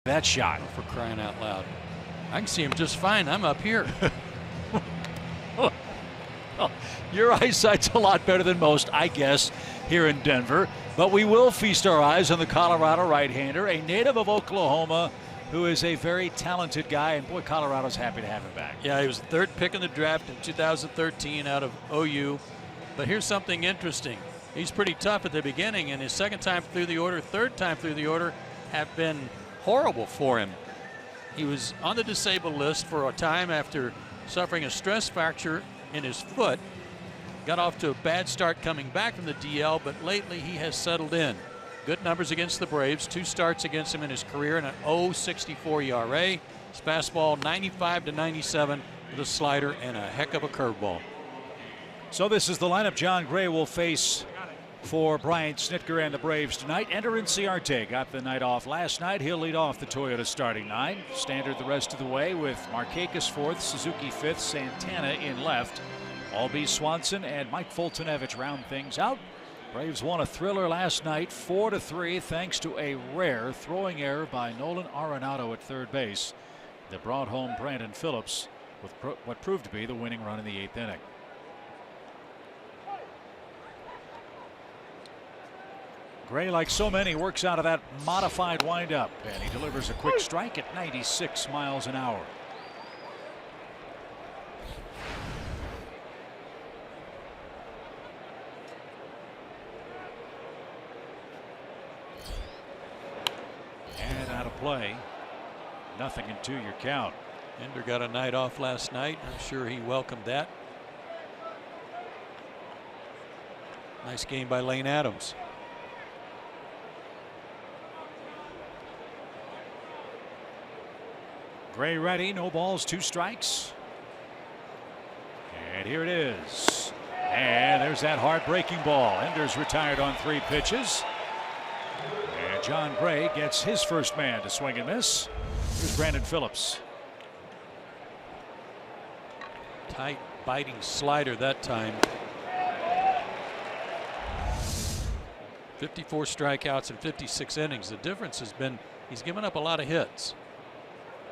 that shot. For crying out loud. I can see him just fine. I'm up here. Well, your eyesight's a lot better than most, I guess, here in Denver. But we will feast our eyes on the Colorado right-hander, a native of Oklahoma, who is a very talented guy. And boy, Colorado's happy to have him back. Yeah, he was the third pick in the draft in 2013 out of OU. But here's something interesting. He's pretty tough at the beginning, and his second time through the order, third time through the order have been horrible for him. He was on the disabled list for a time after suffering a stress fracture in his foot. Got off to a bad start coming back from the DL, but lately he has settled in. Good numbers against the Braves, 2 starts against him in his career, and an 0.64 ERA. His fastball 95 to 97 with a slider and a heck of a curveball. So this is the lineup John Gray will face for Brian Snitker and the Braves tonight. Enter Inciarte got the night off last night. He'll lead off the Toyota starting 9. Standard the rest of the way with Markakis 4th, Suzuki 5th, Santana in left. Albie Swanson and Mike Foltynewicz round things out. Braves won a thriller last night, 4-3, thanks to a rare throwing error by Nolan Arenado at third base that brought home Brandon Phillips with what proved to be the winning run in the 8th inning. Gray, like so many, works out of that modified windup, and he delivers a quick strike at 96 miles an hour. And out of play. 0-2 your count. Ender got a night off last night. I'm sure he welcomed that. Nice game by Lane Adams. Gray ready, no balls, 2 strikes. And here it is. And there's that heartbreaking ball. Ender's retired on 3 pitches. And John Gray gets his first man to swing and miss. Here's Brandon Phillips. Tight, biting slider that time. 54 strikeouts in 56 innings. The difference has been he's given up a lot of hits.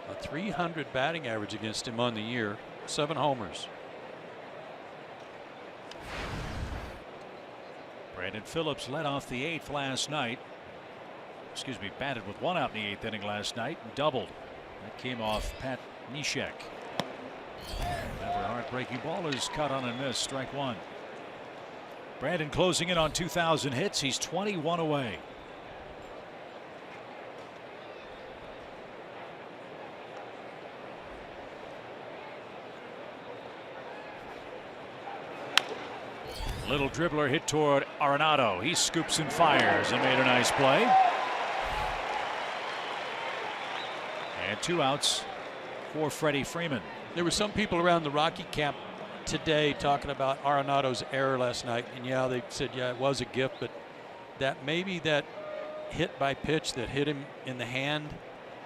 A 300 batting average against him on the year, 7 homers. Brandon Phillips led off the 8th last night. Batted with 1 out in the 8th inning last night and doubled. That came off Pat Neshek. Another heartbreaking ball is cut on and missed, strike 1. Brandon closing in on 2,000 hits. He's 21 away. Little dribbler hit toward Arenado. He scoops and fires and made a nice play. And 2 outs for Freddie Freeman. There were some people around the Rocky camp today talking about Arenado's error last night, and yeah, they said yeah, it was a gift, but that maybe that hit by pitch that hit him in the hand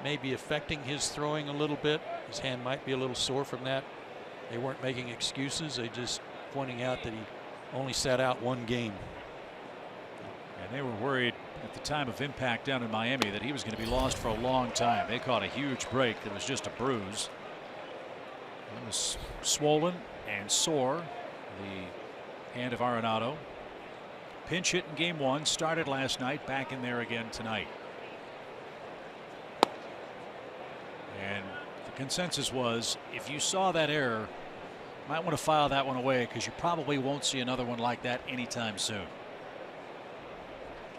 may be affecting his throwing a little bit. His hand might be a little sore from that. They weren't making excuses. They just pointing out that he only sat out 1 game. And they were worried at the time of impact down in Miami that he was going to be lost for a long time. They caught a huge break that was just a bruise. It was swollen and sore, the hand of Arenado. Pinch hit in game 1, started last night, back in there again tonight. And the consensus was if you saw that error, you might want to file that one away because you probably won't see another one like that anytime soon.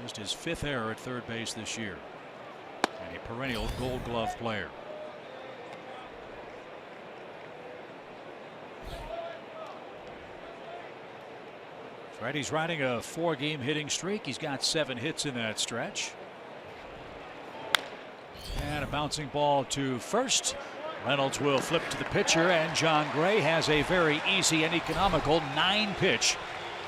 Just his 5th error at third base this year, and a perennial Gold Glove player. Freddie's riding a 4-game hitting streak. He's got 7 hits in that stretch. And a bouncing ball to first. Reynolds will flip to the pitcher, and John Gray has a very easy and economical 9-pitch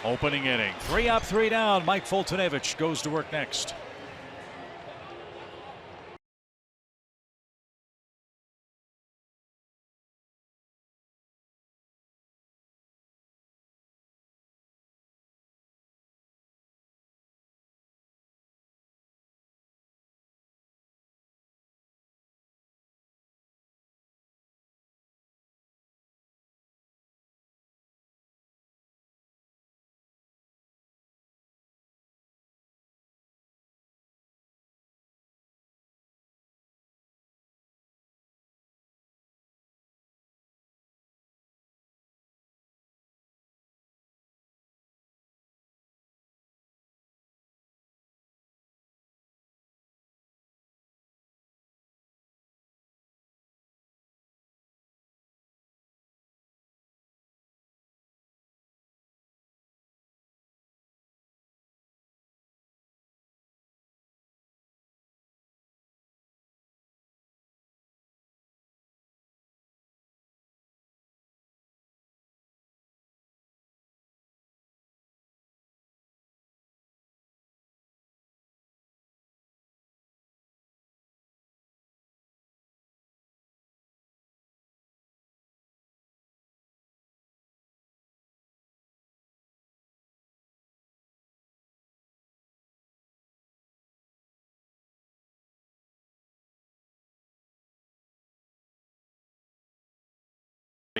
opening inning. 3 up, 3 down. Mike Foltynewicz goes to work next.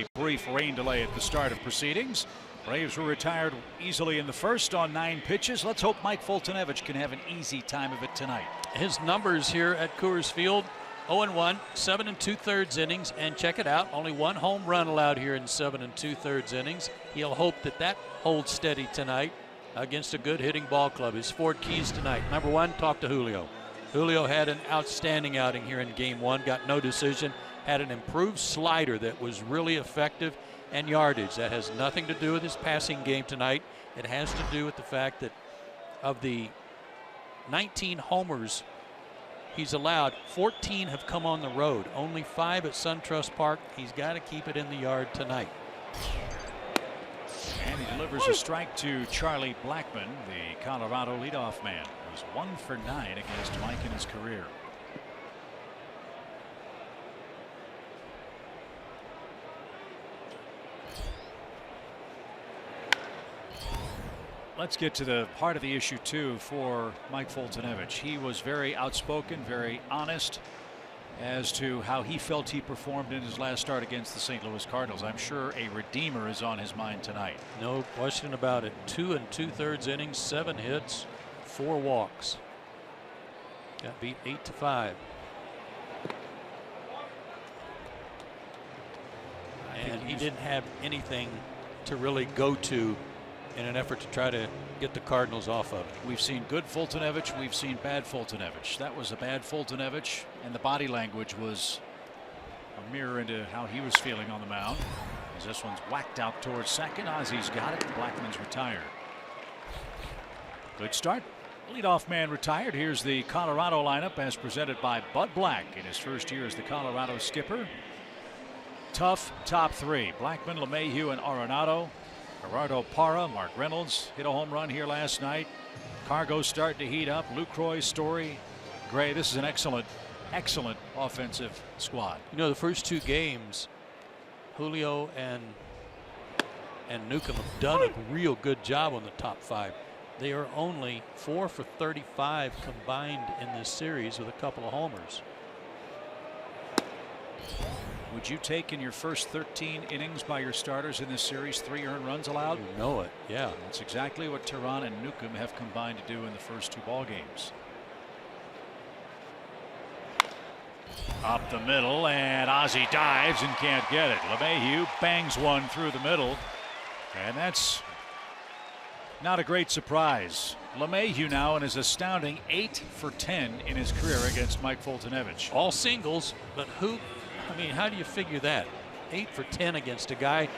A brief rain delay at the start of proceedings. Braves were retired easily in the first on 9 pitches. Let's hope Mike Foltynewicz can have an easy time of it tonight. His numbers here at Coors Field: 0-1, 7 2/3 innings, and check it out, only 1 home run allowed here in 7 2/3 innings. He'll hope that holds steady tonight against a good hitting ball club. His 4 keys tonight: number 1, talk to Julio. Julio had an outstanding outing here in Game 1, got no decision, had an improved slider that was really effective, and yardage. That has nothing to do with his passing game tonight. It has to do with the fact that of the 19 homers he's allowed, 14 have come on the road. Only 5 at SunTrust Park. He's got to keep it in the yard tonight. And he delivers a strike to Charlie Blackmon, the Colorado leadoff man. He's 1 for 9 against Mike in his career. Let's get to the heart of the issue, too, for Mike Foltynewicz. He was very outspoken, very honest as to how he felt he performed in his last start against the St. Louis Cardinals. I'm sure a redeemer is on his mind tonight. No question about it. 2 2/3 innings, 7 hits, 4 walks. Got beat 8-5. And he didn't have anything to really go to in an effort to try to get the Cardinals off of it. We've seen good Foltynewicz, we've seen bad Foltynewicz. That was a bad Foltynewicz, and the body language was a mirror into how he was feeling on the mound. As this one's whacked out towards second. Ozzy's got it. Blackman's retired. Good start. Leadoff man retired. Here's the Colorado lineup as presented by Bud Black in his first year as the Colorado skipper. Tough top 3: Blackmon, LeMahieu, and Arenado. Gerardo Parra, Mark Reynolds hit a home run here last night. Cargo's starting to heat up. Lucroy, Story, Gray. This is an excellent offensive squad. You know, the first 2 games, Julio and Newcomb have done a real good job on the top 5. They are only 4 for 35 combined in this series with a couple of homers. Would you take in your first 13 innings by your starters in this series 3 earned runs allowed? You know it, yeah. That's exactly what Teheran and Newcomb have combined to do in the first 2 ball games. Up the middle, and Ozzy dives and can't get it. LeMahieu bangs one through the middle, and that's not a great surprise. LeMahieu now in his astounding 8 for 10 in his career against Mike Foltynewicz. All singles, but I mean, how do you figure that? 8 for 10 against a guy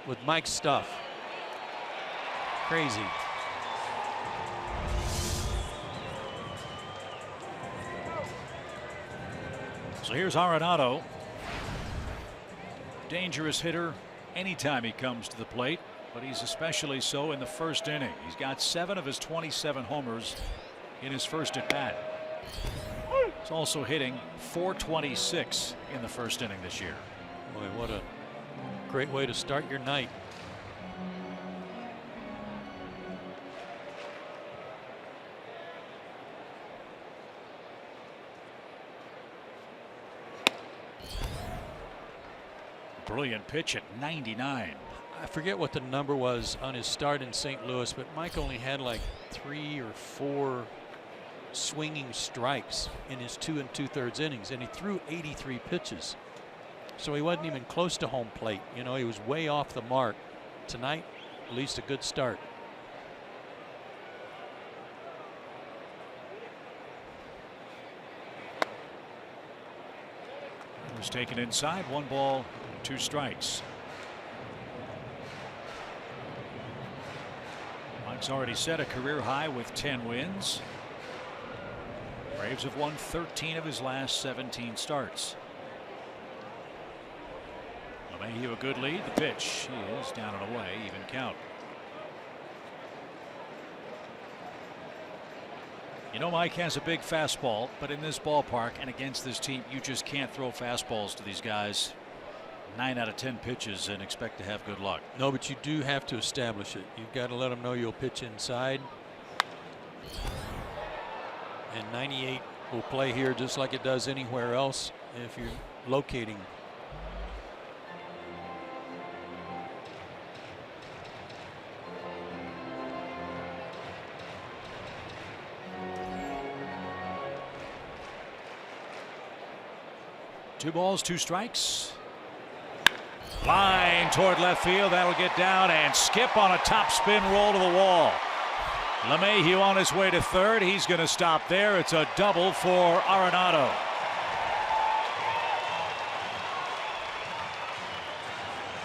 with Mike's stuff. Crazy. So here's Arenado. Dangerous hitter anytime he comes to the plate, but he's especially so in the first inning. He's got 7 of his 27 homers in his first at bat. He's also hitting .426 in the first inning this year. Boy, what a great way to start your night. Brilliant pitch at 99. I forget what the number was on his start in St. Louis, but Mike only had like 3 or 4 swinging strikes in his 2 2/3 innings, and he threw 83 pitches. So he wasn't even close to home plate. You know, he was way off the mark. Tonight, at least a good start. He was taken inside. 1 ball, 2 strikes. Mike's already set a career high with 10 wins. Braves have won 13 of his last 17 starts. LeMahieu a good lead. The pitch. He is down and away. Even count. You know, Mike has a big fastball, but in this ballpark and against this team, you just can't throw fastballs to these guys 9 out of 10 pitches and expect to have good luck. No, but you do have to establish it. You've got to let them know you'll pitch inside. And 98 will play here just like it does anywhere else if you're locating. 2 balls, 2 strikes. Line toward left field. That'll get down and skip on a top spin roll to the wall. LeMahieu on his way to third. He's going to stop there. It's a double for Arenado.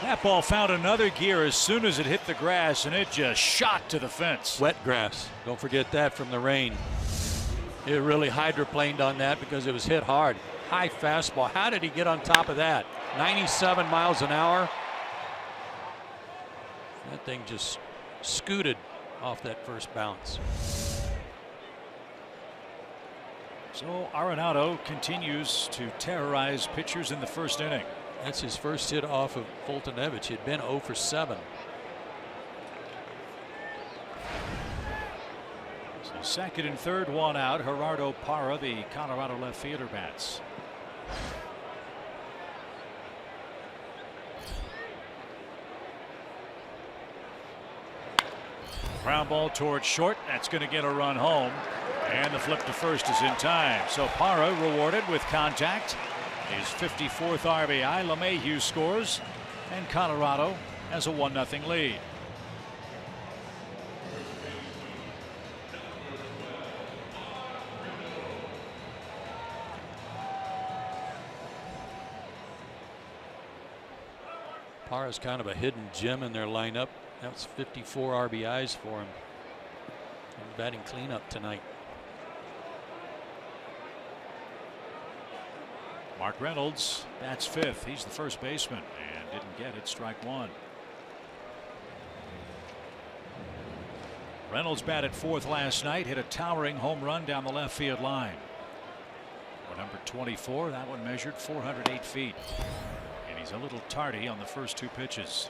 That ball found another gear as soon as it hit the grass, and it just shot to the fence. Wet grass. Don't forget that from the rain. It really hydroplaned on that because it was hit hard. High fastball. How did he get on top of that? 97 miles an hour. That thing just scooted off that first bounce. So Arenado continues to terrorize pitchers in the first inning. That's his first hit off of Fultonevich. He'd been 0 for 7. So second and third, 1 out. Gerardo Parra, the Colorado left fielder, bats. Ground ball towards short. That's going to get a run home. And the flip to first is in time. So Parra rewarded with contact. His 54th RBI. LeMahieu scores. And Colorado has a 1-0 lead. Parra's kind of a hidden gem in their lineup. That's 54 RBIs for him. And batting cleanup tonight. Mark Reynolds bats 5th. He's the first baseman and didn't get it. Strike 1. Reynolds batted 4th last night. Hit a towering home run down the left field line. For number 24, that one measured 408 feet. And he's a little tardy on the first 2 pitches.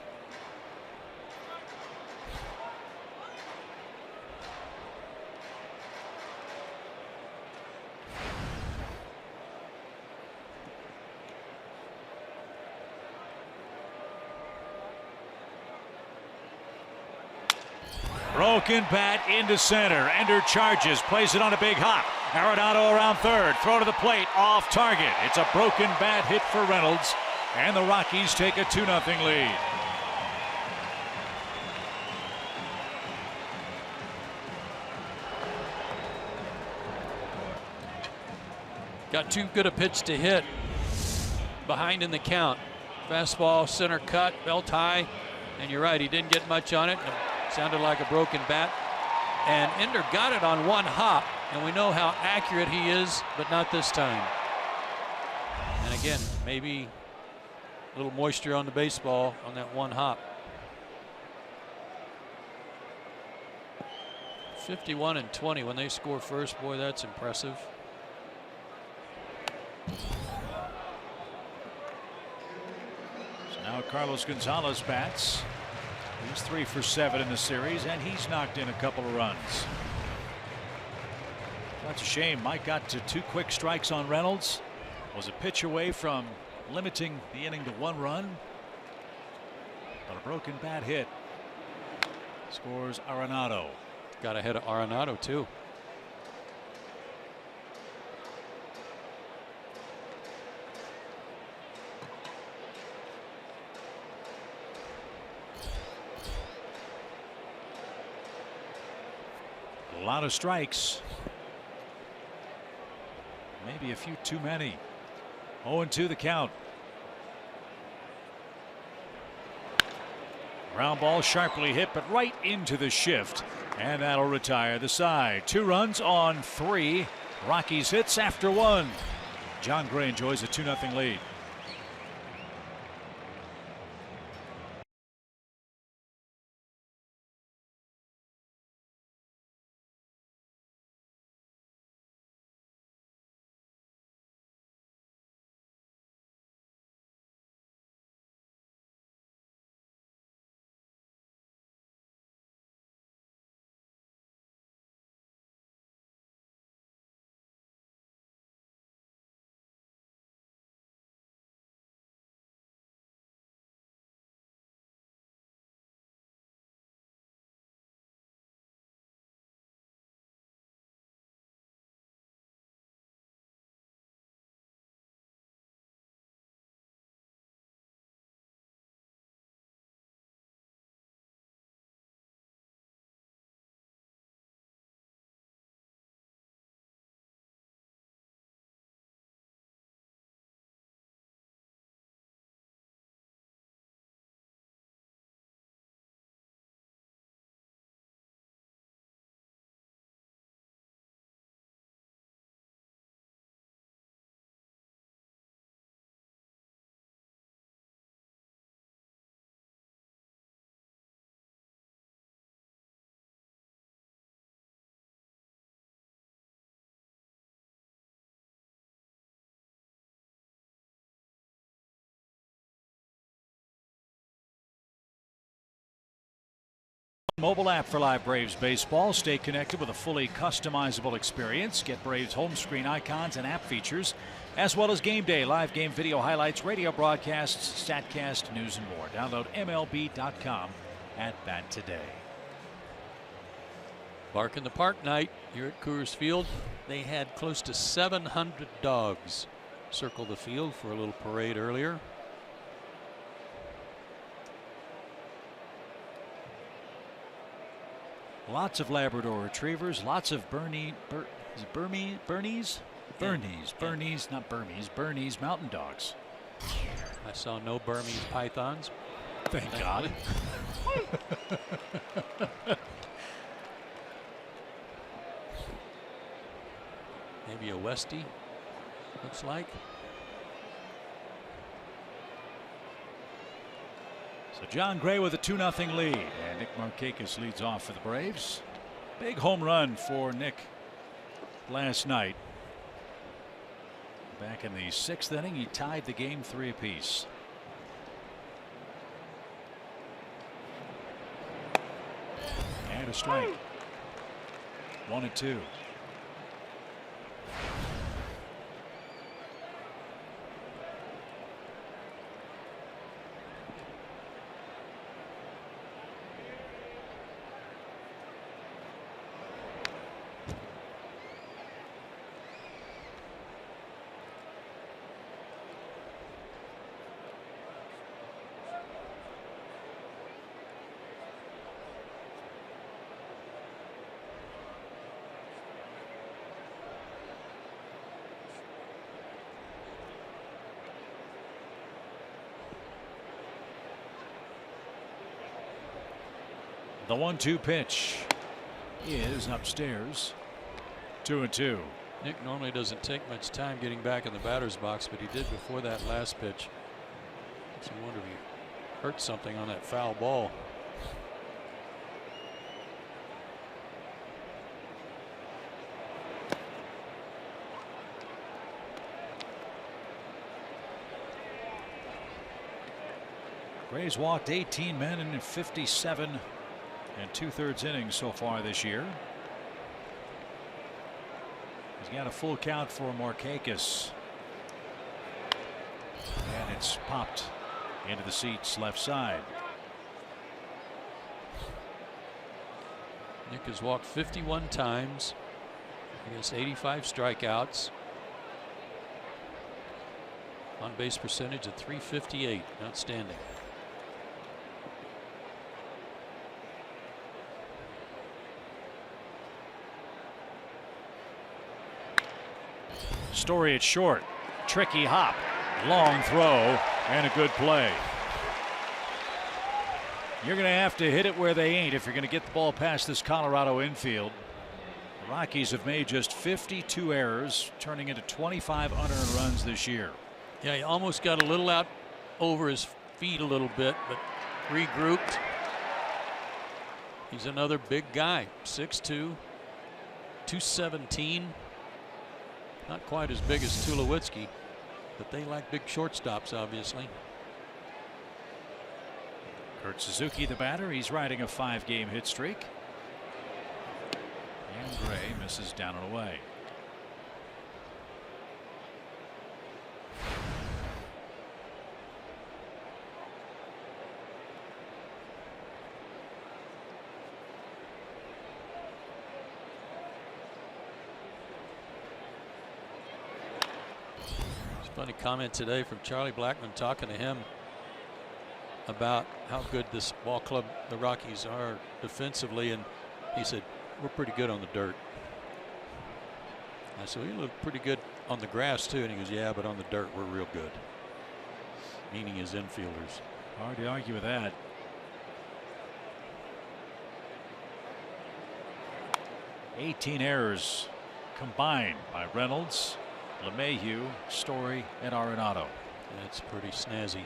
Broken bat into center. Ender charges, plays it on a big hop. Arenado around third. Throw to the plate, off target. It's a broken bat hit for Reynolds, and the Rockies take a 2-0 lead. Got too good a pitch to hit. Behind in the count. Fastball, center cut, belt high, and you're right, he didn't get much on it. Sounded like a broken bat. And Ender got it on 1 hop, and we know how accurate he is, but not this time. And again, maybe a little moisture on the baseball on that 1 hop. 51-20 when they score first. Boy, that's impressive. So now Carlos Gonzalez bats. He's 3 for 7 in the series, and he's knocked in a couple of runs. That's a shame. Mike got to 2 quick strikes on Reynolds. Was a pitch away from limiting the inning to 1 run. But a broken bat hit scores Arenado. Got ahead of Arenado too. A lot of strikes. Maybe a few too many. 0-2 the count. Ground ball sharply hit, but right into the shift. And that'll retire the side. 2 runs on 3. Rockies hits after 1. Jon Gray enjoys a 2-0 lead. mobile app for live Braves baseball. Stay connected with a fully customizable experience. Get Braves home screen icons and app features, as well as game day, live game video highlights, radio broadcasts, StatCast, news, and more. Download MLB.com at bat today. Bark in the Park night here at Coors Field. They had close to 700 dogs circle the field for a little parade earlier. Lots of Labrador Retrievers, lots of Bernese, not Burmese, Bernese mountain dogs. I saw no Burmese pythons. Thank God. Maybe a Westie, looks like. So John Gray with a 2-0 lead, and Nick Markakis leads off for the Braves. Big home run for Nick last night. Back in the 6th inning, he tied the game 3 apiece. And a strike. 1-2. The 1-2 pitch is upstairs. 2-2. Nick normally doesn't take much time getting back in the batter's box, but he did before that last pitch. So I wonder if he hurt something on that foul ball. Braves walked 18 men in 57 2/3 innings so far this year. He's got a full count for Markakis. And it's popped into the seats left side. Nick has walked 51 times. He has 85 strikeouts. On base percentage of .358. Outstanding. Story at short. Tricky hop. Long throw and a good play. You're going to have to hit it where they ain't if you're going to get the ball past this Colorado infield. The Rockies have made just 52 errors, turning into 25 unearned runs this year. Yeah, he almost got a little out over his feet a little bit, but regrouped. He's another big guy, 6'2", 217. Not quite as big as Tulowitzki, but they like big shortstops, obviously. Kurt Suzuki, the batter. He's riding a 5-game hit streak. And Gray misses down and away. Funny comment today from Charlie Blackmon talking to him about how good this ball club, the Rockies, are defensively, and he said, we're pretty good on the dirt. I said, well, you look pretty good on the grass too, and he goes, yeah, but on the dirt we're real good, meaning his infielders. Hard to argue with that. $18 errors combined by Reynolds, LeMahieu, Story, and Arenado. That's pretty snazzy.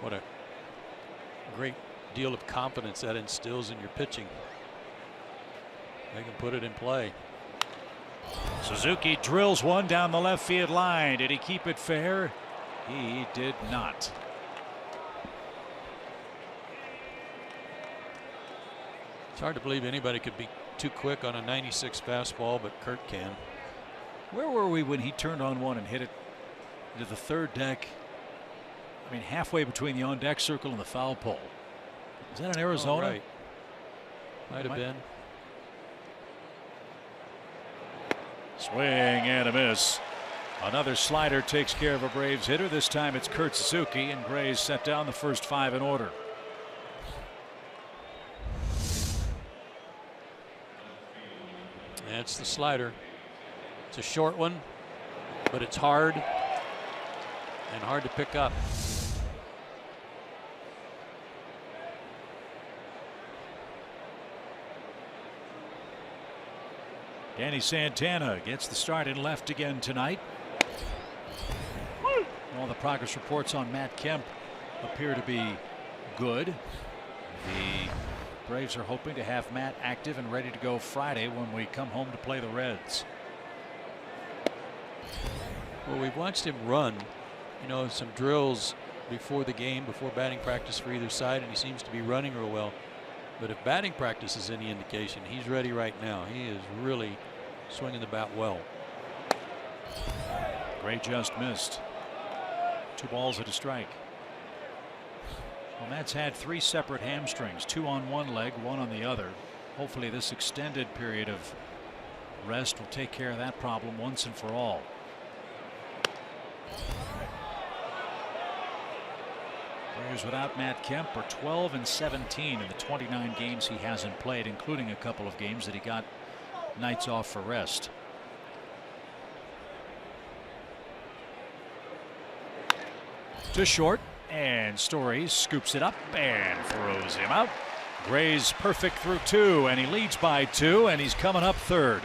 What a great deal of confidence that instills in your pitching. They can put it in play. Suzuki drills one down the left field line. Did he keep it fair? He did not. It's hard to believe anybody could be too quick on a 96 fastball, but Kurt can. Where were we when he turned on one and hit it into the third deck? I mean, halfway between the on deck circle and the foul pole. Is that in Arizona? Oh, right. Might have been. Swing and a miss. Another slider takes care of a Braves hitter. This time it's Kurt Suzuki, and Gray's set down the first 5 in order. That's the slider. It's a short one, but it's hard and hard to pick up. Danny Santana gets the start in left again tonight. All the progress reports on Matt Kemp appear to be good. The Braves are hoping to have Matt active and ready to go Friday when we come home to play the Reds. Well, we've watched him run, you know, some drills before the game, before batting practice for either side, and he seems to be running real well. But if batting practice is any indication, he's ready right now. He is really swinging the bat well. Gray just missed. 2 balls and a strike. Well, Matt's had 3 separate hamstrings, 2 on one leg, 1 on the other. Hopefully this extended period of rest will take care of that problem once and for all. Braves without Matt Kemp are 12-17 in the 29 games he hasn't played, including a couple of games that he got nights off for rest. To short, and Story scoops it up and throws him out. Gray's perfect through 2, and he leads by 2, and he's coming up third.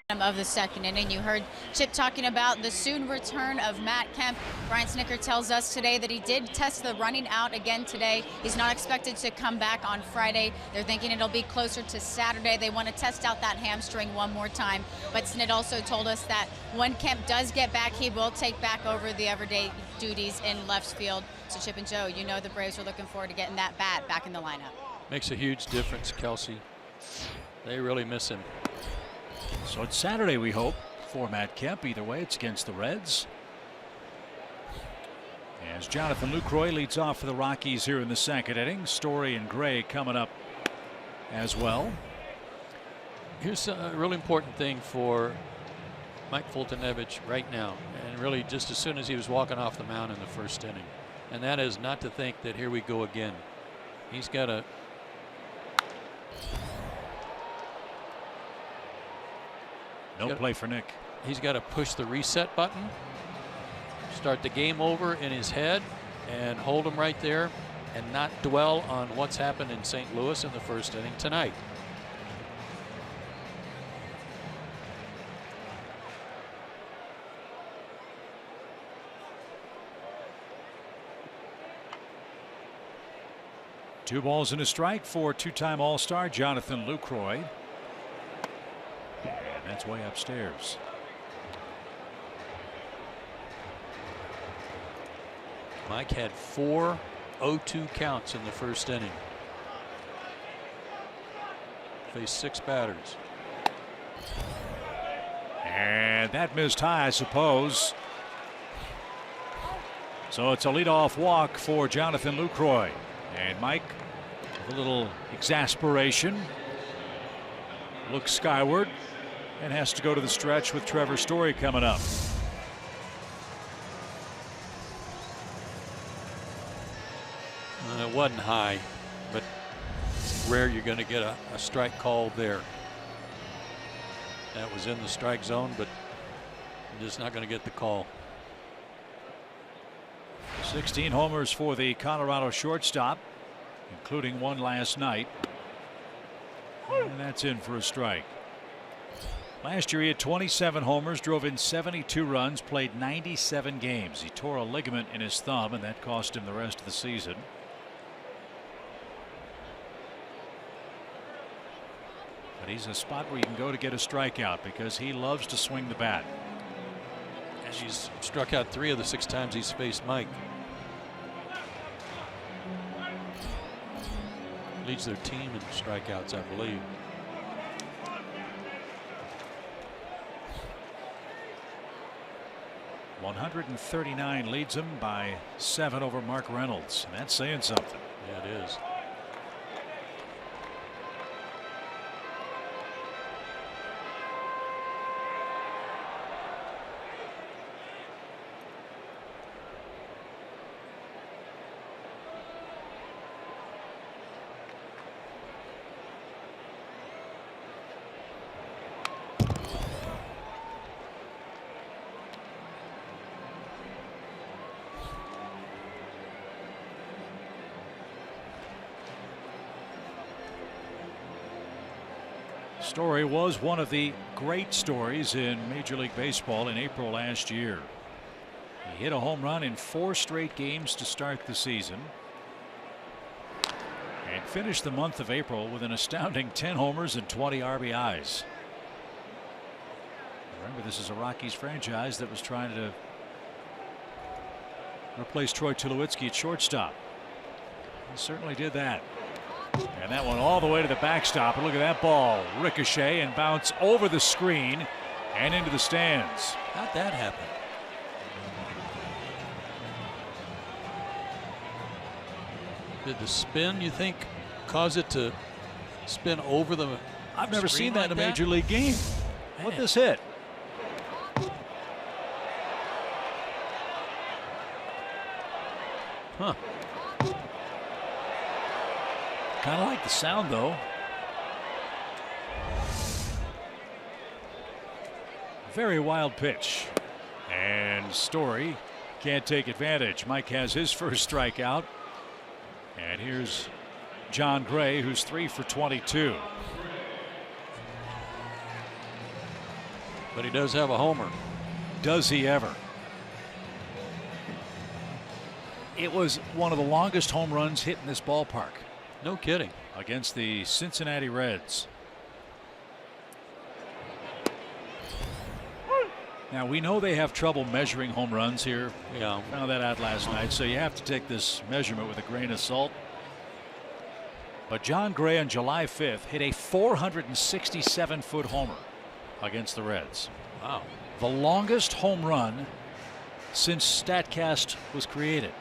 Of the second inning. You heard Chip talking about the soon return of Matt Kemp. Brian Snitker tells us today that he did test the running out again today. He's not expected to come back on Friday. They're thinking it'll be closer to Saturday. They want to test out that hamstring one more time. But Snit also told us that when Kemp does get back, he will take back over the everyday duties in left field. So Chip and Joe, you know the Braves are looking forward to getting that bat back in the lineup. Makes a huge difference, Kelsey. They really miss him. So it's Saturday, we hope, for Matt Kemp. Either way, it's against the Reds. As Jonathan Lucroy leads off for the Rockies here in the second inning. Story and Gray coming up as well. Here's a really important thing for Mike Fultonevich right now, and really just as soon as he was walking off the mound in the first inning, and that is not to think that here we go again. He's got to no play for Nick. He's got to push the reset button, start the game over in his head, and hold him right there, and not dwell on what's happened in St. Louis in the first inning tonight. Two balls and a strike for two-time All-Star Jonathan Lucroy. And that's way upstairs. Mike had 4 0-2 counts in the first inning. Faced 6 batters. And that missed high, I suppose. So it's a leadoff walk for Jonathan Lucroy. And Mike, with a little exasperation, looks skyward and has to go to the stretch with Trevor Story coming up. It wasn't high, but it's rare you're going to get a strike called there. That was in the strike zone, but you're just not going to get the call. 16 homers for the Colorado shortstop, including one last night. And that's in for a strike. Last year he had 27 homers, drove in 72 runs, played 97 games. He tore a ligament in his thumb, and that cost him the rest of the season. But he's a spot where you can go to get a strikeout because he loves to swing the bat. And he's struck out 3 of the 6 times he's faced Mike. Leads their team in strikeouts, I believe. .139 leads him by 7 over Mark Reynolds, and that's saying something. Yeah, it is. Story was one of the great stories in Major League Baseball in April last year. He hit a home run in 4 straight games to start the season and finished the month of April with an astounding 10 homers and 20 RBIs. Remember, this is a Rockies franchise that was trying to replace Troy Tulowitzki at shortstop. He certainly did that. And that one all the way to the backstop. And look at that ball ricochet and bounce over the screen and into the stands. How'd that happen? Did the spin, you think, cause it to spin over the I've never seen that like in a major league game. What Man. this hit? Huh. Kind of like the sound, though. Very wild pitch. And Story can't take advantage. Mike has his first strikeout. And here's John Gray, who's 3 for 22. But he does have a homer. Does he ever? It was one of the longest home runs hit in this ballpark. No kidding. Against the Cincinnati Reds. Now we know they have trouble measuring home runs here. Yeah. Found that out last night, so you have to take this measurement with a grain of salt. But John Gray on July 5th hit a 467-foot homer against the Reds. Wow. The longest home run since StatCast was created.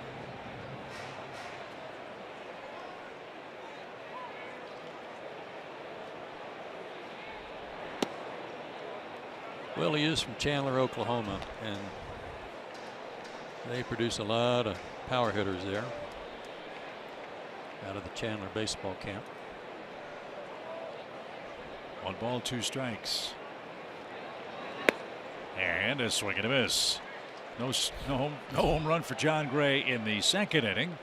Well, he is from Chandler, Oklahoma, and they produce a lot of power hitters there out of the Chandler baseball camp. 1 ball, 2 strikes. And a swing and a miss. No home run for John Gray in the second inning.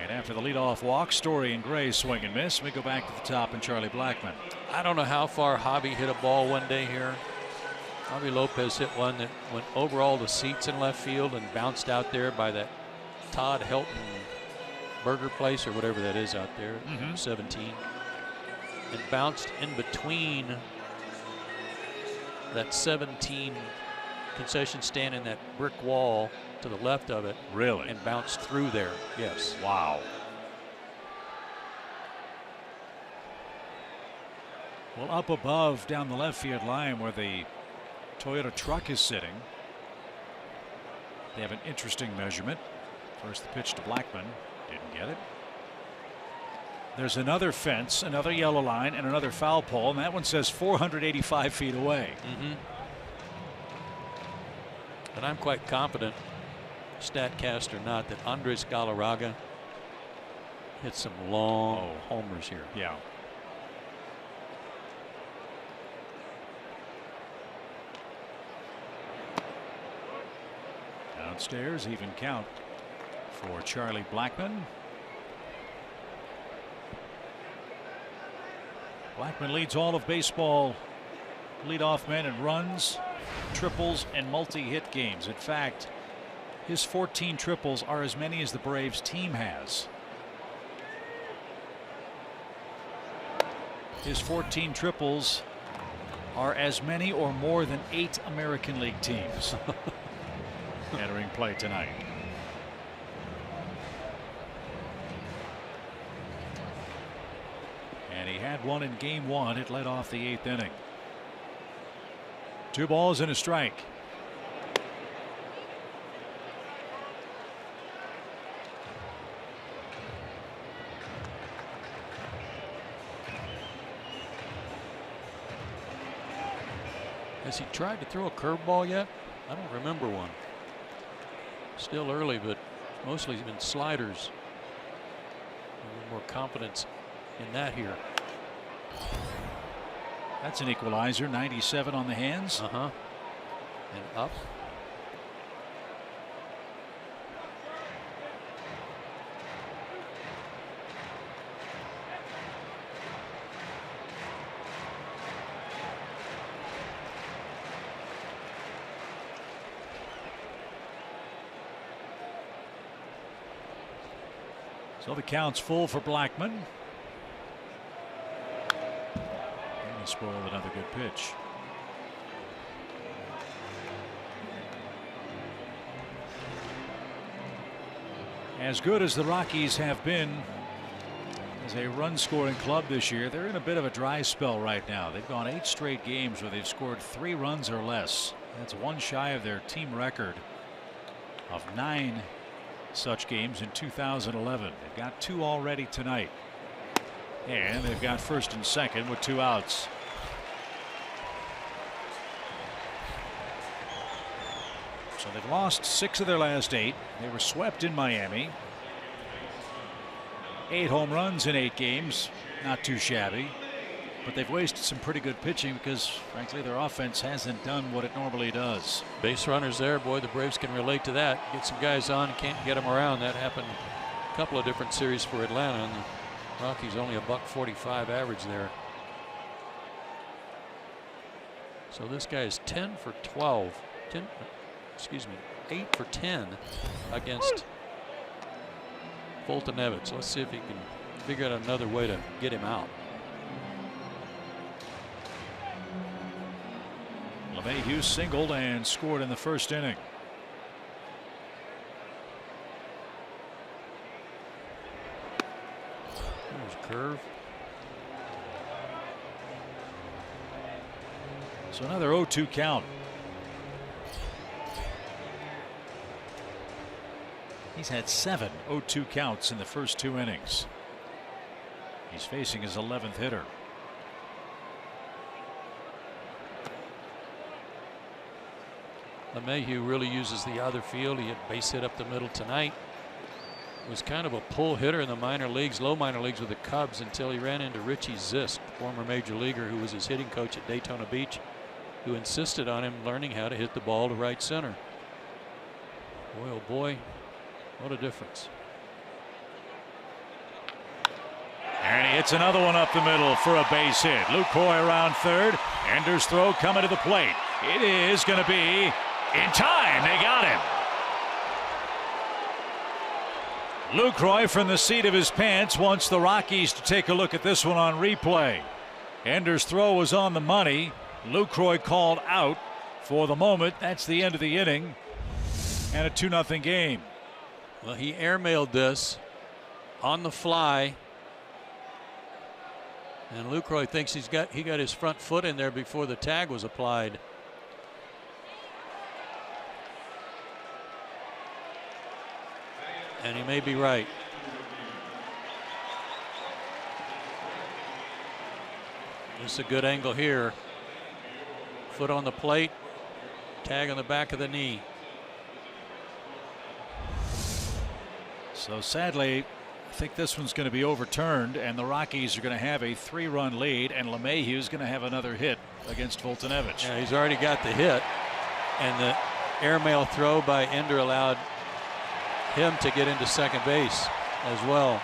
And after the leadoff walk, Story and Gray swing and miss. We go back to the top and Charlie Blackmon. I don't know how far Javi hit a ball one day here. Javi Lopez hit one that went over all the seats in left field and bounced out there by that Todd Helton burger place or whatever that is out there, 17. And bounced in between that 17 concession stand and that brick wall to the left of it. Really? And bounced through there. Yes. Wow. Well, up above down the left field line where the Toyota truck is sitting, they have an interesting measurement. First the pitch to Blackmon, didn't get it. There's another fence, another yellow line, and another foul pole, and that one says 485 feet away. And I'm quite confident, StatCast or not, that Andres Galarraga hit some long homers here. Yeah. Downstairs, even count for Charlie Blackmon. Blackmon leads all of baseball leadoff men in runs, triples, and multi-hit games. In fact, his 14 triples are as many as the Braves team has. His 14 triples are as many or more than 8 American League teams entering play tonight. And he had one in game 1. It led off the 8th inning. 2 balls and a strike. Has he tried to throw a curveball yet? I don't remember one. Still early, but mostly been sliders. A little more confidence in that here. That's an equalizer. 97 on the hands. And up. So the count's full for Blackmon. And he spoiled another good pitch. As good as the Rockies have been as a run scoring club this year, they're in a bit of a dry spell right now. They've gone 8 straight games where they've scored 3 runs or less. That's one shy of their team record of 9 such games in 2011. They've got 2 already tonight, and they've got first and second with 2 outs. So they've lost 6 of their last 8. They were swept in Miami. 8 home runs in 8 games, not too shabby, but they've wasted some pretty good pitching because frankly their offense hasn't done what it normally does. Base runners there, boy, the Braves can relate to that. Get some guys on, can't get them around. That happened a couple of different series for Atlanta, and the Rockies only a $145 average there. So this guy is 10 for 12. 8 for 10 against Fulton Evans. Let's see if he can figure out another way to get him out. LeMahieu singled and scored in the first inning. There's curve. So another 0-2 count. He's had 7 0-2 counts in the first 2 innings. He's facing his 11th hitter. LeMahieu really uses the other field. He had base hit up the middle tonight. Was kind of a pull hitter in the minor leagues, low minor leagues with the Cubs, until he ran into Richie Zisk, former major leaguer who was his hitting coach at Daytona Beach, who insisted on him learning how to hit the ball to right center. Boy, oh boy, what a difference. And he hits another one up the middle for a base hit. Lucroy around third. Ender's throw coming to the plate. It is going to be in time. They got him. Lucroy from the seat of his pants wants the Rockies to take a look at this one on replay. Ender's throw was on the money. Lucroy called out. For the moment, that's the end of the inning. And a 2-0 game. Well, he airmailed this on the fly. And Lucroy thinks he got his front foot in there before the tag was applied. And he may be right. This is a good angle here. Foot on the plate. Tag on the back of the knee. So sadly, I think this one's going to be overturned, and the Rockies are going to have a 3-run lead, and LeMahieu's going to have another hit against Fultonevich. Yeah, he's already got the hit, and the airmail throw by Ender allowed him to get into second base as well.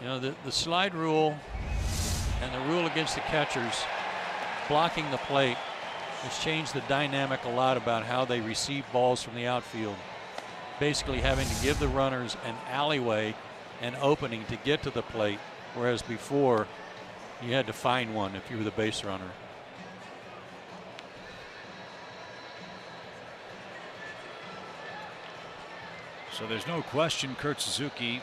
You know, the slide rule and the rule against the catchers blocking the plate has changed the dynamic a lot about how they receive balls from the outfield. Basically having to give the runners an alleyway, an opening to get to the plate, whereas before you had to find one if you were the base runner. So there's no question Kurt Suzuki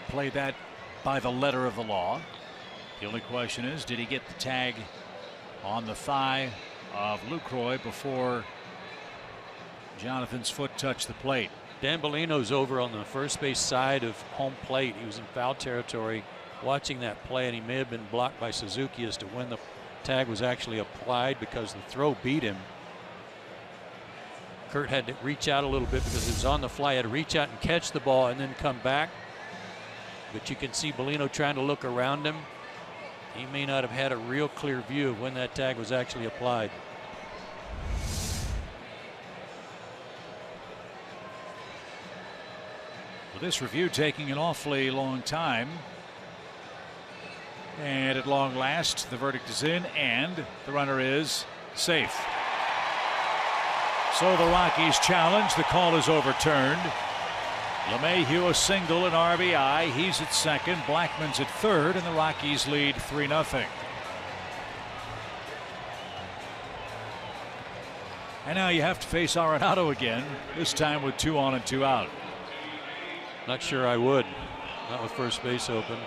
played that by the letter of the law. The only question is, did he get the tag on the thigh of Lucroy before Jonathan's foot touched the plate? Dan Bellino's over on the first base side of home plate. He was in foul territory watching that play, and he may have been blocked by Suzuki as to when the tag was actually applied because the throw beat him. Kurt had to reach out a little bit because it was on the fly. He had to reach out and catch the ball and then come back. But you can see Bellino trying to look around him. He may not have had a real clear view of when that tag was actually applied. Well, this review taking an awfully long time. And at long last, the verdict is in and the runner is safe. So the Rockies challenge. The call is overturned. LeMahieu a single, an RBI. He's at second. Blackman's at third, and the Rockies lead 3-0. And now you have to face Arenado again, this time with 2 on and 2 out. Not sure I would. Not with first base open.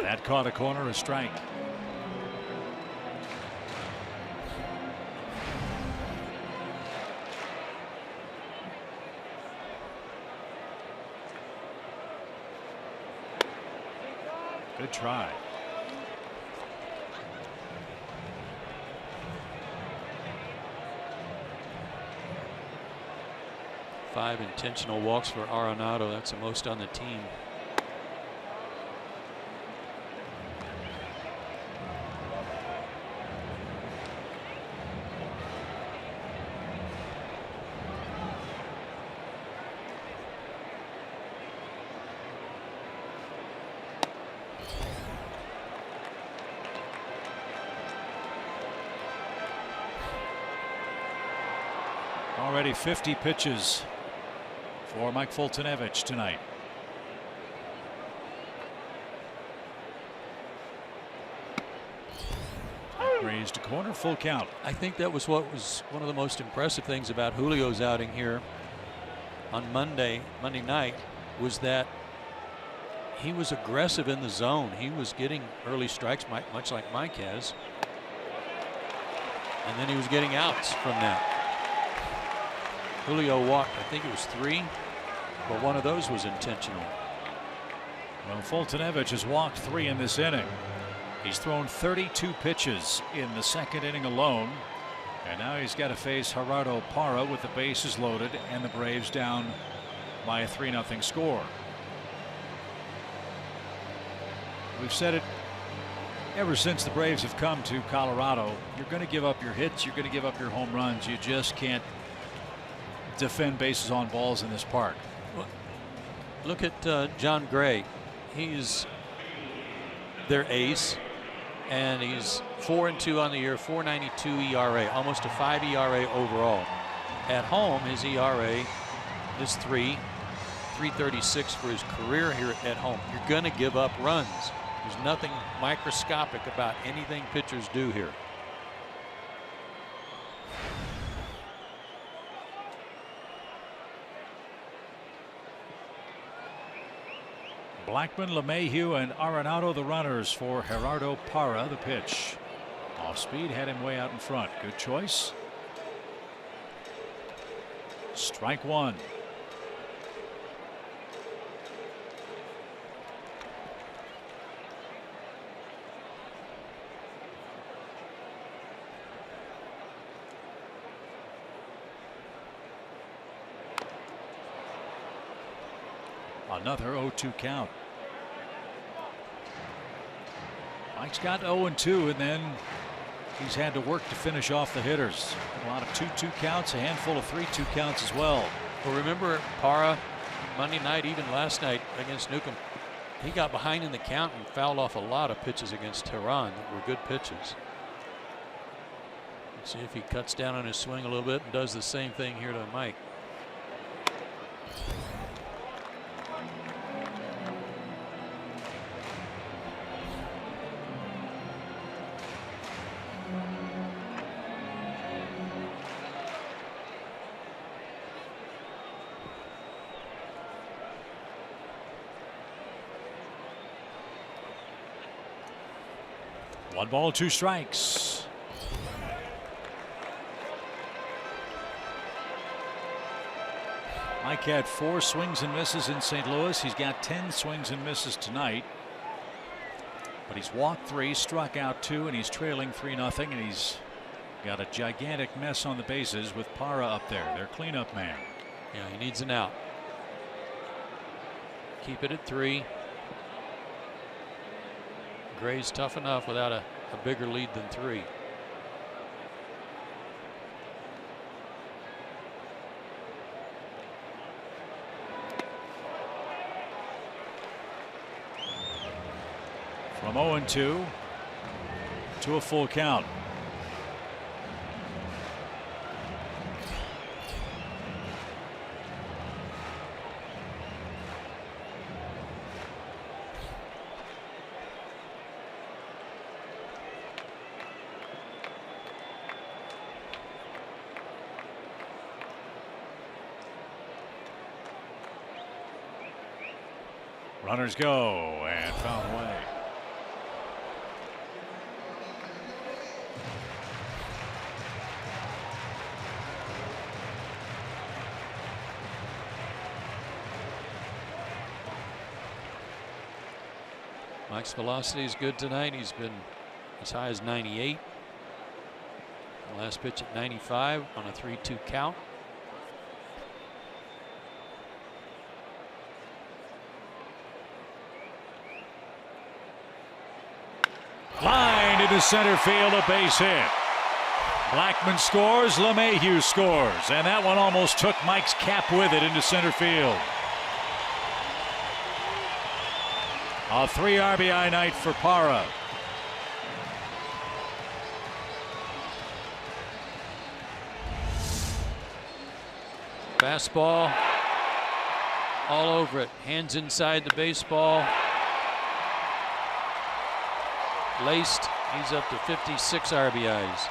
That caught a corner, a strike. Good try. Five intentional walks for Arenado. That's the most on the team. Already 50 pitches for Mike Fultonevich tonight. Raised to corner, full count. I think that was what was one of the most impressive things about Julio's outing here on Monday night, was that he was aggressive in the zone. He was getting early strikes, much like Mike has, and then he was getting outs from that. Julio walked, I think it was 3, but one of those was intentional. Well, Fultonevich has walked 3 in this inning. He's thrown 32 pitches in the second inning alone. And now he's got to face Gerardo Parra with the bases loaded and the Braves down by a 3-0 score. We've said it ever since the Braves have come to Colorado. You're going to give up your hits. You're going to give up your home runs. You just can't defend bases on balls in this park. Well, look at John Gray. He's their ace, and he's 4-2 on the year, 4.92 ERA, almost a 5 ERA overall. At home, his ERA is 3.36 for his career here at home. You're going to give up runs. There's nothing microscopic about anything pitchers do here. Blackman, LeMahieu, and Arenado the runners for Gerardo Parra. The pitch. Off speed, had him way out in front. Good choice. Strike one. Another 0-2 count. Mike's got 0-2, and then he's had to work to finish off the hitters. A lot of 2-2 counts, a handful of 3-2 counts as well. Well, remember Parra Monday night, even last night against Newcomb, he got behind in the count and fouled off a lot of pitches against Tehran that were good pitches. Let's see if he cuts down on his swing a little bit and does the same thing here to Mike. One ball, two strikes. Mike had 4 swings and misses in St. Louis. He's got 10 swings and misses tonight. But he's walked 3, struck out 2, and he's trailing 3-0. And he's got a gigantic mess on the bases with Parra up there, their cleanup man. Yeah, he needs an out. Keep it at 3. Gray's tough enough without a bigger lead than 3. From 0-2 to a full count. Runners go, and fouled away. Mike's velocity is good tonight. He's been as high as 98. The last pitch at 95 on a 3-2 count. Line into center field, a base hit. Blackman scores, LeMahieu scores, and that one almost took Mike's cap with it into center field. A 3 RBI night for Parra. Fastball all over it. Hands inside the baseball. Laced. He's up to 56 RBIs.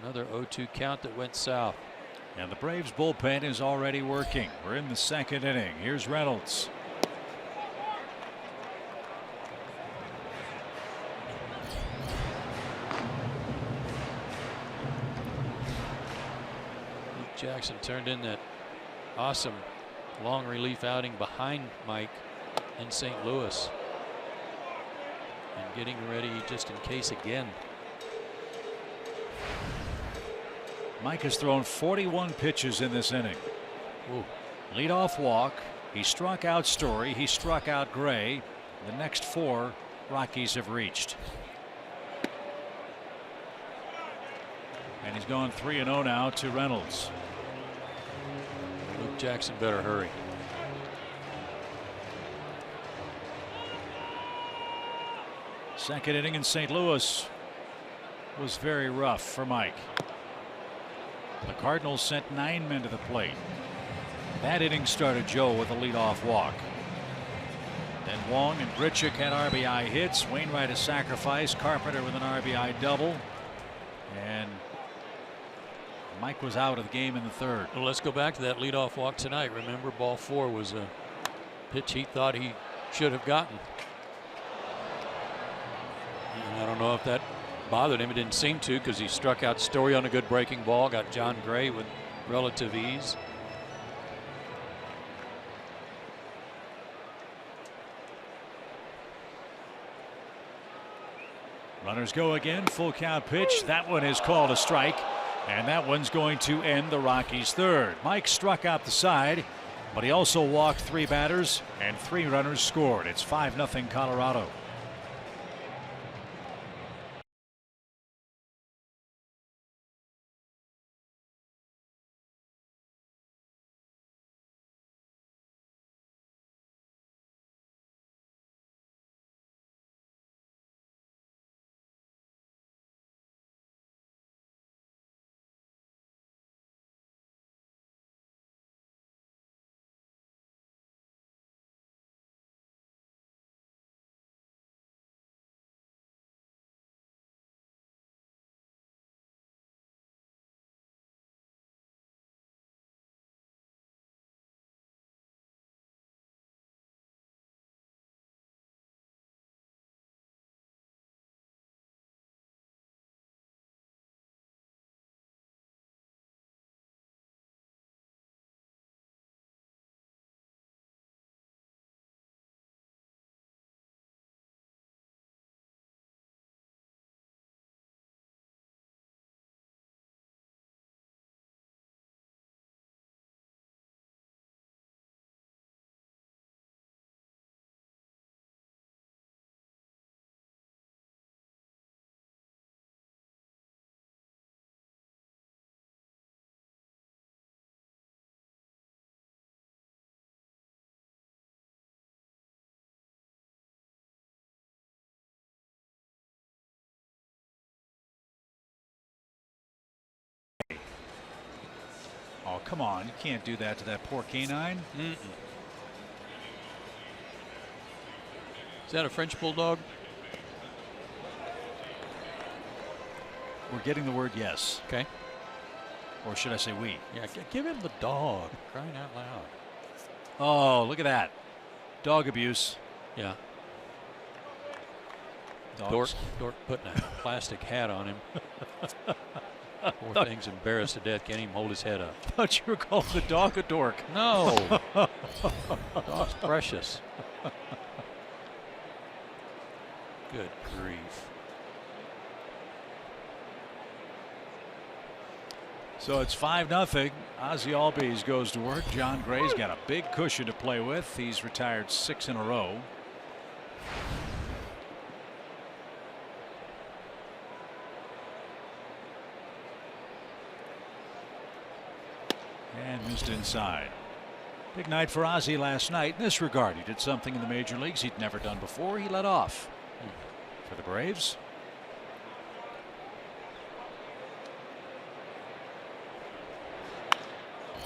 Another 0-2 count that went south. And the Braves bullpen is already working. We're in the second inning. Here's Reynolds. Luke Jackson turned in that awesome long relief outing behind Mike in St. Louis. And getting ready just in case again. Mike has thrown 41 pitches in this inning. Ooh. Leadoff walk. He struck out Story. He struck out Gray. The next 4 Rockies have reached. And he's gone 3-0 now to Reynolds. Luke Jackson better hurry. Second inning in St. Louis was very rough for Mike. The Cardinals sent 9 men to the plate. That inning started Joe with a leadoff walk. Then Wong and Grichuk had RBI hits. Wainwright a sacrifice. Carpenter with an RBI double. And Mike was out of the game in the 3rd. Well, let's go back to that leadoff walk tonight. Remember, ball 4 was a pitch he thought he should have gotten. And I don't know if that bothered him. It didn't seem to, because he struck out Story on a good breaking ball, got John Gray with relative ease. Runners go again. Full count pitch. That one is called a strike. And that one's going to end the Rockies' 3rd. Mike struck out the side, but he also walked 3 batters and 3 runners scored. It's 5-0 Colorado. Oh, come on. You can't do that to that poor canine. Is that a French bulldog? We're getting the word yes. Okay. Or should I say we? Yeah, give him the dog. Crying out loud. Oh, look at that. Dog abuse. Yeah. Dogs. Dork putting a plastic hat on him. Poor thing's embarrassed to death. Can't even hold his head up. I thought you were calling the dog a dork. No. Dog's precious. Good grief. So it's 5-0. Ozzie Albies goes to work. John Gray's got a big cushion to play with. He's retired 6 in a row. And missed inside. Big night for Ozzie last night in this regard. He did something in the major leagues he'd never done before. He led off for the Braves.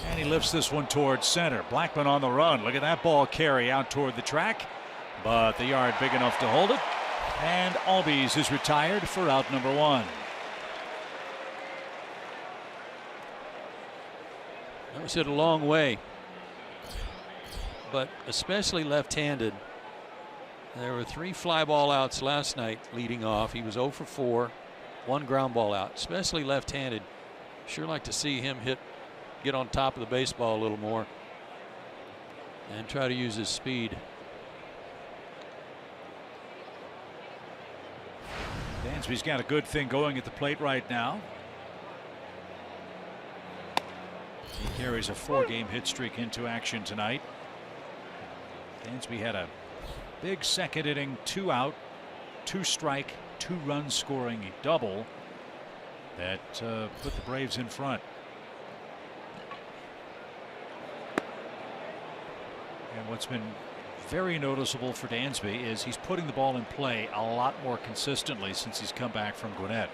And he lifts this one towards center. Blackman on the run. Look at that ball carry out toward the track. But the yard big enough to hold it. And Albies is retired for out number 1. That was hit a long way, but especially left-handed. There were 3 fly ball outs last night leading off. He was 0 for 4, 1 ground ball out, especially left-handed. Sure like to see him get on top of the baseball a little more and try to use his speed. Dansby's got a good thing going at the plate right now. He carries a 4-game hit streak into action tonight. Dansby had a big second inning, 2 out, 2 strike, 2 run scoring double that put the Braves in front. And what's been very noticeable for Dansby is he's putting the ball in play a lot more consistently since he's come back from Gwinnett.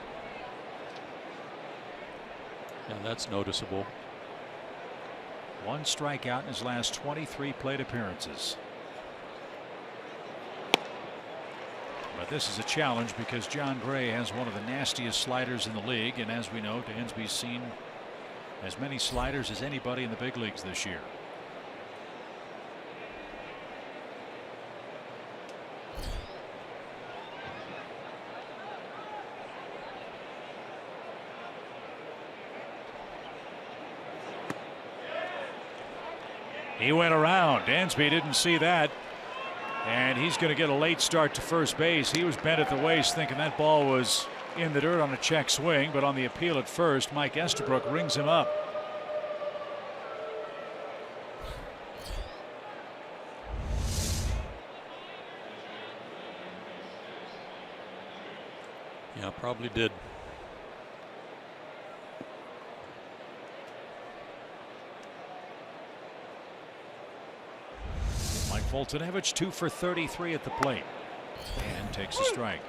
Yeah, that's noticeable. 1 strikeout in his last 23 plate appearances. But this is a challenge because John Gray has one of the nastiest sliders in the league, and as we know, Dansby's seen as many sliders as anybody in the big leagues this year. He went around. Dansby didn't see that. And he's going to get a late start to first base. He was bent at the waist thinking that ball was in the dirt on a check swing, but on the appeal at first, Mike Estabrook rings him up. Yeah, probably did. Foltynewicz 2 for 33 at the plate and takes a strike.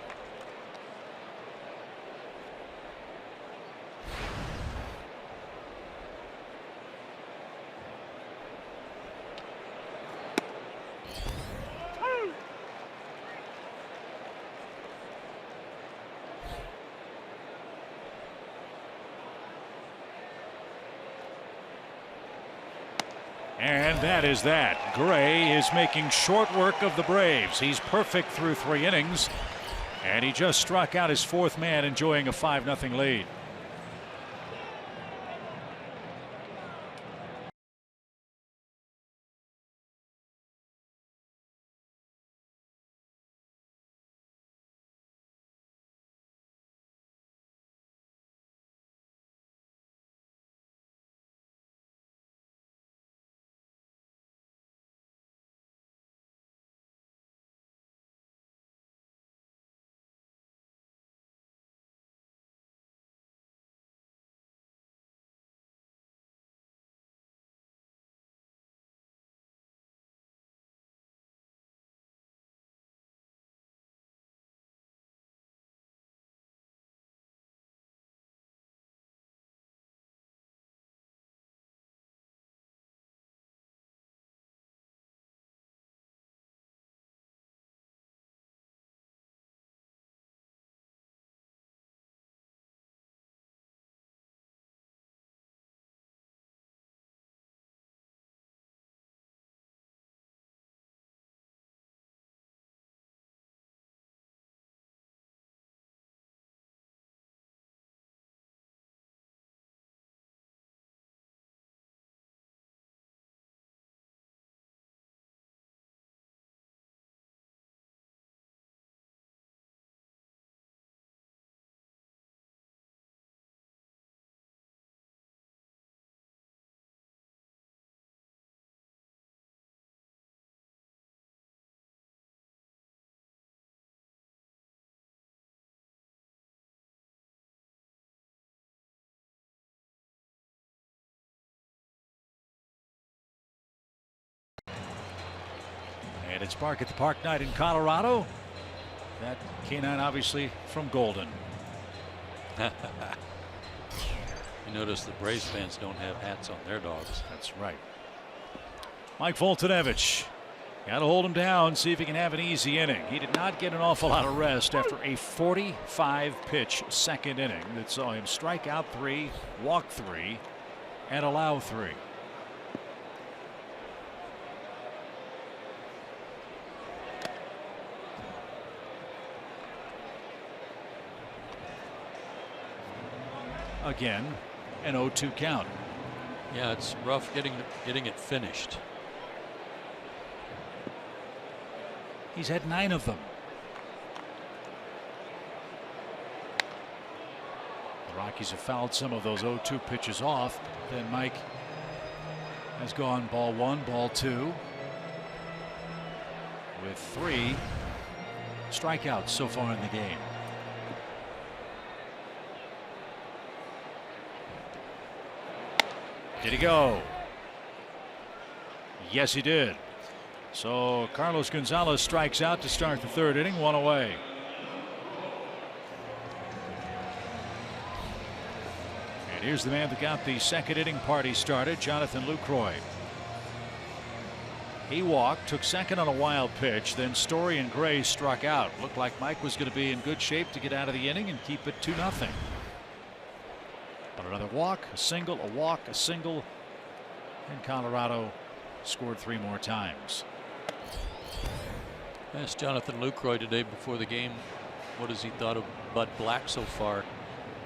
And that is that. Gray is making short work of the Braves. He's perfect through 3 innings, and he just struck out his 4th man, enjoying a 5-0 lead. And it's Bark at the Park night in Colorado. That canine obviously from Golden. You notice the Braves fans don't have hats on their dogs. That's right. Mike Foltynewicz. Got to hold him down, see if he can have an easy inning. He did not get an awful lot of rest after a 45-pitch second inning that saw him strike out 3, walk 3, and allow 3. Again, an 0-2 count. Yeah, it's rough getting it finished. He's had 9 of them. The Rockies have fouled some of those 0-2 pitches off. Then Mike has gone ball 1, ball 2, with 3 strikeouts so far in the game. Did he go? Yes, he did. So Carlos Gonzalez strikes out to start the 3rd inning, 1 away. And here's the man that got the 2nd inning party started, Jonathan Lucroy. He walked, took 2nd on a wild pitch, then Story and Gray struck out. Looked like Mike was going to be in good shape to get out of the inning and keep it 2-0. But another walk, a single, a walk, a single, and Colorado scored 3 more times. I asked Jonathan Lucroy today before the game what has he thought of Bud Black so far,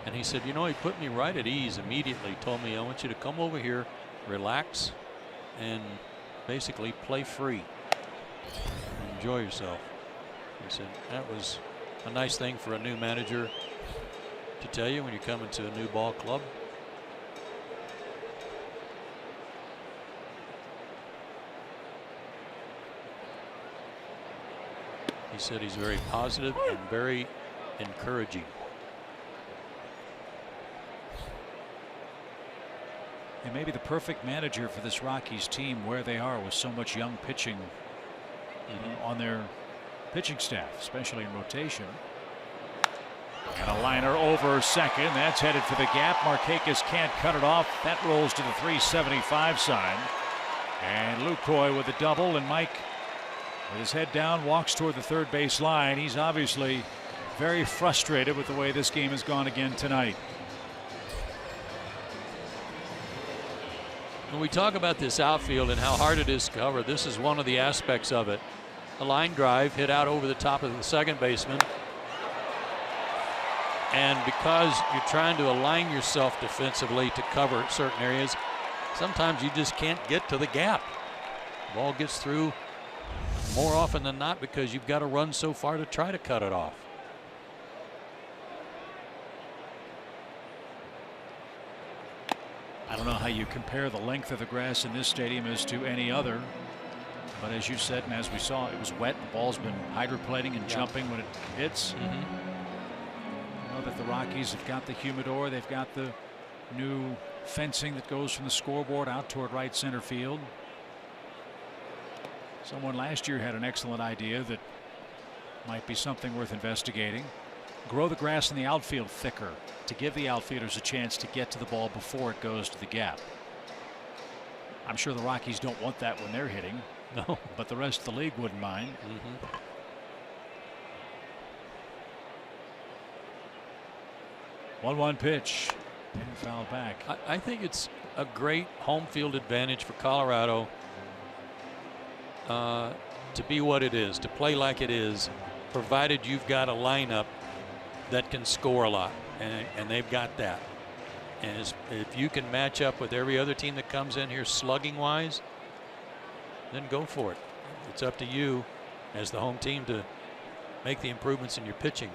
and he said, you know, he put me right at ease immediately. Told me, I want you to come over here, relax, and basically play free, enjoy yourself. He said that was a nice thing for a new manager to tell you when you come into a new ball club. He said he's very positive and very encouraging. And maybe the perfect manager for this Rockies team where they are with so much young pitching on their pitching staff, especially in rotation. And a liner over 2nd. That's headed for the gap. Markakis can't cut it off. That rolls to the 375 sign. And Lucroy with a double, and Mike with his head down walks toward the 3rd base line. He's obviously very frustrated with the way this game has gone again tonight. When we talk about this outfield and how hard it is to cover, this is one of the aspects of it. A line drive hit out over the top of the 2nd baseman. And because you're trying to align yourself defensively to cover certain areas, sometimes you just can't get to the gap. The ball gets through more often than not because you've got to run so far to try to cut it off. I don't know how you compare the length of the grass in this stadium as to any other. But as you said, and as we saw, it was wet. The ball's been hydroplaning and jumping when it hits. You know that the Rockies have got the humidor. They've got the new fencing that goes from the scoreboard out toward right center field. Someone last year had an excellent idea that might be something worth investigating. Grow the grass in the outfield thicker to give the outfielders a chance to get to the ball before it goes to the gap. I'm sure the Rockies don't want that when they're hitting. No, but the rest of the league wouldn't mind. 1-1 pitch and foul back. I think it's a great home field advantage for Colorado to be what it is, to play like it is, provided you've got a lineup that can score a lot, and they've got that. And if you can match up with every other team that comes in here slugging wise, then go for it. It's up to you as the home team to make the improvements in your pitching.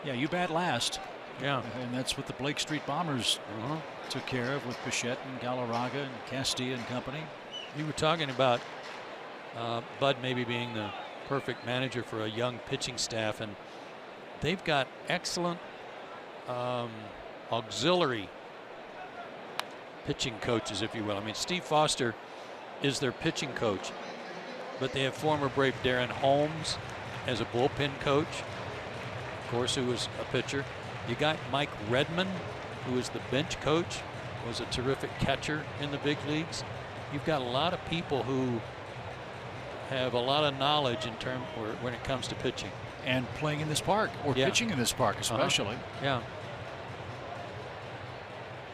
Yeah, you bat last. Yeah, and that's what the Blake Street Bombers took care of with Bichette and Galarraga and Castilla and company. You were talking about Bud maybe being the perfect manager for a young pitching staff, and they've got excellent auxiliary pitching coaches, if you will. I mean, Steve Foster is their pitching coach, but they have former Brave Darren Holmes as a bullpen coach, of course, who was a pitcher. You got Mike Redmond, who is the bench coach, was a terrific catcher in the big leagues. You've got a lot of people who have a lot of knowledge in terms when it comes to pitching and playing in this park, or pitching in this park especially. Yeah.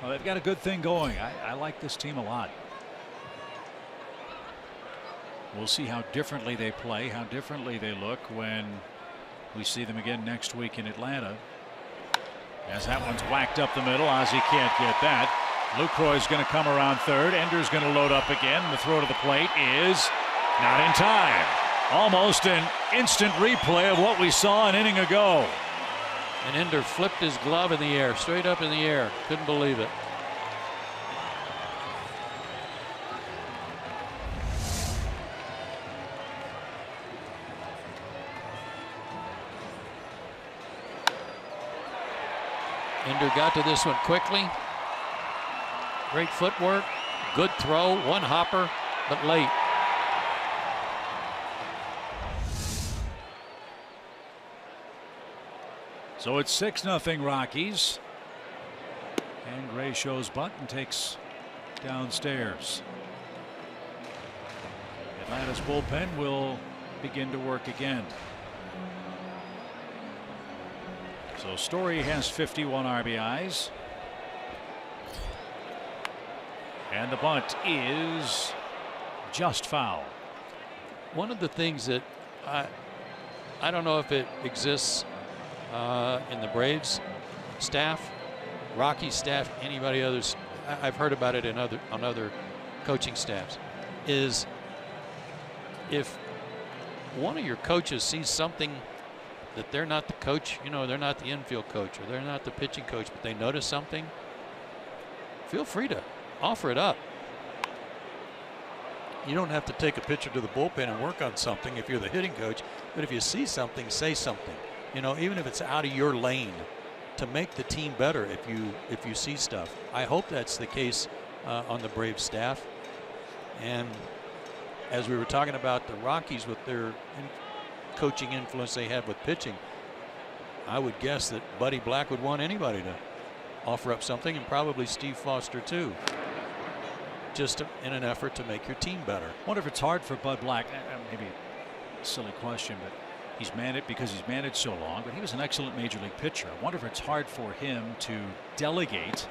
Well, they've got a good thing going. I like this team a lot. We'll see how differently they play, how differently they look when we see them again next week in Atlanta. As that one's whacked up the middle, Ozzie can't get that. Lucroy's going to come around 3rd. Ender's going to load up again. The throw to the plate is not in time. Almost an instant replay of what we saw an inning ago. And Ender flipped his glove in the air, straight up in the air. Couldn't believe it. Ender got to this one quickly. Great footwork, good throw, one hopper, but late. So it's 6-0 Rockies. And Gray shows bunt and takes downstairs. Atlanta's bullpen will begin to work again. So Story has 51 RBIs. And the bunt is just foul. One of the things that I don't know if it exists in the Braves staff, Rockies staff, anybody others. I've heard about it on other coaching staffs. Is if one of your coaches sees something that they're not the coach, they're not the infield coach or they're not the pitching coach, but they notice something, feel free to offer it up. You don't have to take a pitcher to the bullpen and work on something if you're the hitting coach, but if you see something, say something. Even if it's out of your lane, to make the team better. If you see stuff, I hope that's the case on the Braves staff. And as we were talking about the Rockies with their coaching influence they have with pitching, I would guess that Buddy Black would want anybody to offer up something, and probably Steve Foster too, just in an effort to make your team better. I wonder if it's hard for Bud Black. Maybe a silly question, but he's managed so long, but he was an excellent major league pitcher. I wonder if it's hard for him to delegate,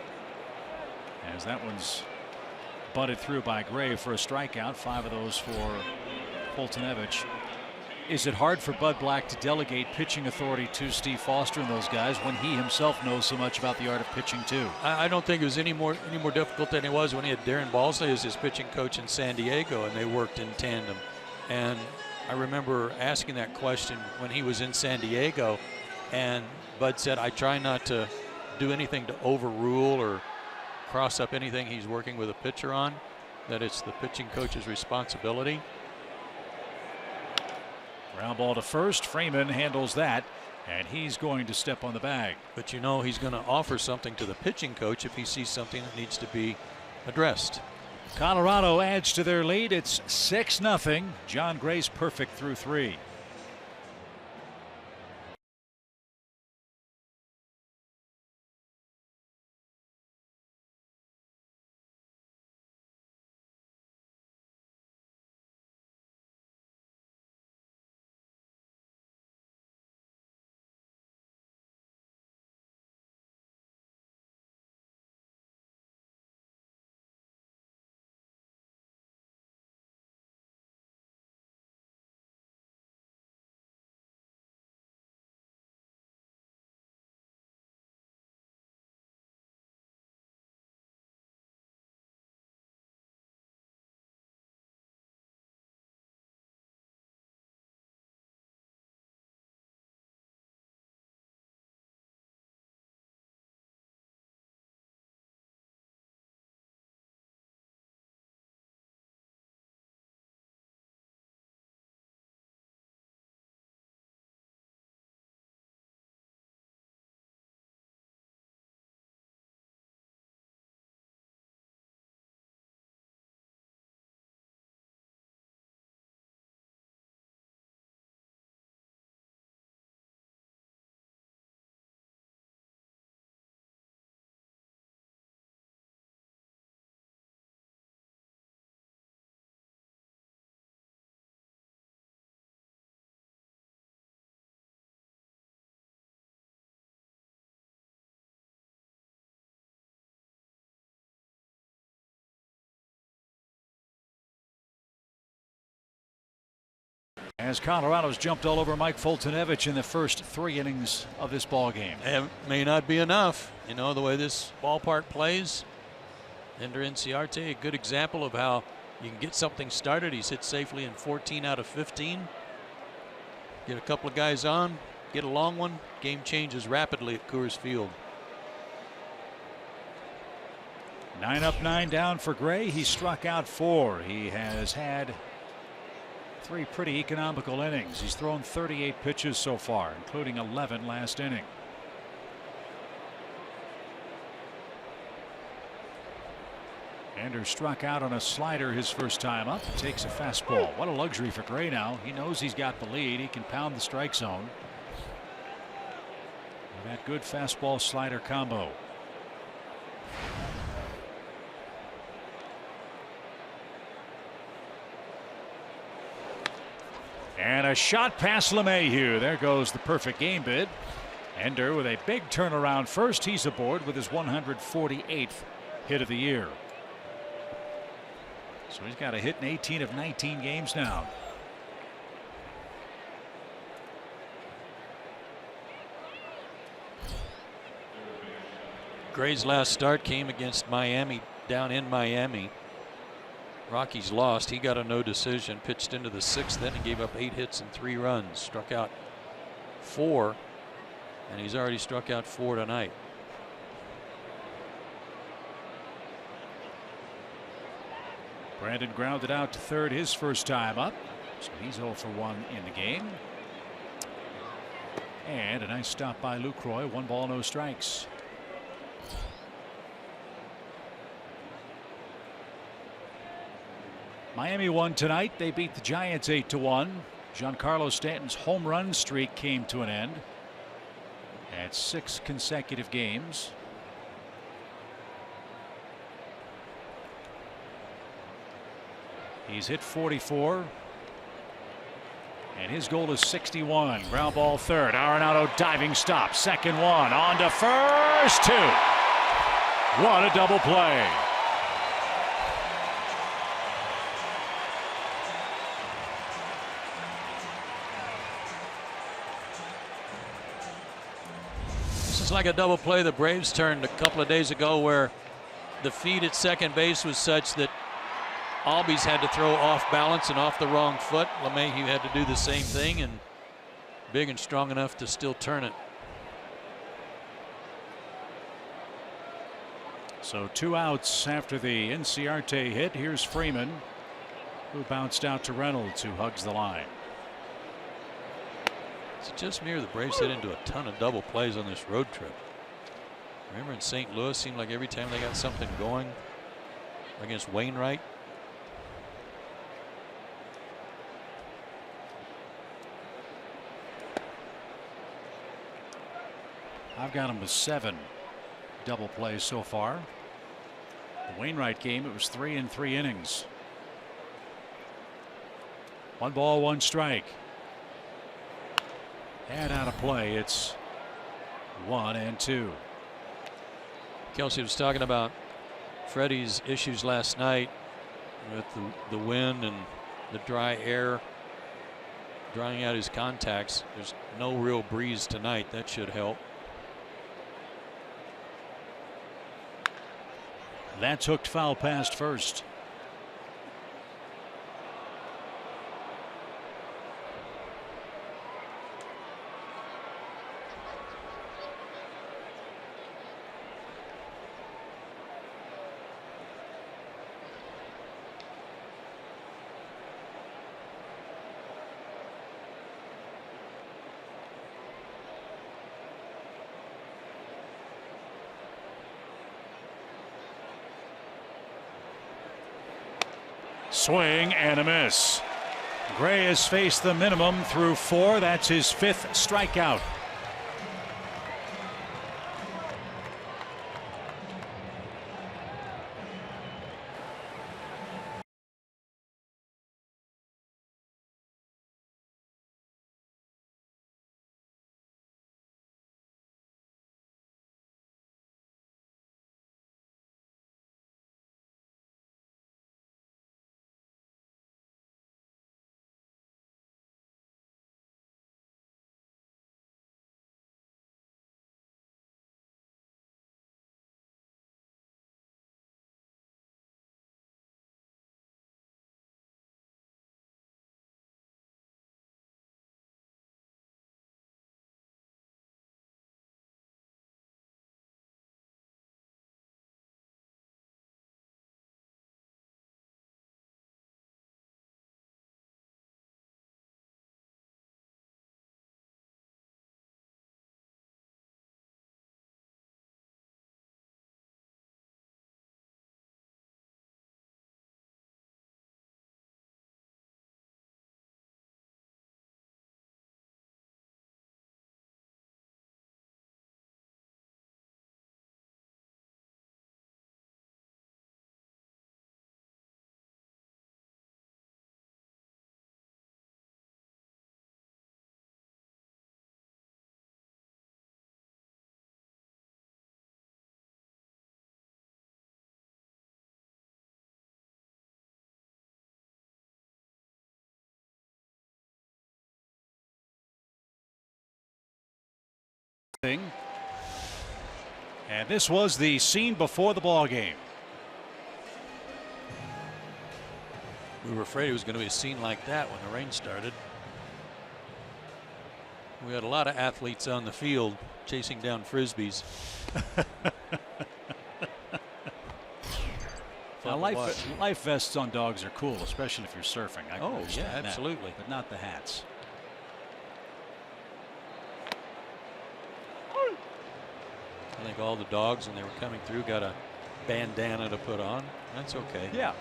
as that one's butted through by Gray for a strikeout, 5 of those for Foltynewicz. Is it hard for Bud Black to delegate pitching authority to Steve Foster and those guys when he himself knows so much about the art of pitching too? I don't think it was any more difficult than it was when he had Darren Balsley as his pitching coach in San Diego, and they worked in tandem. And I remember asking that question when he was in San Diego, and Bud said, I try not to do anything to overrule or cross up anything he's working with a pitcher on, that it's the pitching coach's responsibility. Ground ball to first. Freeman handles that, and he's going to step on the bag. But he's going to offer something to the pitching coach if he sees something that needs to be addressed. Colorado adds to their lead. It's 6-0. John Gray's perfect through 3. As Colorado's jumped all over Mike Foltynewicz in the first 3 innings of this ball game. It may not be enough. The way this ballpark plays. Ender Inciarte, a good example of how you can get something started. He's hit safely in 14 out of 15. Get a couple of guys on, get a long one, game changes rapidly at Coors Field. 9 up, 9 down for Gray. He struck out 4. He has had 3 pretty economical innings. He's thrown 38 pitches so far, including 11 last inning. Ender struck out on a slider his first time up. Takes a fastball. What a luxury for Gray now. He knows he's got the lead. He can pound the strike zone with that good fastball slider combo. And a shot past LeMahieu. There goes the perfect game bid. Ender with a big turnaround first. He's aboard with his 148th hit of the year. So he's got a hit in 18 of 19 games now. Gray's last start came against Miami down in Miami. Rockies lost. He got a no decision, pitched into the 6th inning, gave up 8 hits and 3 runs, struck out 4, and he's already struck out 4 tonight. Brandon grounded out to third his first time up, so he's 0 for 1 in the game. And a nice stop by Lucroy. 1 ball, no strikes. Miami won tonight. They beat the Giants 8-1. Giancarlo Stanton's home run streak came to an end at 6 consecutive games. He's hit 44. And his goal is 61. Ground ball third. Arenado diving stop. Second one. On to first. 2. What a double play. This is like a double play the Braves turned a couple of days ago, where the feed at second base was such that Albies had to throw off balance and off the wrong foot. LeMahieu had to do the same thing, and big and strong enough to still turn it. So 2 outs after the Inciarte hit. Here's Freeman, who bounced out to Reynolds, who hugs the line. Is it just me or the Braves hit into a ton of double plays on this road trip? Remember in St. Louis, seemed like every time they got something going against Wainwright. I've got him with 7 double plays so far. The Wainwright game, it was 3 in 3 innings. 1 ball, 1 strike. And out of play, it's 1-2. Kelsey was talking about Freddie's issues last night with the wind and the dry air drying out his contacts. There's no real breeze tonight. That should help. That's hooked foul past first. Swing and a miss. Gray has faced the minimum through 4. That's his 5th strikeout. thing. And this was the scene before the ball game. We were afraid it was going to be a scene like that when the rain started. We had a lot of athletes on the field chasing down frisbees. Now, life vests on dogs are cool, especially if you're surfing. I Oh yeah, absolutely. But not the hats. I think all the dogs, when they were coming through, got a bandana to put on. That's okay. Yeah.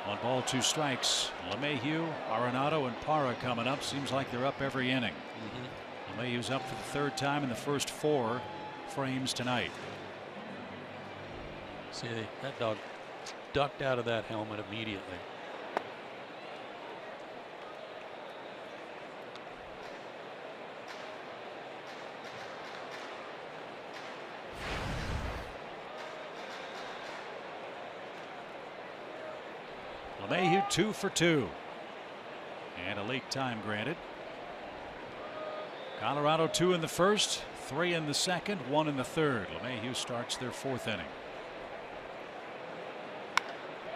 One ball, 2 strikes. LeMahieu, Arenado, and Parra coming up. Seems like they're up every inning. LeMahieu's up for the 3rd time in the first 4 frames tonight. See, that dog ducked out of that helmet immediately. LeMahieu 2 for 2. And a late time granted. Colorado 2 in the first, 3 in the second, 1 in the third. LeMahieu starts their 4th inning.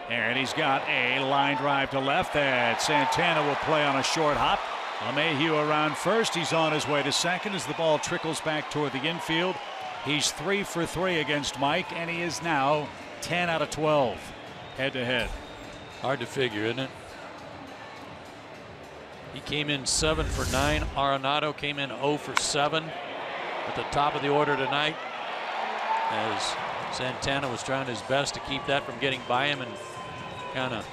And he's got a line drive to left that Santana will play on a short hop. LeMahieu around first. He's on his way to second as the ball trickles back toward the infield. He's 3 for 3 against Mike, and he is now 10 out of 12 head to head. Hard to figure, isn't it? He came in 7 for 9. Arenado came in 0 for 7 at the top of the order tonight, as Santana was trying his best to keep that from getting by him, and kind of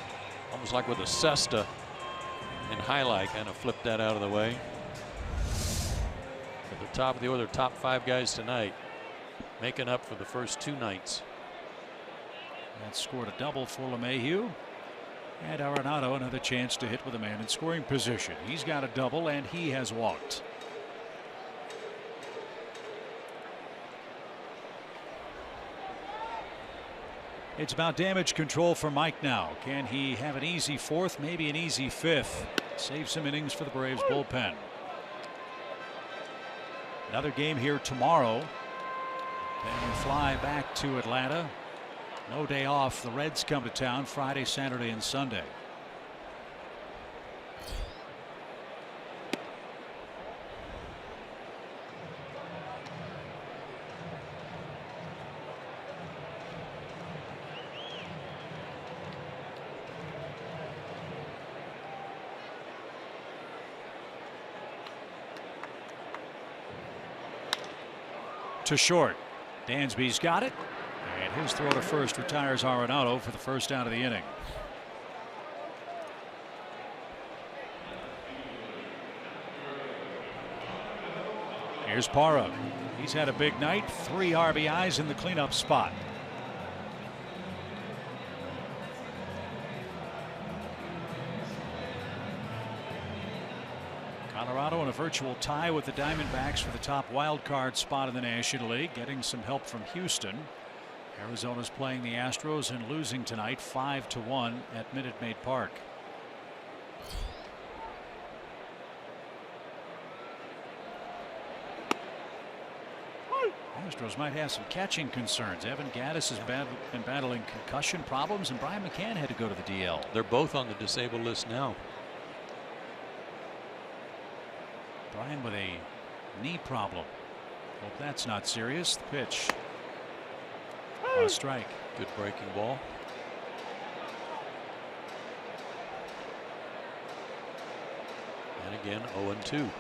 almost like with a cesta and highlight kind of flipped that out of the way. At the top of the order, top 5 guys tonight, making up for the first 2 nights. That scored a double for LeMahieu. And Arenado another chance to hit with a man in scoring position. He's got a double and he has walked. It's about damage control for Mike now. Can he have an easy 4th, maybe an easy 5th? Save some innings for the Braves bullpen. Another game here tomorrow. Then we fly back to Atlanta. No day off. The Reds come to town Friday, Saturday, and Sunday. To short. Dansby's got it. And his throw to first retires Arenado for the first out of the inning. Here's Parra. He's had a big night. 3 RBIs in the cleanup spot. Colorado in a virtual tie with the Diamondbacks for the top wild card spot in the National League, getting some help from Houston. Arizona's playing the Astros and losing tonight 5-1 at Minute Maid Park. Astros might have some catching concerns. Evan Gattis has been battling concussion problems, and Brian McCann had to go to the DL. They're both on the disabled list now. Brian with a knee problem. Hope that's not serious. The pitch. A strike. Good breaking ball. And again 0-2.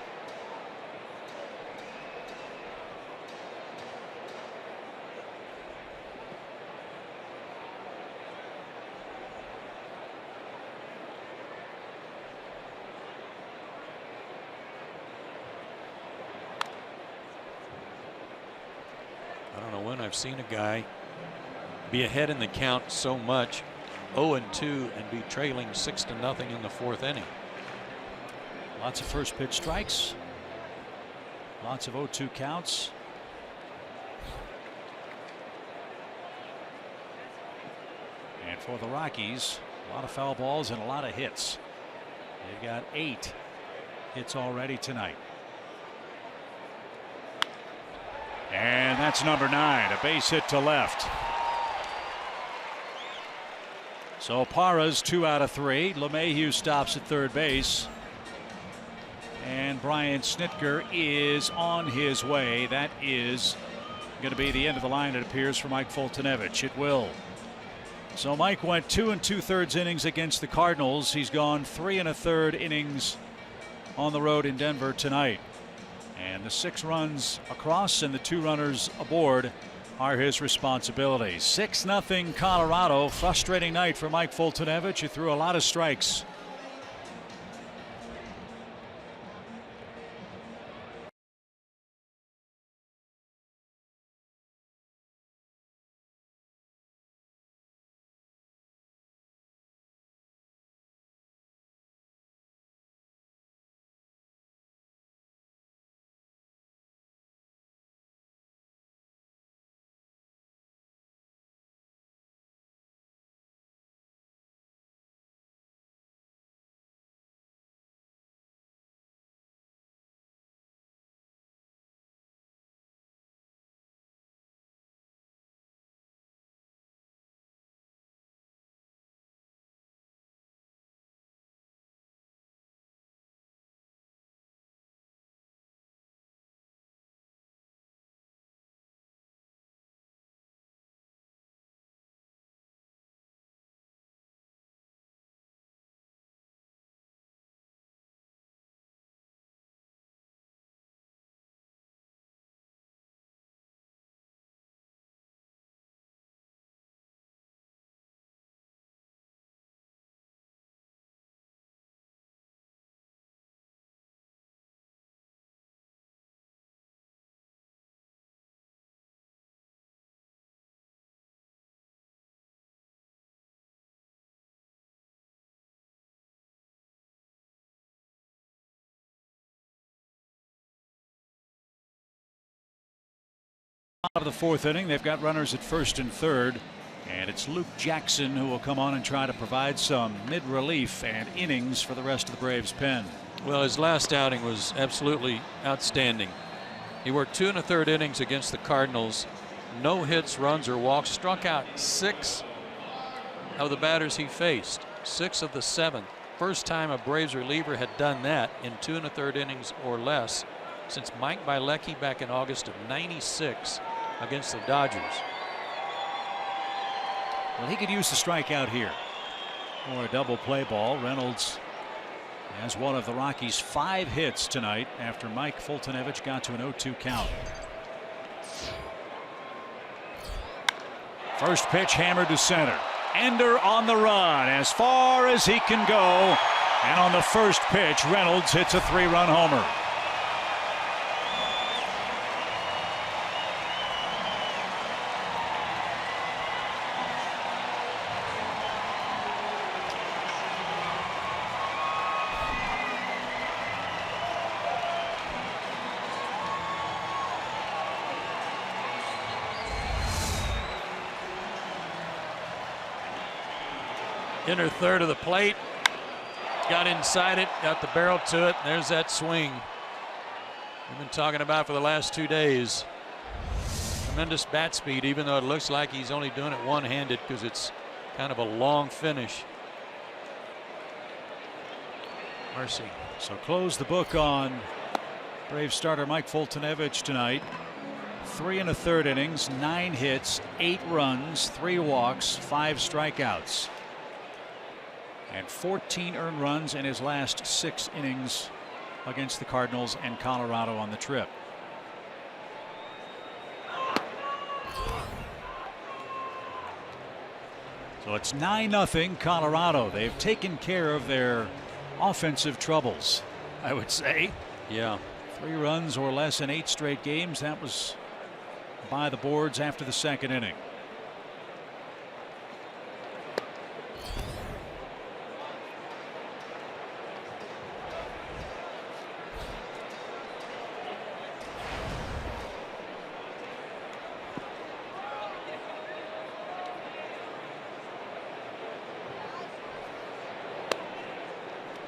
I don't know when I've seen a guy be ahead in the count so much, 0-2, and be trailing 6-0 in the 4th inning. Lots of first pitch strikes. Lots of 0-2 counts. And for the Rockies, a lot of foul balls and a lot of hits. They've got 8 hits already tonight. And that's number 9, a base hit to left. So Parra's 2 out of 3. LeMahieu stops at third base. And Brian Snitker is on his way. That is going to be the end of the line, it appears, for Mike Foltynewicz. It will. So Mike went 2 2/3 innings against the Cardinals. He's gone 3 1/3 innings on the road in Denver tonight. And the 6 runs across and the 2 runners aboard are his responsibility. 6-0 Colorado. Frustrating night for Mike Foltynewicz, who threw a lot of strikes. Of the 4th inning, they've got runners at first and third, and it's Luke Jackson who will come on and try to provide some mid-relief and innings for the rest of the Braves pen. Well, his last outing was absolutely outstanding. He worked 2 1/3 innings against the Cardinals. No hits, runs, or walks. Struck out 6 of the batters he faced. 6 of the 7. First time a Braves reliever had done that in 2 1/3 innings or less since Mike Bilecki back in August of '96 against the Dodgers. Well, he could use the strikeout here or a double play ball. Reynolds has one of the Rockies' 5 hits tonight after Mike Foltynewicz got to an 0-2 count. First pitch hammered to center. Ender on the run as far as he can go, and on the first pitch Reynolds hits a 3-run homer. Inner third of the plate, got inside it, got the barrel to it. There's that swing we've been talking about for the last 2 days. Tremendous bat speed, even though it looks like he's only doing it one-handed because it's kind of a long finish. Mercy. So close the book on Brave starter Mike Foltynewicz tonight. 3 1/3 innings, 9 hits, 8 runs, 3 walks, 5 strikeouts, and 14 earned runs in his last 6 innings against the Cardinals and Colorado on the trip. So it's 9-0 Colorado. They've taken care of their offensive troubles, I would say. Yeah. 3 runs or less in 8 straight games. That was by the boards after the 2nd inning.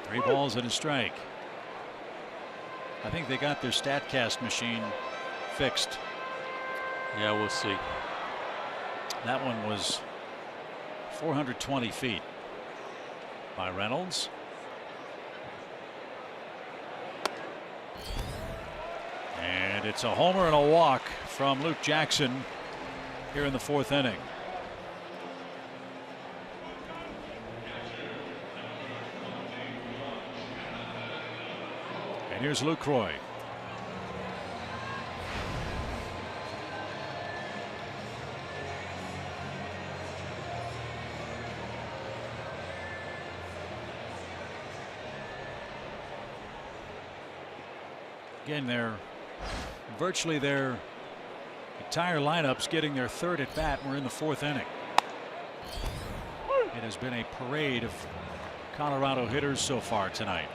3 balls and a strike. I think they got their StatCast machine fixed. Yeah, we'll see. That one was 420 feet by Reynolds. And it's a homer and a walk from Luke Jackson here in the 4th inning. And here's Lucroy. Again, they're virtually their entire lineup's getting their 3rd at bat. We're in the 4th inning. It has been a parade of Colorado hitters so far tonight.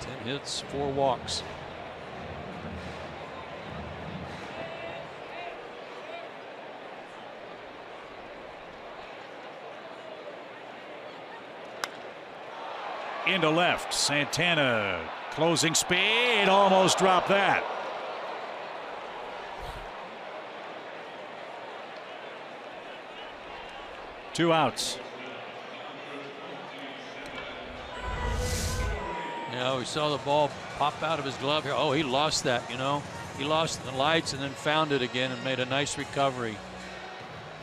10 hits, 4 walks. Into left. Santana closing speed, almost dropped that. Two outs. Yeah, we saw the ball pop out of his glove here. Oh, he lost that, you know. He lost the lights and then found it again and made a nice recovery.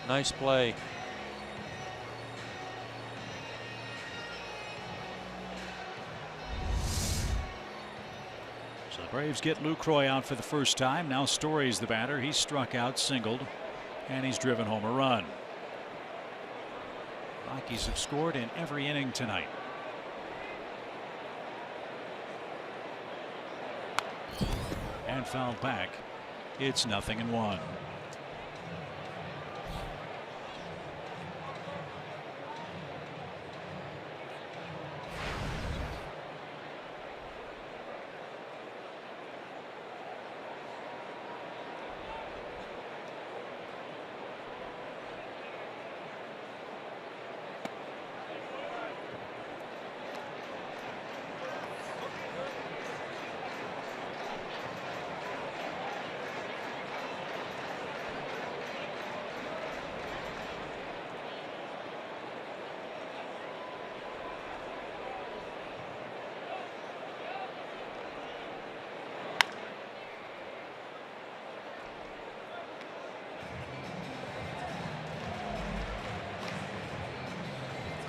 Nice play. So the Braves get Lucroy out for the first time. Now Story's the batter. He's struck out, singled, and he's driven home a run. Rockies have scored in every inning tonight. And fouled back. It's 0-1.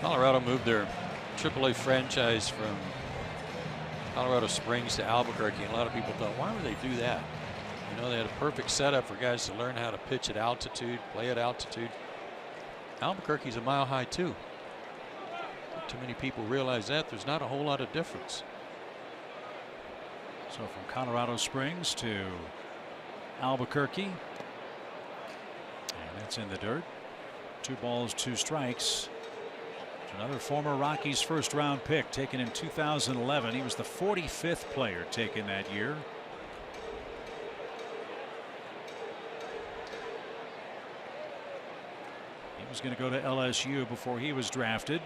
Colorado moved their AAA franchise from Colorado Springs to Albuquerque, and a lot of people thought, why would they do that? You know, they had a perfect setup for guys to learn how to pitch at altitude, play at altitude. Albuquerque's a mile high too. Not too many people realize that. There's not a whole lot of difference. So from Colorado Springs to Albuquerque, and that's in the dirt. 2 balls, 2 strikes. Another former Rockies first-round pick taken in 2011. He was the 45th player taken that year. He was going to go to LSU before he was drafted.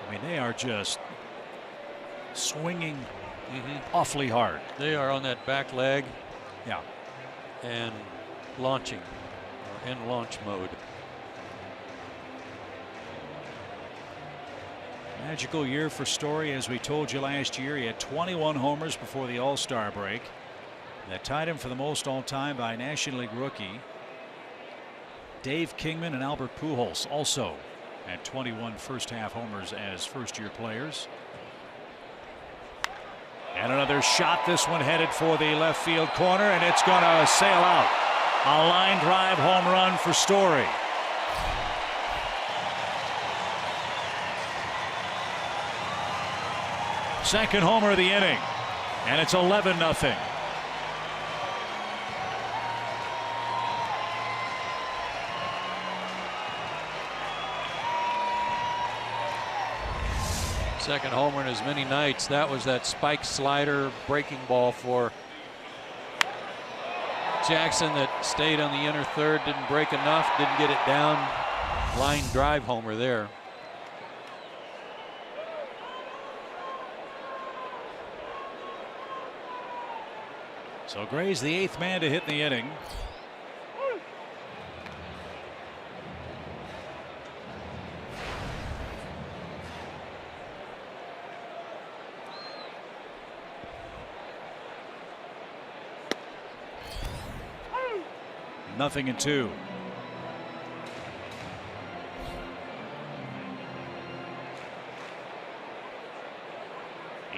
I mean, they are just swinging awfully hard. They are on that back leg. Yeah. And launching, or in launch mode. Magical year for Story. As we told you last year, he had 21 homers before the All-Star break. That tied him for the most all-time by National League rookie Dave Kingman, and Albert Pujols also had 21 first-half homers as first-year players. And another shot. This one headed for the left field corner, and it's going to sail out. A line drive home run for Story. Second homer of the inning, and it's 11-0. Second homer in as many nights. That was that spike slider breaking ball for Jackson that stayed on the inner third, didn't break enough, didn't get it down. Line drive homer there. So Gray's the 8th man to hit in the inning. Nothing in 2.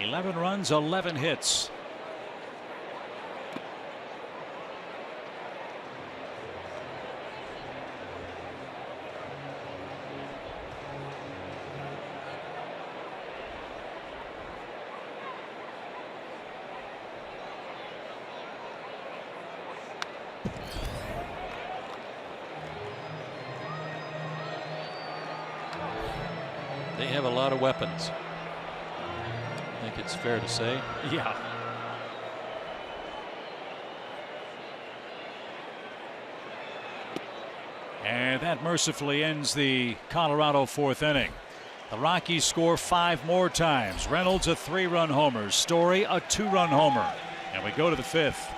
Eleven runs, 11 hits. They have a lot of weapons. I think it's fair to say. Yeah. And that mercifully ends the Colorado 4th inning. The Rockies score 5 more times. Reynolds a 3-run homer. Story a 2-run homer. And we go to the 5th.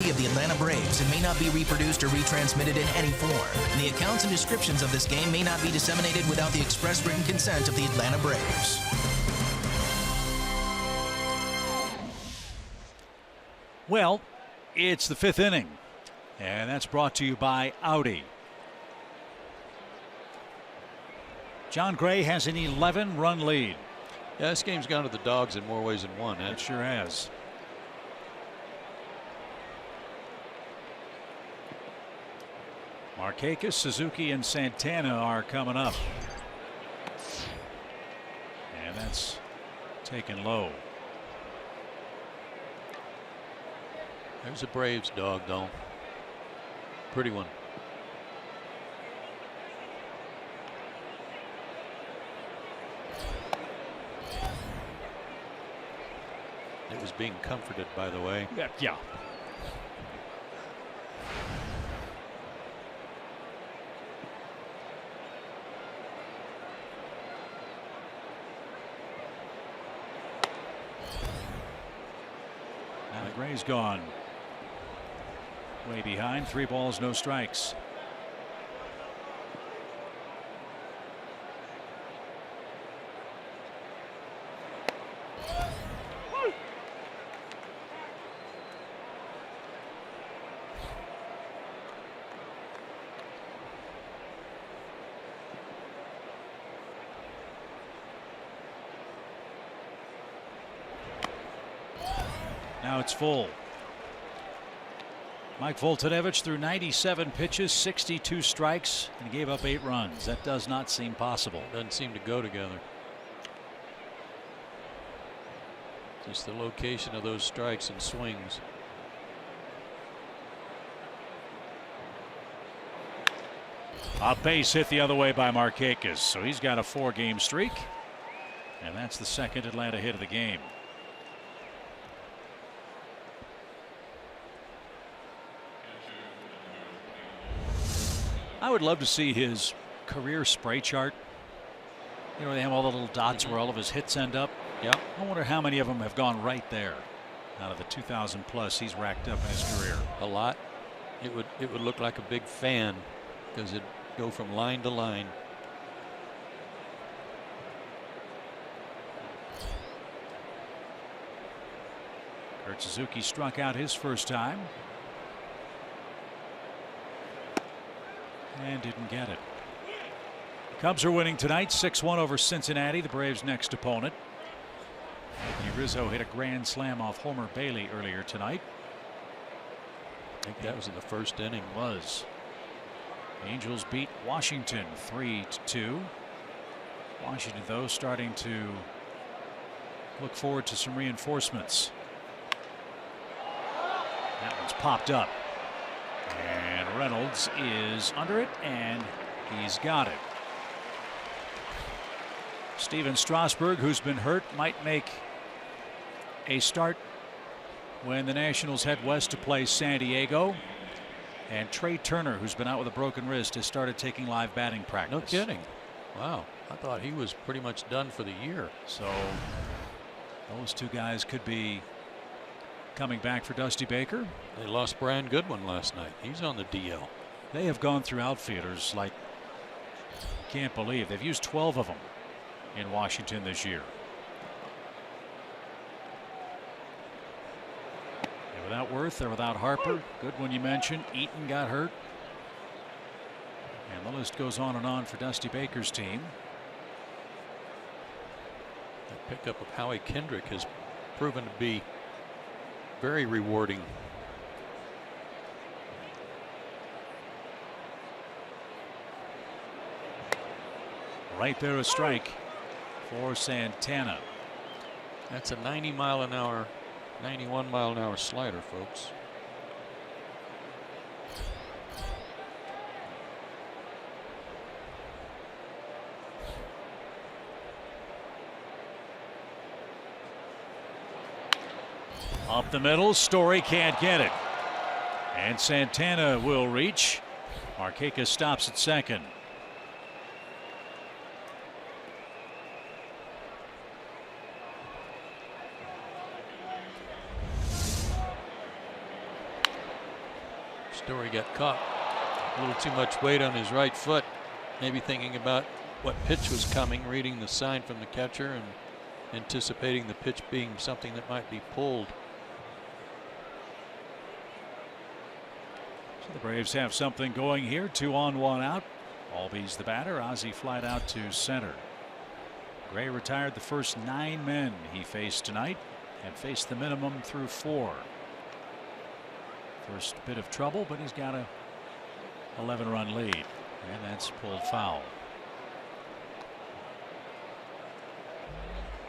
Of the Atlanta Braves and may not be reproduced or retransmitted in any form. The accounts and descriptions of this game may not be disseminated without the express written consent of the Atlanta Braves. Well, it's the 5th inning, and that's brought to you by Audi. John Gray has an 11-run lead. Yeah, this game's gone to the dogs in more ways than one. It sure has. Markakis, Suzuki, and Santana are coming up. And that's taken low. There's a Braves dog, though. Pretty one. It was being comforted, by the way. Yeah. Now Gray's gone. Way behind. 3 balls, no strikes. Now it's full. Mike Voltynewicz threw 97 pitches, 62 strikes, and gave up 8 runs. That does not seem possible. Doesn't seem to go together. Just the location of those strikes and swings. A base hit the other way by Markakis, so he's got a 4-game streak, and that's the second Atlanta hit of the game. I would love to see his career spray chart. You know, they have all the little dots where all of his hits end up. Yeah. I wonder how many of them have gone right there out of the 2,000 plus he's racked up in his career. A lot. It would look like a big fan because it'd go from line to line. Kurt Suzuki struck out his first time and didn't get it. Cubs are winning tonight 6-1 over Cincinnati, the Braves' next opponent. Anthony Rizzo hit a grand slam off Homer Bailey earlier tonight. I think that was in the first inning. Was. Angels beat Washington 3-2. Washington, though, starting to look forward to some reinforcements. That one's popped up. And Reynolds is under it, and he's got it. Steven Strasburg, who's been hurt, might make a start when the Nationals head west to play San Diego. And Trey Turner, who's been out with a broken wrist, has started taking live batting practice. No kidding. Wow. I thought he was pretty much done for the year. So those two guys could be coming back for Dusty Baker. They lost Brian Goodwin last night. He's on the DL. They have gone through outfielders like can't believe. They've used 12 of them in Washington this year. They're without Worth, they're without Harper. Goodwin you mentioned. Eaton got hurt. And the list goes on and on for Dusty Baker's team. The pickup of Howie Kendrick has proven to be very rewarding. Right there, a strike for Santana. That's a 90-mile-an-hour, 91-mile-an-hour slider, folks. Up the middle, Story can't get it. And Santana will reach. Markakis stops at second. Story got caught. A little too much weight on his right foot. Maybe thinking about what pitch was coming, reading the sign from the catcher and anticipating the pitch being something that might be pulled. So the Braves have something going here. 2 on, 1 out. Albies the batter. Ozzie flied out to center. Gray retired the first 9 men he faced tonight and faced the minimum through 4. First bit of trouble, but he's got a 11-run lead, and that's pulled foul.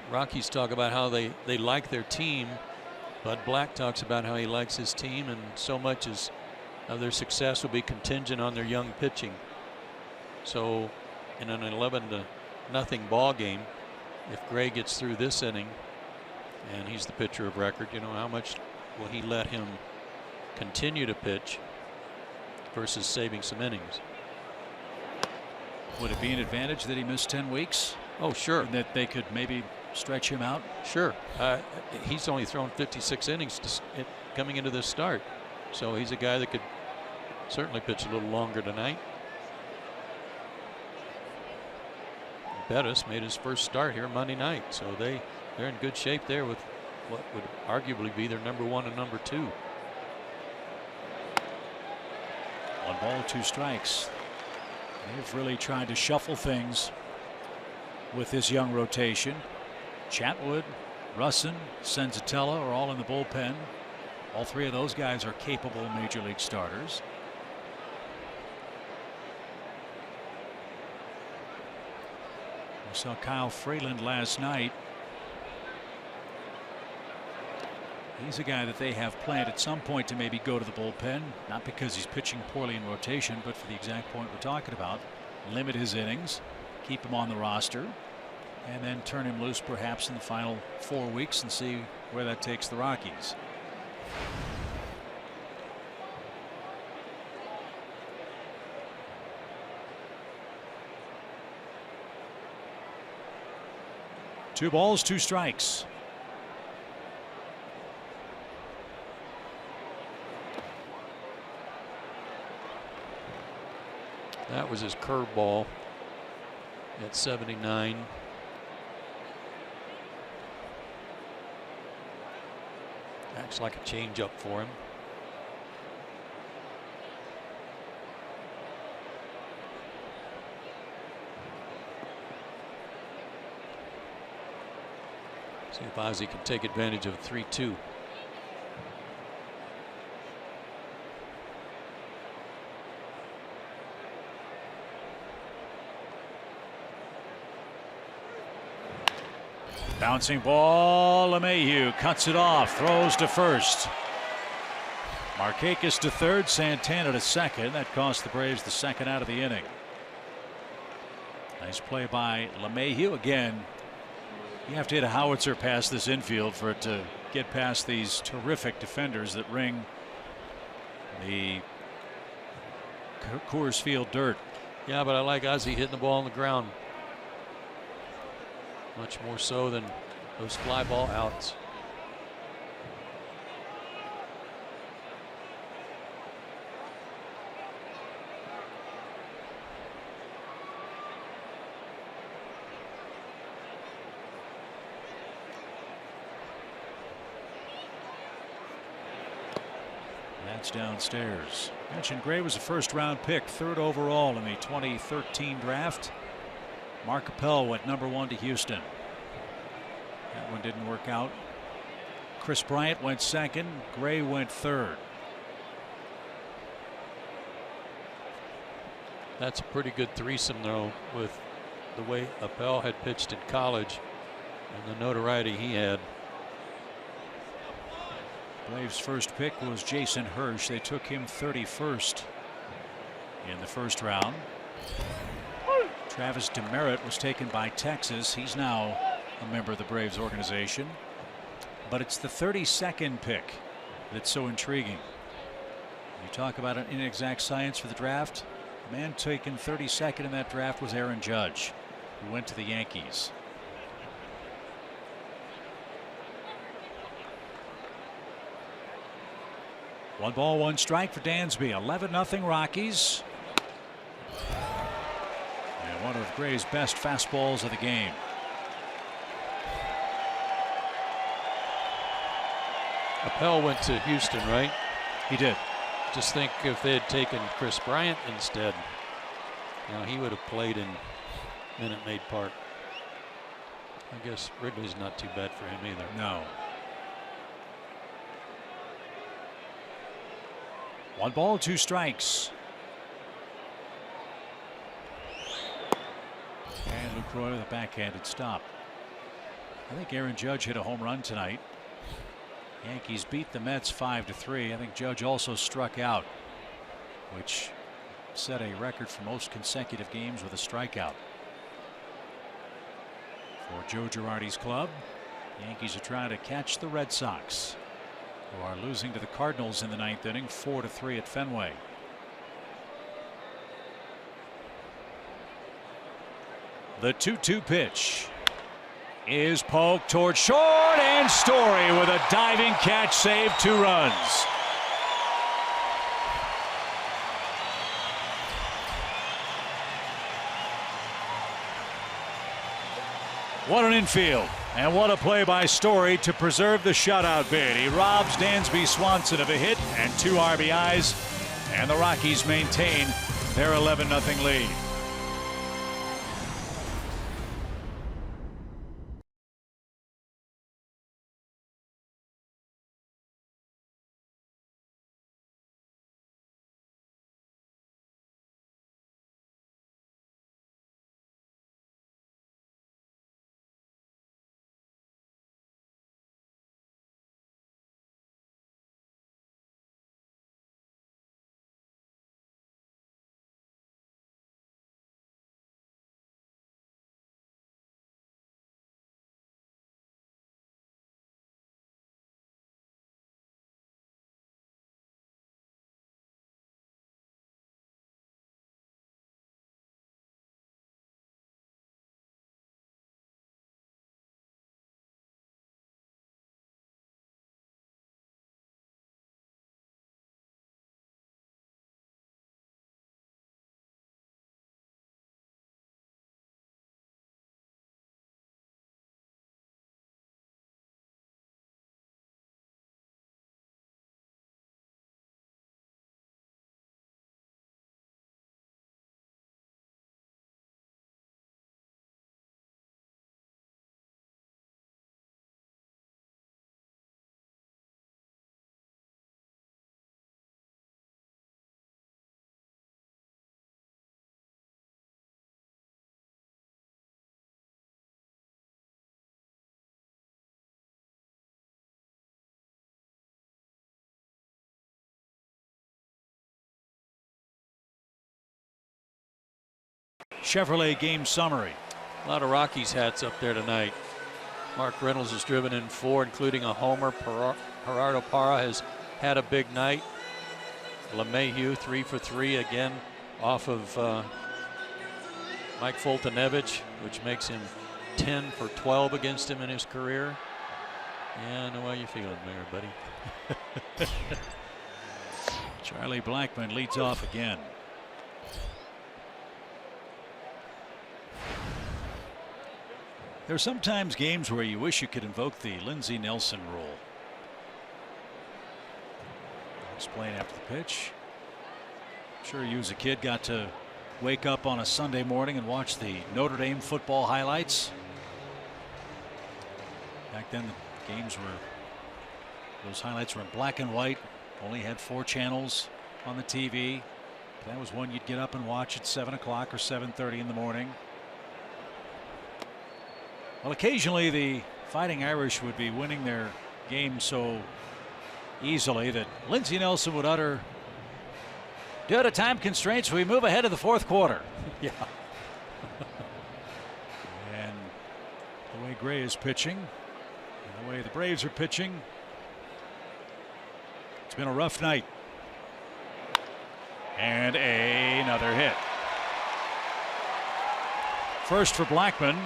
Rockies talk about how they like their team. Bud Black talks about how he likes his team, and so much of their success will be contingent on their young pitching. So in an 11-0 ball game, if Gray gets through this inning and he's the pitcher of record, you know, how much will he let him continue to pitch versus saving some innings? Would it be an advantage that he missed 10 weeks? Oh, sure. And that they could maybe stretch him out? Sure. He's only thrown 56 innings coming into this start. So he's a guy that could certainly pitch a little longer tonight. Bettis made his first start here Monday night. So they're in good shape there with what would arguably be their number 1 and number 2. 1 ball, 2 strikes. They've really tried to shuffle things with this young rotation. Chatwood Russin, Senzatella are all in the bullpen. All three of those guys are capable major league starters. We saw Kyle Freeland last night. He's a guy that they have planned at some point to maybe go to the bullpen, not because he's pitching poorly in rotation, but for the exact point we're talking about. Limit his innings, keep him on the roster, and then turn him loose perhaps in the final 4 weeks and see where that takes the Rockies. Two balls, two strikes. That was his curveball at 79. Acts like a changeup for him. See if Ozzie can take advantage of a 3-2. Bouncing ball. LeMahieu cuts it off, throws to first. Markakis to third, Santana to second. That cost the Braves the second out of the inning. Nice play by LeMahieu. Again, you have to hit a howitzer past this infield for it to get past these terrific defenders that ring the Coors Field dirt. Yeah, but I like Ozzie hitting the ball on the ground. Much more so than those fly ball outs. That's downstairs. Mentioned Gray was a first-round pick, third overall in the 2013 draft. Mark Appel went #1 to Houston. That one didn't work out. Chris Bryant went second. Gray went third. That's a pretty good threesome, though, with the way Appel had pitched in college and the notoriety he had. Braves' first pick was Jason Hirsch. They took him 31st in the first round. Travis Demerit was taken by Texas. He's now a member of the Braves organization. But it's the 32nd pick that's so intriguing. You talk about an inexact science for the draft. The man taken 32nd in that draft was Aaron Judge, who went to the Yankees. One ball, one strike for Dansby. 11-0 Rockies. And one of Gray's best fastballs of the game. Appel went to Houston, right? He did. Just think if they had taken Chris Bryant instead, you know, he would have played in Minute Maid Park. I guess Wrigley's not too bad for him either. No. One ball, two strikes. And Lucroy with a backhanded stop. I think Aaron Judge hit a home run tonight. Yankees beat the Mets 5-3. I think Judge also struck out, which set a record for most consecutive games with a strikeout. For Joe Girardi's club, Yankees are trying to catch the Red Sox, who are losing to the Cardinals in the 9th inning 4-3 at Fenway. The 2-2 pitch is poked towards short, and Story with a diving catch save, 2 runs. What an infield, and what a play by Story to preserve the shutout bid. He robs Dansby Swanson of a hit and 2 RBIs, and the Rockies maintain their 11-0 lead. Chevrolet game summary. A lot of Rockies hats up there tonight. Mark Reynolds has driven in 4, including a homer. Gerardo Parra has had a big night. LeMahieu 3 for 3 again off of Mike Foltynewicz, which makes him 10 for 12 against him in his career. Yeah, I know how you feeling there, buddy. Charlie Blackmon leads off again. There are sometimes games where you wish you could invoke the Lindsey Nelson rule. Explain after the pitch. I'm sure you as a kid got to wake up on a Sunday morning and watch the Notre Dame football highlights. Back then the games were, those highlights were in black and white, only had 4 channels on the TV. That was one you'd get up and watch at 7 o'clock or 7:30 in the morning. Well, occasionally the Fighting Irish would be winning their game so easily that Lindsey Nelson would utter, "Due to time constraints, we move ahead of the 4th quarter." Yeah. And the way Gray is pitching, and the way the Braves are pitching, it's been a rough night. And another hit. First for Blackmon.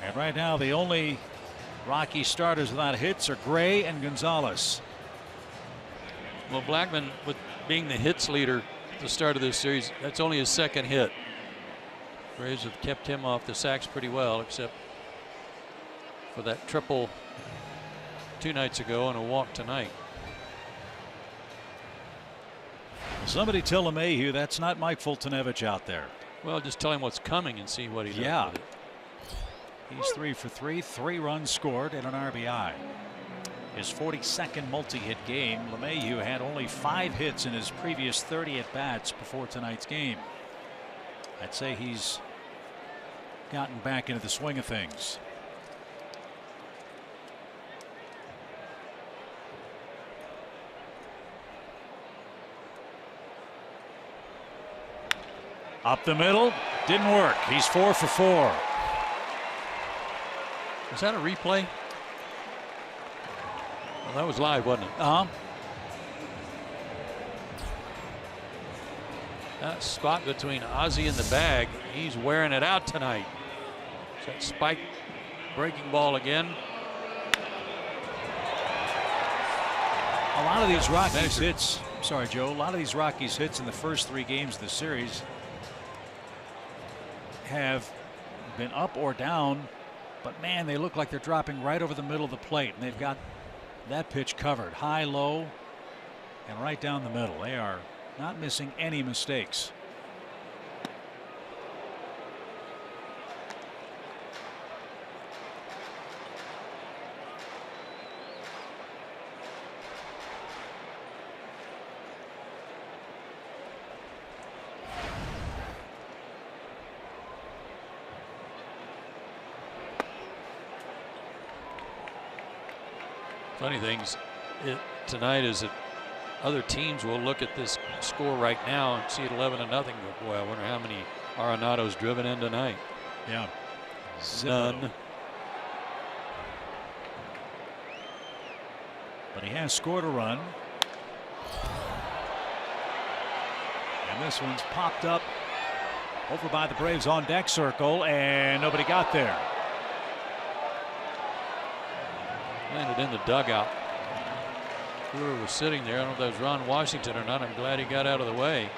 And right now the only Rocky starters without hits are Gray and Gonzalez. Well, Blackmon, with being the hits leader at the start of this series, that's only his 2nd hit. Braves have kept him off the sacks pretty well, except for that triple 2 nights ago and a walk tonight. Somebody tell LeMahieu that's not Mike Foltynewicz out there. Well, just tell him what's coming and see what he does. Yeah. With it. He's 3 for 3, 3 runs scored and an RBI. His 42nd multi-hit game. LeMahieu had only 5 hits in his previous 30 at-bats before tonight's game. I'd say he's gotten back into the swing of things. Up the middle, didn't work. He's 4 for 4. Was that a replay? Well, that was live, wasn't it? That spot between Ozzie and the bag, he's wearing it out tonight. It's that spike breaking ball again. A lot of these Rockies hits, sorry Joe, a lot of these Rockies hits in the first 3 games of the series have been up or down, but man, they look like they're dropping right over the middle of the plate, and they've got that pitch covered high, low, and right down the middle. They are not missing any mistakes. Funny things tonight is that other teams will look at this score right now and see it 11-0. Go, boy, I wonder how many Arenado's driven in tonight. Yeah, none. But he has scored a run. And this one's popped up over by the Braves on deck circle, and nobody got there. Landed in the dugout. Brewer was sitting there. I don't know if that was Ron Washington or not. I'm glad he got out of the way.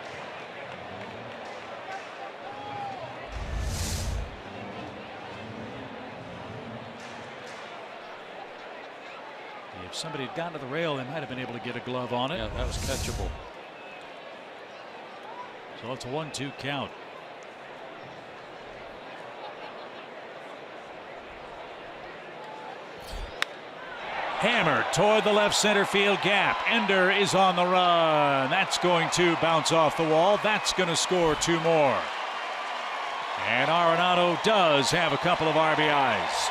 If somebody had gotten to the rail, they might have been able to get a glove on it. Yeah, that was catchable. So it's a 1-2 count. Hammered toward the left center field gap. Ender is on the run. That's going to bounce off the wall. That's going to score 2 more. And Arenado does have a couple of RBIs.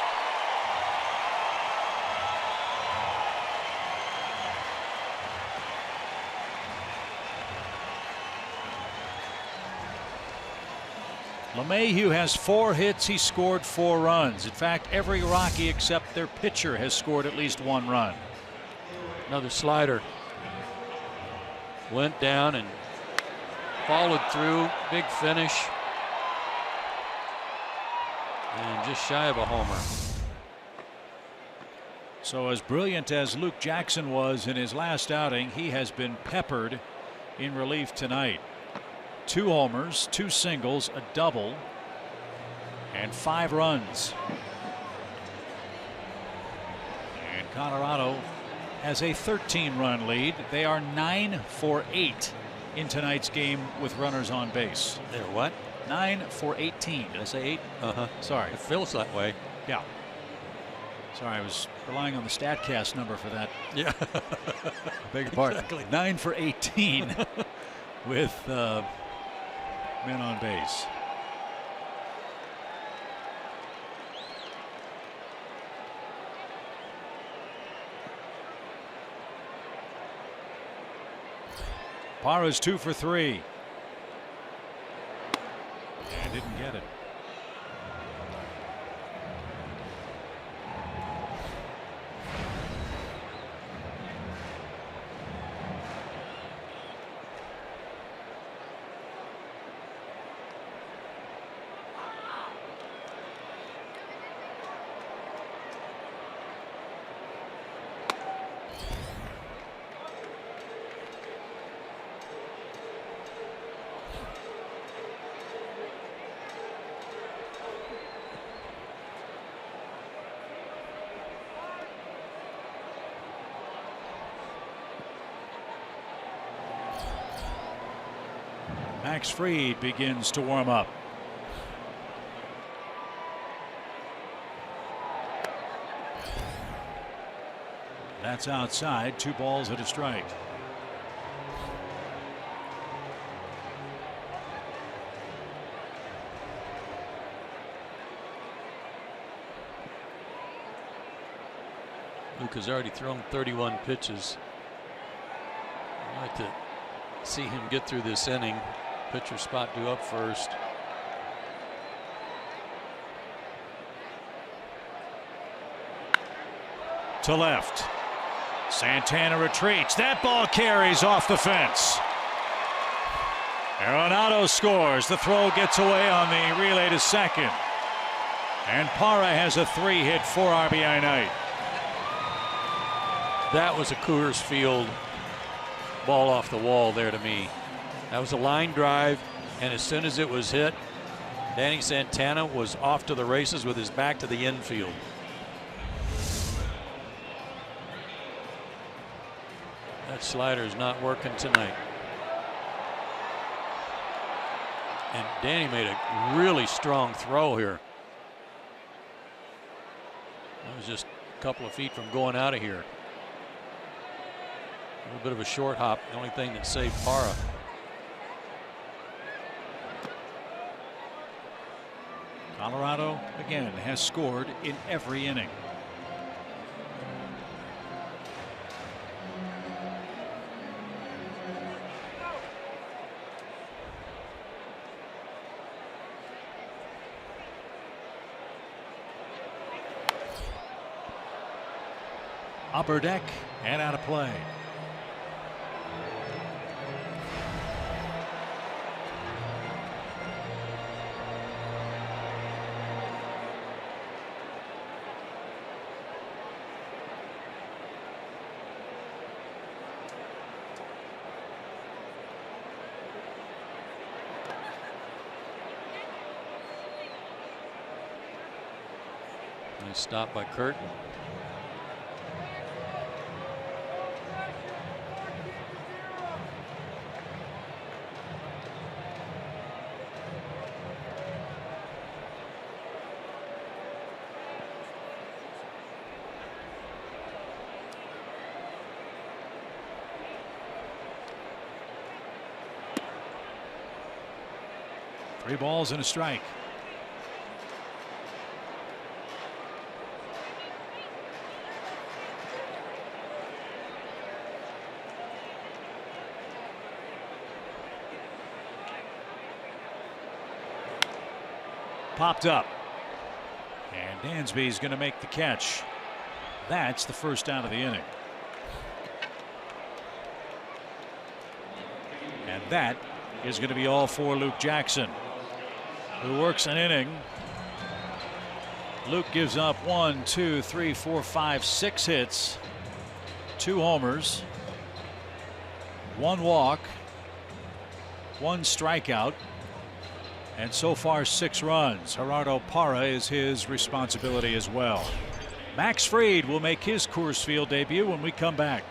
LeMahieu has 4 hits. He scored 4 runs. In fact, every Rocky except their pitcher has scored at least 1 run. Another slider. Went down and followed through. Big finish. And just shy of a homer. So as brilliant as Luke Jackson was in his last outing, he has been peppered in relief tonight. 2 homers, 2 singles, a double, and 5 runs. And Colorado has a 13-run lead. They are 9 for 8 in tonight's game with runners on base. They're what? 9 for 18. Did I say 8? Sorry. It feels that way. Yeah. Sorry, I was relying on the StatCast number for that. Yeah. Beg your pardon. Exactly. 9 for 18 with men on base. Parra's 2 for 3. And didn't get it. Max Fried begins to warm up. That's outside. 2 balls and a strike. Luke has already thrown 31 pitches. I'd like to see him get through this inning. Pitcher spot due up first. To left. Santana retreats. That ball carries off the fence. Arenado scores. The throw gets away on the relay to second. And Parra has a 3-hit, 4 RBI night. That was a Coors Field ball off the wall there to me. That was a line drive, and as soon as it was hit, Danny Santana was off to the races with his back to the infield. That slider is not working tonight. And Danny made a really strong throw here. That was just a couple of feet from going out of here. A little bit of a short hop, the only thing that saved Parra. Colorado again has scored in every inning. Upper deck and out of play. Nice stop by Curtin. Three balls and a strike. popped up. And Dansby's going to make the catch. That's the first down of the inning. And that is going to be all for Luke Jackson, who works an inning. Luke gives up 1, 2, 3, 4, 5, 6 hits, 2 homers, 1 walk, 1 strikeout, and so far 6 runs. Gerardo Parra is his responsibility as well. Max Fried will make his Coors Field debut when we come back.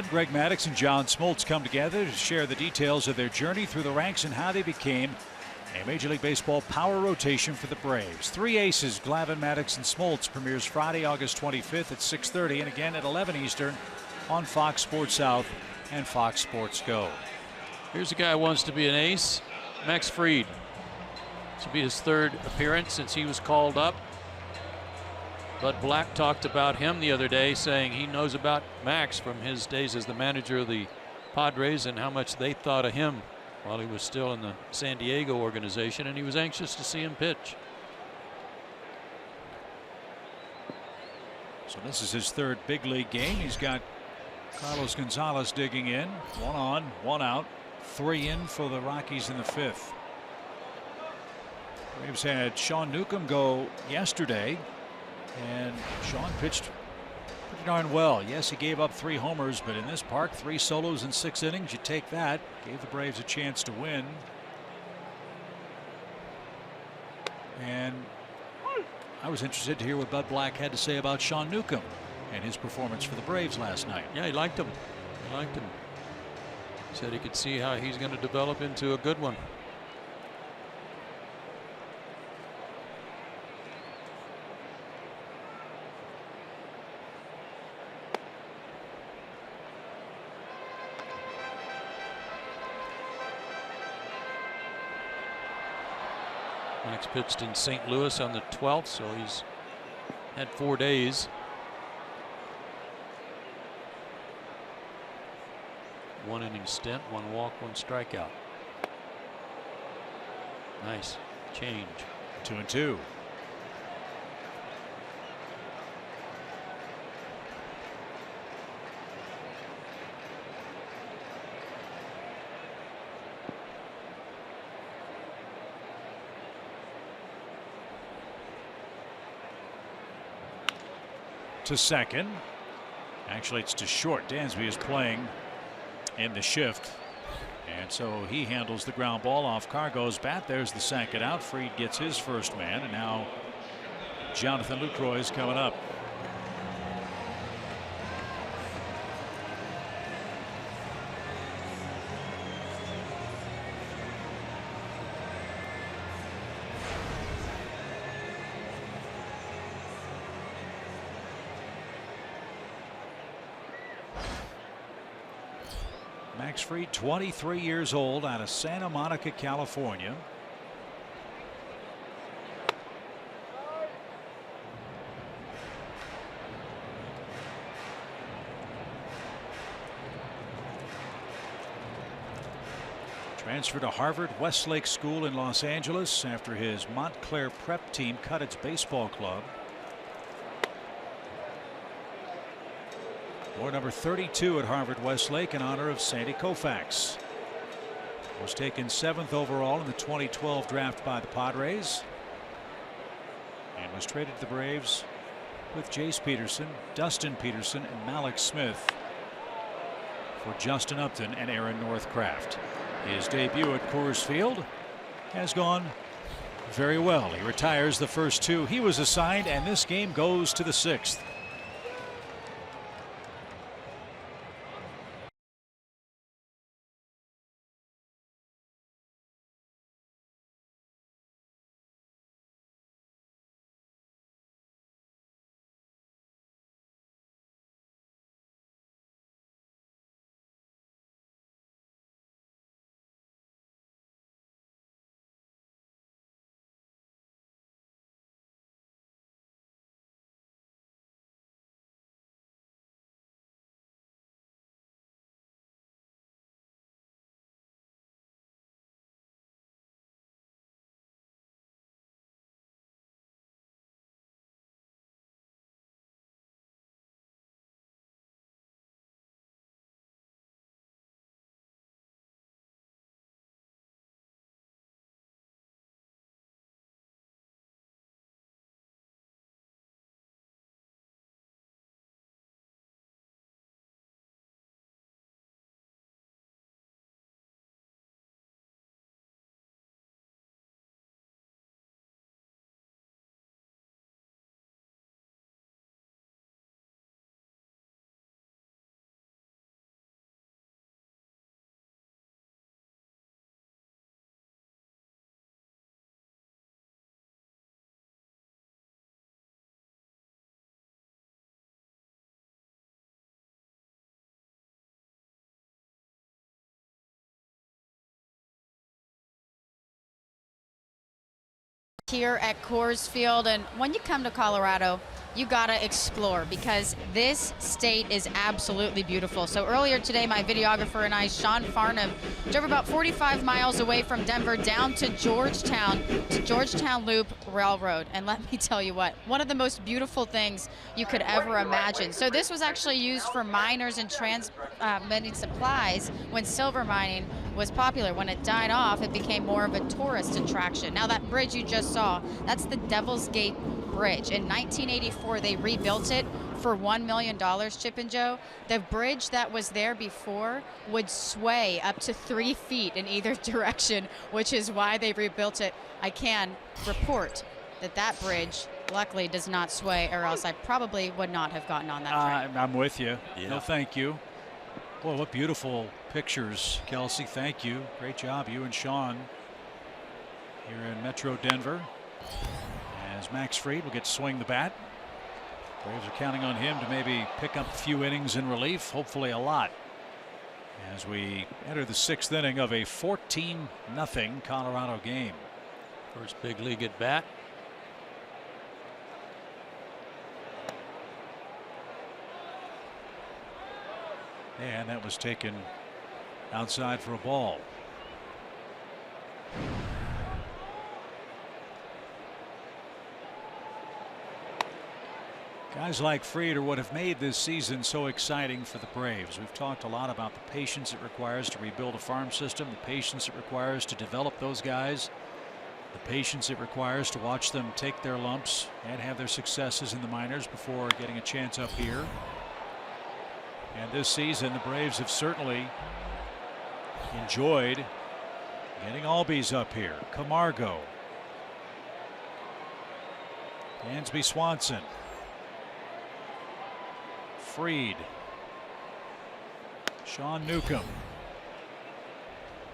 Greg Maddux and John Smoltz come together to share the details of their journey through the ranks and how they became a Major League Baseball power rotation for the Braves. 3 Aces, Glavine, Maddux, and Smoltz premieres Friday, August 25th at 6:30 and again at 11 Eastern on Fox Sports South and Fox Sports Go. Here's a guy who wants to be an ace, Max Fried. This will be his 3rd appearance since he was called up. Bud Black talked about him the other day, saying he knows about Max from his days as the manager of the Padres and how much they thought of him while he was still in the San Diego organization, and he was anxious to see him pitch. So this is his 3rd big league game. He's got Carlos Gonzalez digging in. 1 on, 1 out, 3 in for the Rockies in the 5th. Braves had Sean Newcomb go yesterday, and Sean pitched pretty darn well. Yes, he gave up 3 homers, but in this park, 3 solos in 6 innings. You take that. Gave the Braves a chance to win. And I was interested to hear what Bud Black had to say about Sean Newcomb and his performance for the Braves last night. Yeah, he liked him. He liked him. Said he could see how he's going to develop into a good one. Max pitched in St. Louis on the 12th, so he's had 4 days. 1 inning stint, 1 walk, 1 strikeout. Nice change. 2-2. To second. Actually, it's to short. Dansby is playing in the shift, and so he handles the ground ball off Cargo's bat. There's the second out. Fried gets his first man, and now Jonathan Lucroy is coming up. Max Fried, 23 years old, out of Santa Monica, California. Transferred to Harvard Westlake School in Los Angeles after his Montclair prep team cut its baseball club. Or number 32 at Harvard Westlake in honor of Sandy Koufax. Was taken 7th overall in the 2012 draft by the Padres. And was traded to the Braves with Jace Peterson, Dustin Peterson, and Malik Smith for Justin Upton and Aaron Northcraft. His debut at Coors Field has gone very well. He retires the first 2 he was assigned, and this game goes to the 6th. Here at Coors Field, and when you come to Colorado, you gotta explore because this state is absolutely beautiful. So earlier today, my videographer and I, Sean Farnham, drove about 45 miles away from Denver down to Georgetown Loop Railroad. And let me tell you what, one of the most beautiful things you could ever imagine. So this was actually used for miners and transmitting supplies when silver mining was popular. When it died off, it became more of a tourist attraction. Now that bridge you just saw, that's the Devil's Gate Bridge. In 1984, they rebuilt it for $1 million, Chip and Joe. The bridge that was there before would sway up to 3 feet in either direction, which is why they rebuilt it. I can report that that bridge luckily does not sway, or else I probably would not have gotten on that train. I'm with you. Yeah. No, thank you. Boy, what beautiful pictures, Kelsey. Thank you. Great job, you and Sean, here in Metro Denver. As Max Fried will get to swing the bat. Braves are counting on him to maybe pick up a few innings in relief, hopefully a lot, as we enter the 6th inning of a 14-0 Colorado game. First big league at bat. And that was taken outside for a ball. Guys like Fried are what have made this season so exciting for the Braves. We've talked a lot about the patience it requires to rebuild a farm system, the patience it requires to develop those guys, the patience it requires to watch them take their lumps and have their successes in the minors before getting a chance up here. And this season, the Braves have certainly enjoyed getting Albies up here. Camargo, Dansby Swanson, Fried, Sean Newcomb,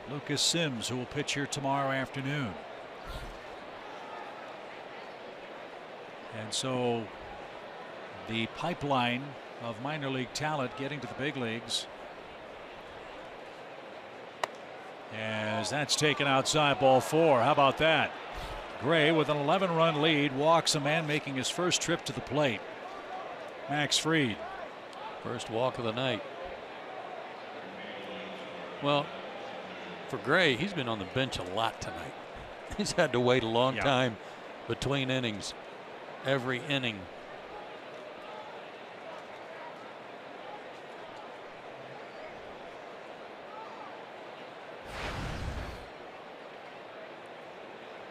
Lucas Sims, who will pitch here tomorrow afternoon. And so the pipeline of minor league talent getting to the big leagues as that's taken outside, ball 4. How about that? Gray with an 11-run lead walks a man making his first trip to the plate. Max Fried. First walk of the night. Well, for Gray, he's been on the bench a lot tonight. He's had to wait a long time between innings. Every inning.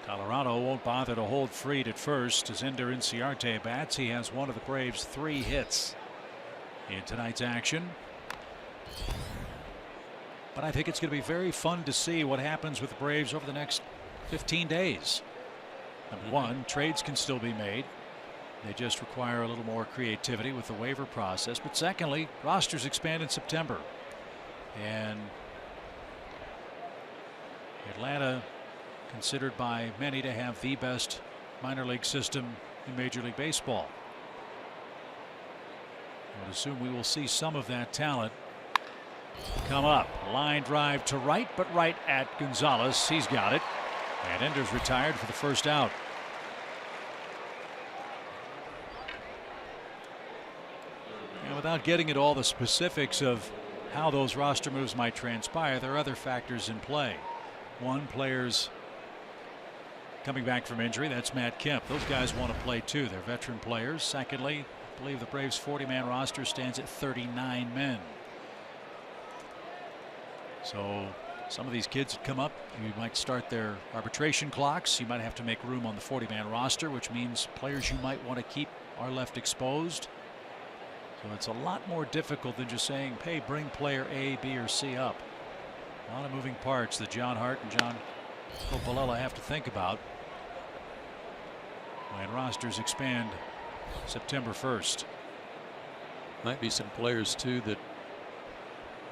Colorado won't bother to hold Fried at first as Ender Inciarte bats. He has one of the Braves' 3 hits in tonight's action. But I think it's going to be very fun to see what happens with the Braves over the next 15 days. Number one, trades can still be made. They just require a little more creativity with the waiver process. But secondly, rosters expand in September. And Atlanta, considered by many to have the best minor league system in Major League Baseball. I would assume we will see some of that talent come up. Line drive to right, but right at Gonzalez. He's got it. And Ender's retired for the first out. And without getting into all the specifics of how those roster moves might transpire, there are other factors in play. One, players coming back from injury. That's Matt Kemp. Those guys want to play too. They're veteran players. Secondly, I believe the Braves' 40-man roster stands at 39 men. So some of these kids that come up, you might start their arbitration clocks. You might have to make room on the 40-man roster, which means players you might want to keep are left exposed. So it's a lot more difficult than just saying, hey, bring player A, B, or C up. A lot of moving parts that John Hart and John Coppola have to think about when rosters expand September 1st. Might be some players too that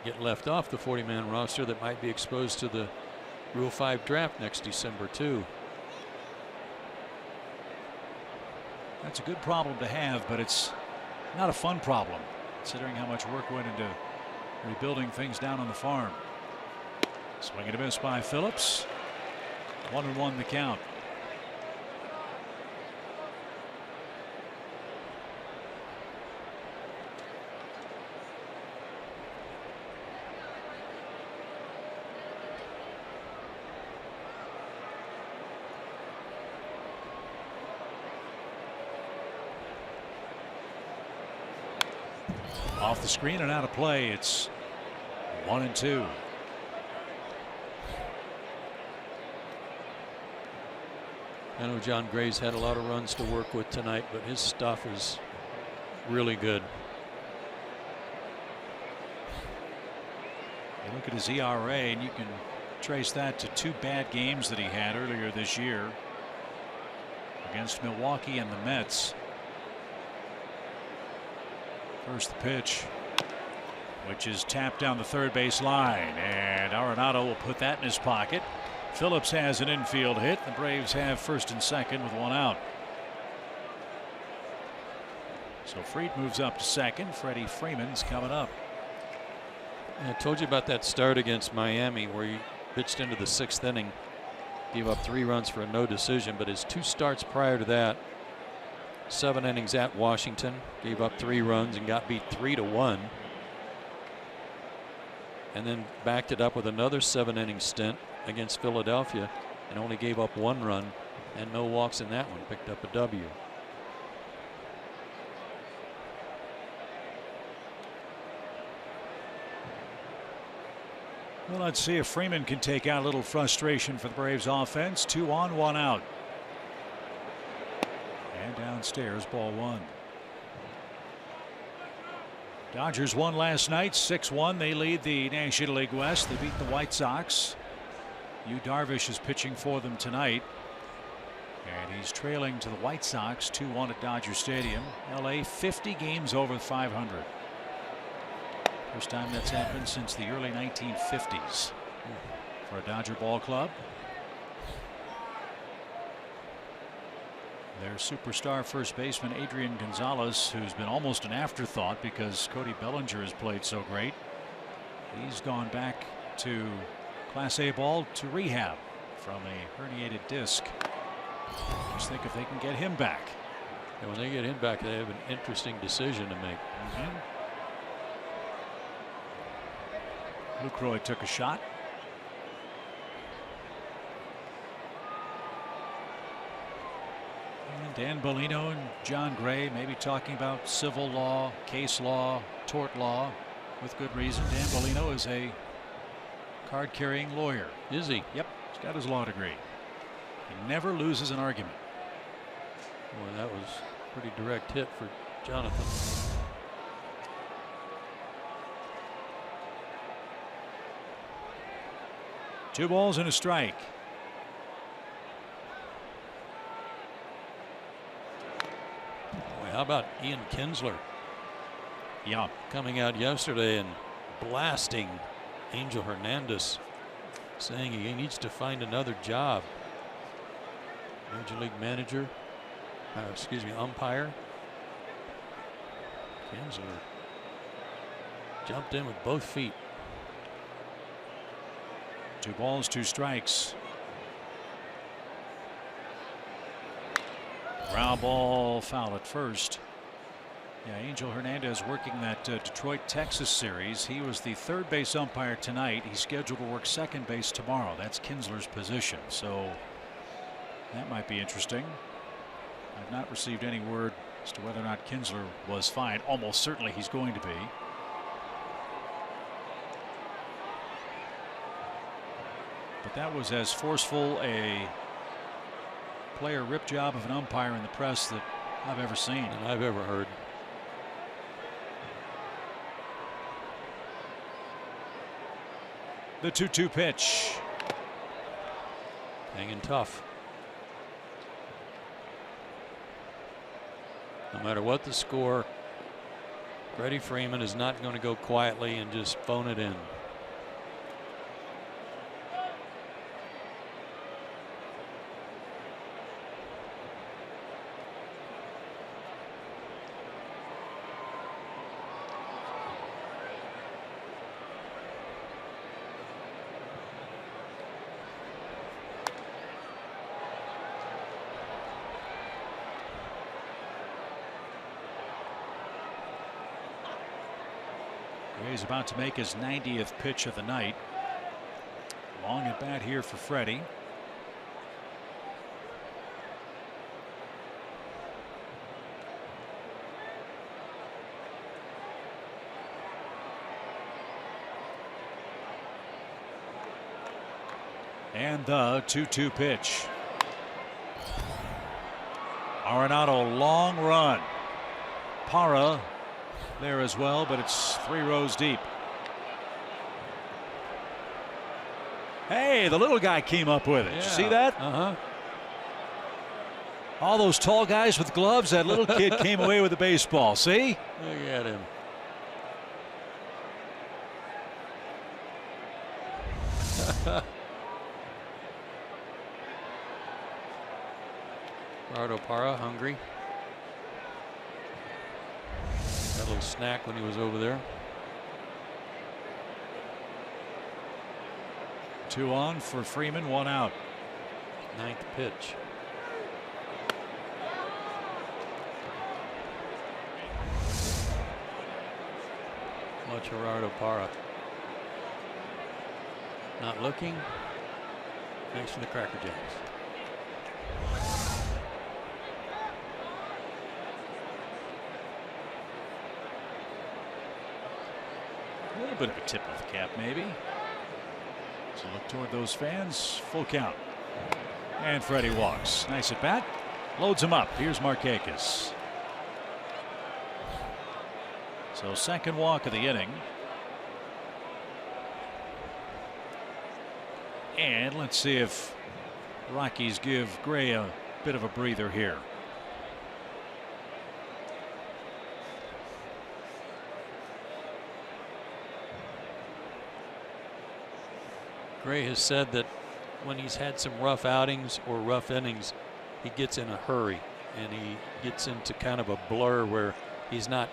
get left off the 40-man roster that might be exposed to the Rule 5 draft next December too. That's a good problem to have, but it's not a fun problem considering how much work went into rebuilding things down on the farm. Swing and a miss by Phillips. 1-1 the count. Off the screen and out of play. It's 1-2. I know John Gray's had a lot of runs to work with tonight, but his stuff is really good. You look at his ERA and you can trace that to 2 bad games that he had earlier this year against Milwaukee and the Mets. First the pitch, which is tapped down the third base line, and Arenado will put that in his pocket. Phillips has an infield hit. The Braves have first and second with 1 out. So Fried moves up to second. Freddie Freeman's coming up. I told you about that start against Miami where he pitched into the 6th inning, gave up 3 runs for a no decision, but his 2 starts prior to that, 7 innings at Washington, gave up 3 runs and got beat 3-1, and then backed it up with another 7-inning stint against Philadelphia and only gave up 1 run and no walks in that one. Picked up a W. Well, let's see if Freeman can take out a little frustration for the Braves offense. 2 on, 1 out. And downstairs, ball 1. Dodgers won last night 6-1. They lead the National League West. They beat the White Sox. Yu Darvish is pitching for them tonight, and he's trailing to the White Sox 2-1 at Dodger Stadium. LA 50 games over 500. First time that's happened since the early 1950s for a Dodger ball club. Their superstar first baseman Adrian Gonzalez, who's been almost an afterthought because Cody Bellinger has played so great. He's gone back to Class A ball to rehab from a herniated disc. Just think if they can get him back. And when they get him back, they have an interesting decision to make. Lucroy took a shot. And Dan Bellino and John Gray maybe talking about civil law, case law, tort law, with good reason. Dan Bellino is a card-carrying lawyer. Is he? Yep, he's got his law degree. He never loses an argument. Boy, that was a pretty direct hit for Jonathan. Two balls and a strike. Boy, how about Ian Kinsler? Yeah. Coming out yesterday and blasting Angel Hernandez, saying he needs to find another job. Major League manager, umpire. Kinsler jumped in with both feet. 2 balls, 2 strikes. Ground ball, foul at first. Yeah, Angel Hernandez working that Detroit, Texas series. He was the third base umpire tonight. He's scheduled to work second base tomorrow. That's Kinsler's position. So that might be interesting. I've not received any word as to whether or not Kinsler was fine. Almost certainly he's going to be. But that was as forceful a player rip job of an umpire in the press that I've ever seen. And I've ever heard. The 2-2 pitch. Hanging tough. No matter what the score, Freddie Freeman is not going to go quietly and just phone it in. He's about to make his 90th pitch of the night. Long at bat here for Freddie. And the 2-2 pitch. Arenado, long run. Parra there as well, but it's 3 rows deep. Hey, the little guy came up with it. Yeah. Did you see that? All those tall guys with gloves, that little kid came away with the baseball. See? Look at him. Gerardo Parra, hungry. Had a little snack when he was over there. 2 on for Freeman, 1 out. 9th pitch. Watch Gerardo Parra. Not looking. Thanks for the Cracker Jacks. A little bit of a tip of the cap, maybe. So look toward those fans. Full count. And Freddie walks. Nice at bat. Loads him up. Here's Markakis. So second walk of the inning. And let's see if the Rockies give Gray a bit of a breather here. Gray has said that when he's had some rough outings or rough innings, he gets in a hurry and he gets into kind of a blur where he's not,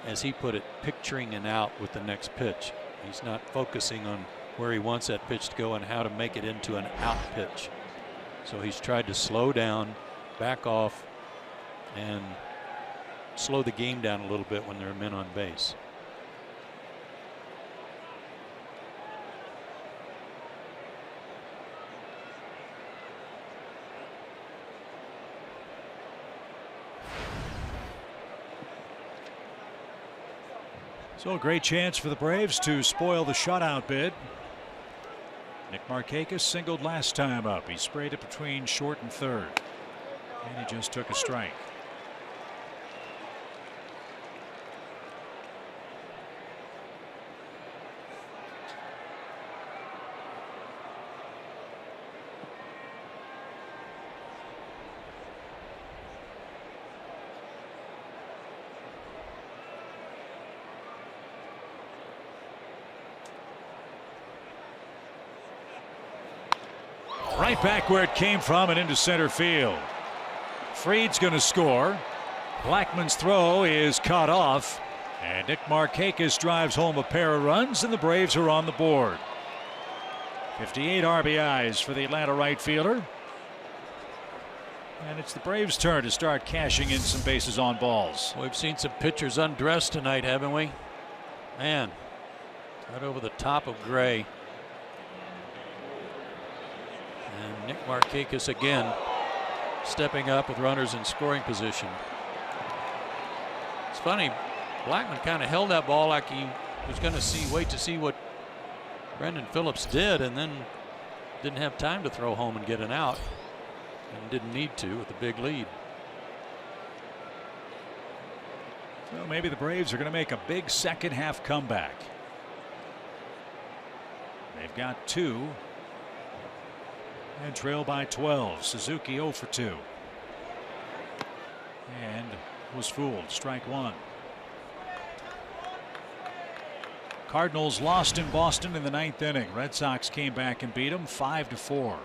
as he put it, picturing an out with the next pitch. He's not focusing on where he wants that pitch to go and how to make it into an out pitch. So he's tried to slow down, back off, and slow the game down a little bit when there are men on base. So a great chance for the Braves to spoil the shutout bid. Nick Markakis singled last time up. He sprayed it between short and third, and he just took a strike. Right back where it came from and into center field. Fried's going to score. Blackman's throw is cut off, and Nick Markakis drives home a pair of runs, and the Braves are on the board. 58 RBIs for the Atlanta right fielder. And it's the Braves' turn to start cashing in some bases on balls. We've seen some pitchers undressed tonight, haven't we? Man, right over the top of Gray. And Nick Markakis again stepping up with runners in scoring position. It's funny, Blackman kind of held that ball like he was going to wait to see what Brendan Phillips did, and then didn't have time to throw home and get an out, and didn't need to with a big lead. So maybe the Braves are going to make a big second half comeback. They've got 2 and trail by 12. Suzuki 0 for 2 and was fooled. Strike 1. Cardinals lost in Boston in the 9th inning. Red Sox came back and beat them 5-4.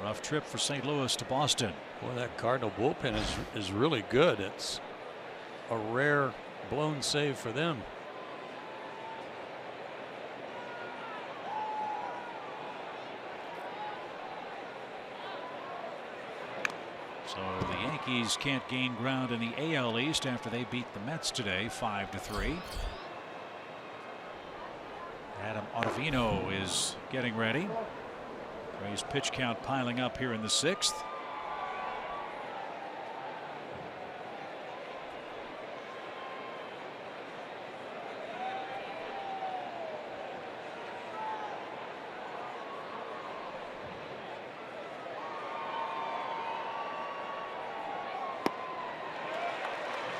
Rough trip for St. Louis to Boston. Boy, that Cardinal bullpen is really good. It's a rare blown save for them. So the Yankees can't gain ground in the AL East after they beat the Mets today 5-3. Adam Ottavino is getting ready. His pitch count piling up here in the 6th.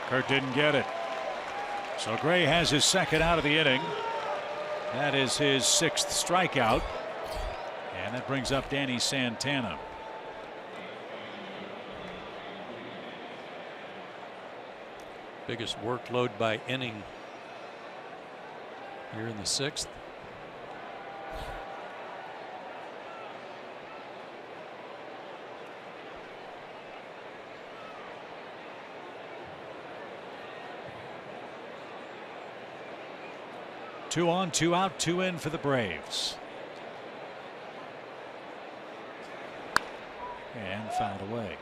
Kurt didn't get it. So Gray has his second out of the inning. That is his 6th strikeout. And that brings up Danny Santana. Biggest workload by inning here in the 6th. Two on, 2 out, 2 in for the Braves. And fouled away.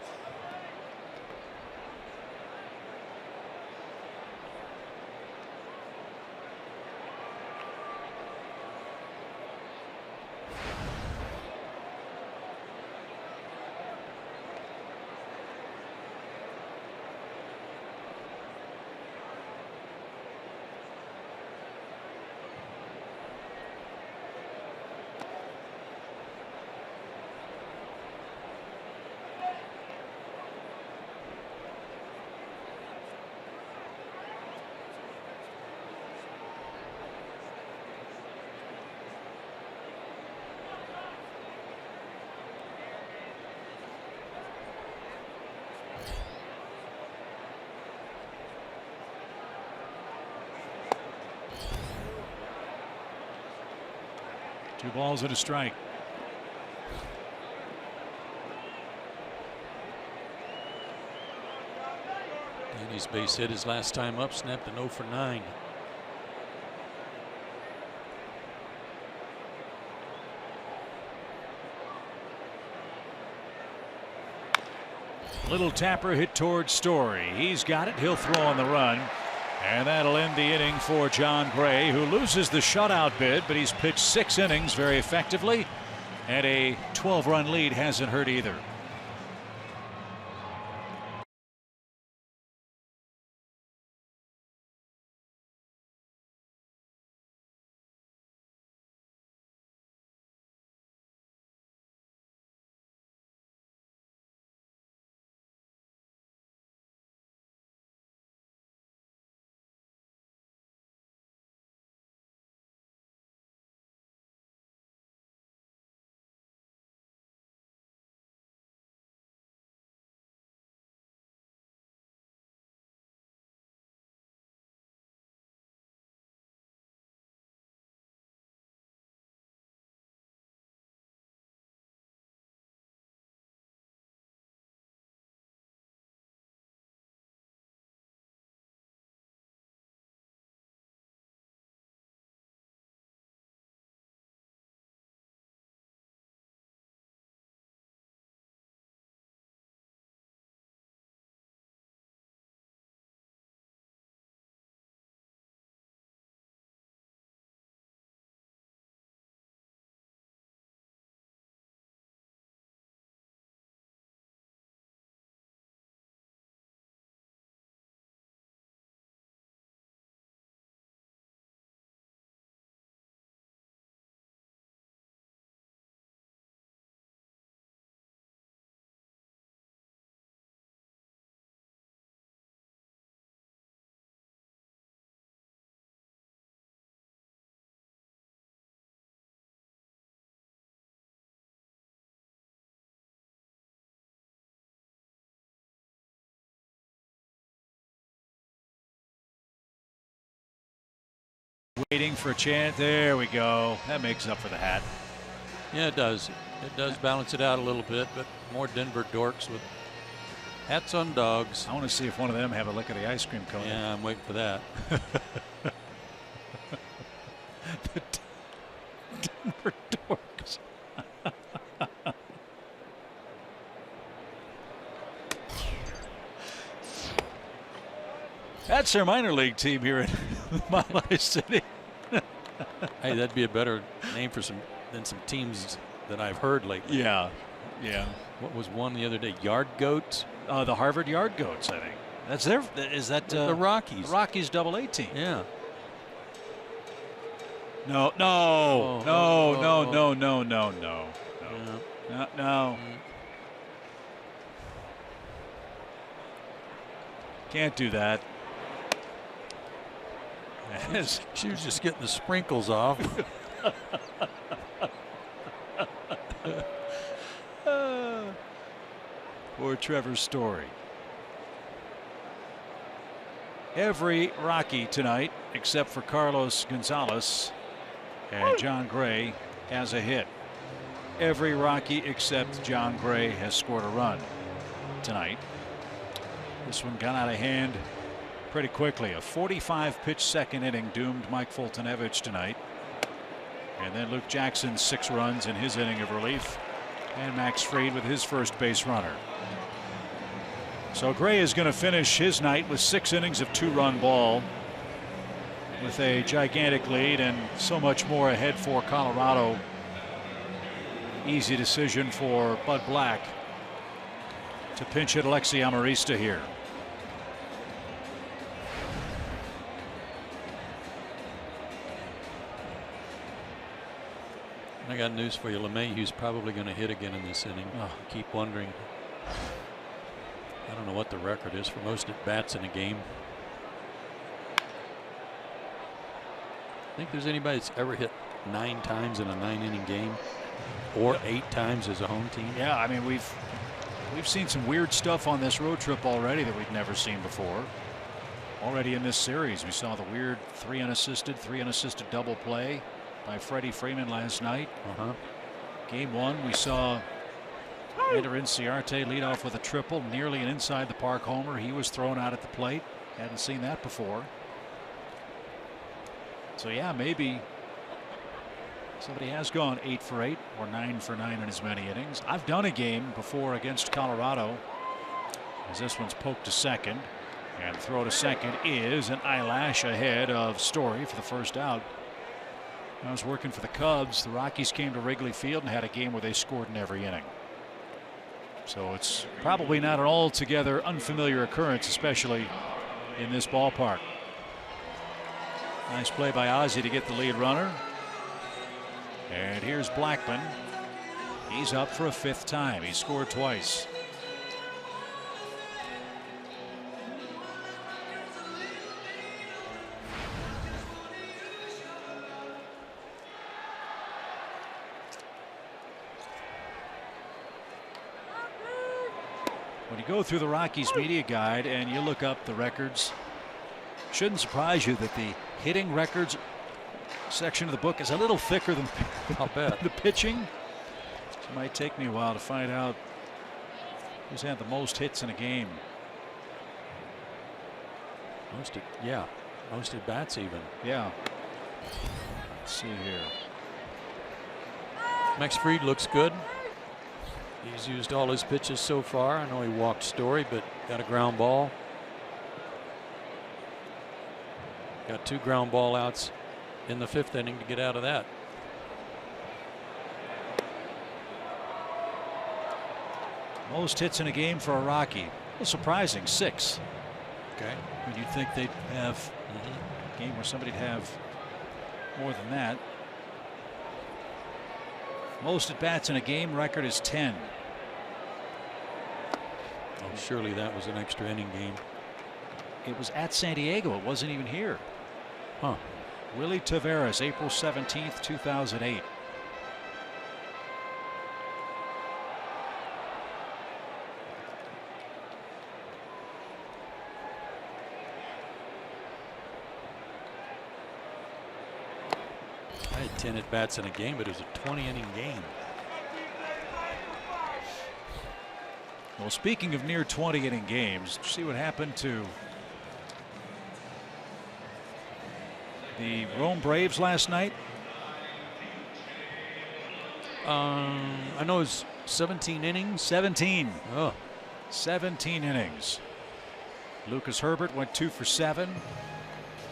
Two balls and a strike. Danny's base hit his last time up, snapped an 0 for 9. Little tapper hit towards Story. He's got it. He'll throw on the run. And that'll end the inning for John Gray, who loses the shutout bid, but he's pitched 6 innings very effectively. And a 12-run lead hasn't hurt either. Waiting for a chance. There we go. That makes up for the hat. Yeah, it does. It does balance it out a little bit, but more Denver dorks with hats on dogs. I want to see if one of them have a lick of the ice cream cone. Yeah, I'm waiting for that. The Denver dorks. That's their minor league team here in Mile City. Hey, that'd be a better name for some teams that I've heard lately. Yeah, yeah. What was one the other day? Yard Goats? The Harvard Yard Goats, I think. That's their. Is that the Rockies? The Rockies AA team. Yeah. No. Can't do that. She was just getting the sprinkles off. Poor Trevor Story. Every Rocky tonight, except for Carlos Gonzalez and John Gray, has a hit. Every Rocky except John Gray has scored a run tonight. This one got out of hand pretty quickly. A 45-pitch second inning doomed Mike Foltynewicz tonight. And then Luke Jackson 6 runs in his inning of relief. And Max Fried with his first base runner. So Gray is going to finish his night with 6 innings of 2-run ball, with a gigantic lead and so much more ahead for Colorado. Easy decision for Bud Black to pinch hit Alexi Amarista here. I got news for you. LeMahieu's probably going to hit again in this inning. Oh, keep wondering. I don't know what the record is for most at bats in a game. Think there's anybody that's ever hit 9 times in a 9-inning game, or 8 times as a home team? Yeah, I mean we've seen some weird stuff on this road trip already that we've never seen before. Already in this series, we saw the weird 3 unassisted double play by Freddie Freeman last night. Game 1, we saw Ender Inciarte lead off with a triple, nearly an inside the park homer. He was thrown out at the plate. Hadn't seen that before. So yeah, maybe somebody has gone 8 for 8 or 9 for 9 in as many innings. I've done a game before against Colorado as this one's poked to second. And the throw to second is an eyelash ahead of Story for the first out. I was working for the Cubs. The Rockies came to Wrigley Field and had a game where they scored in every inning. So it's probably not an altogether unfamiliar occurrence, especially in this ballpark. Nice play by Ozzie to get the lead runner. And here's Blackmon. He's up for a 5th time. He scored twice. When you go through the Rockies media guide and you look up the records, shouldn't surprise you that the hitting records section of the book is a little thicker than the pitching. It might take me a while to find out who's had the most hits in a game. Most at bats even. Yeah. Let's see here. Max Fried looks good. He's used all his pitches so far. I know he walked Story, but got a ground ball. Got 2 ground ball outs in the 5th inning to get out of that. Most hits in a game for a Rocky. Well, surprising, 6. Okay. When you'd think they'd have a game where somebody'd have more than that. Most at bats in a game record is 10. Oh, surely that was an extra inning game. It was at San Diego. It wasn't even here. Huh. Willie Taveras, April 17th, 2008. I had 10 at bats in a game, but it was a 20-inning game. Well, speaking of near 20-inning games, did you see what happened to the Rome Braves last night? I know it's 17 innings. 17. Oh. 17 innings. Lucas Herbert went 2 for 7.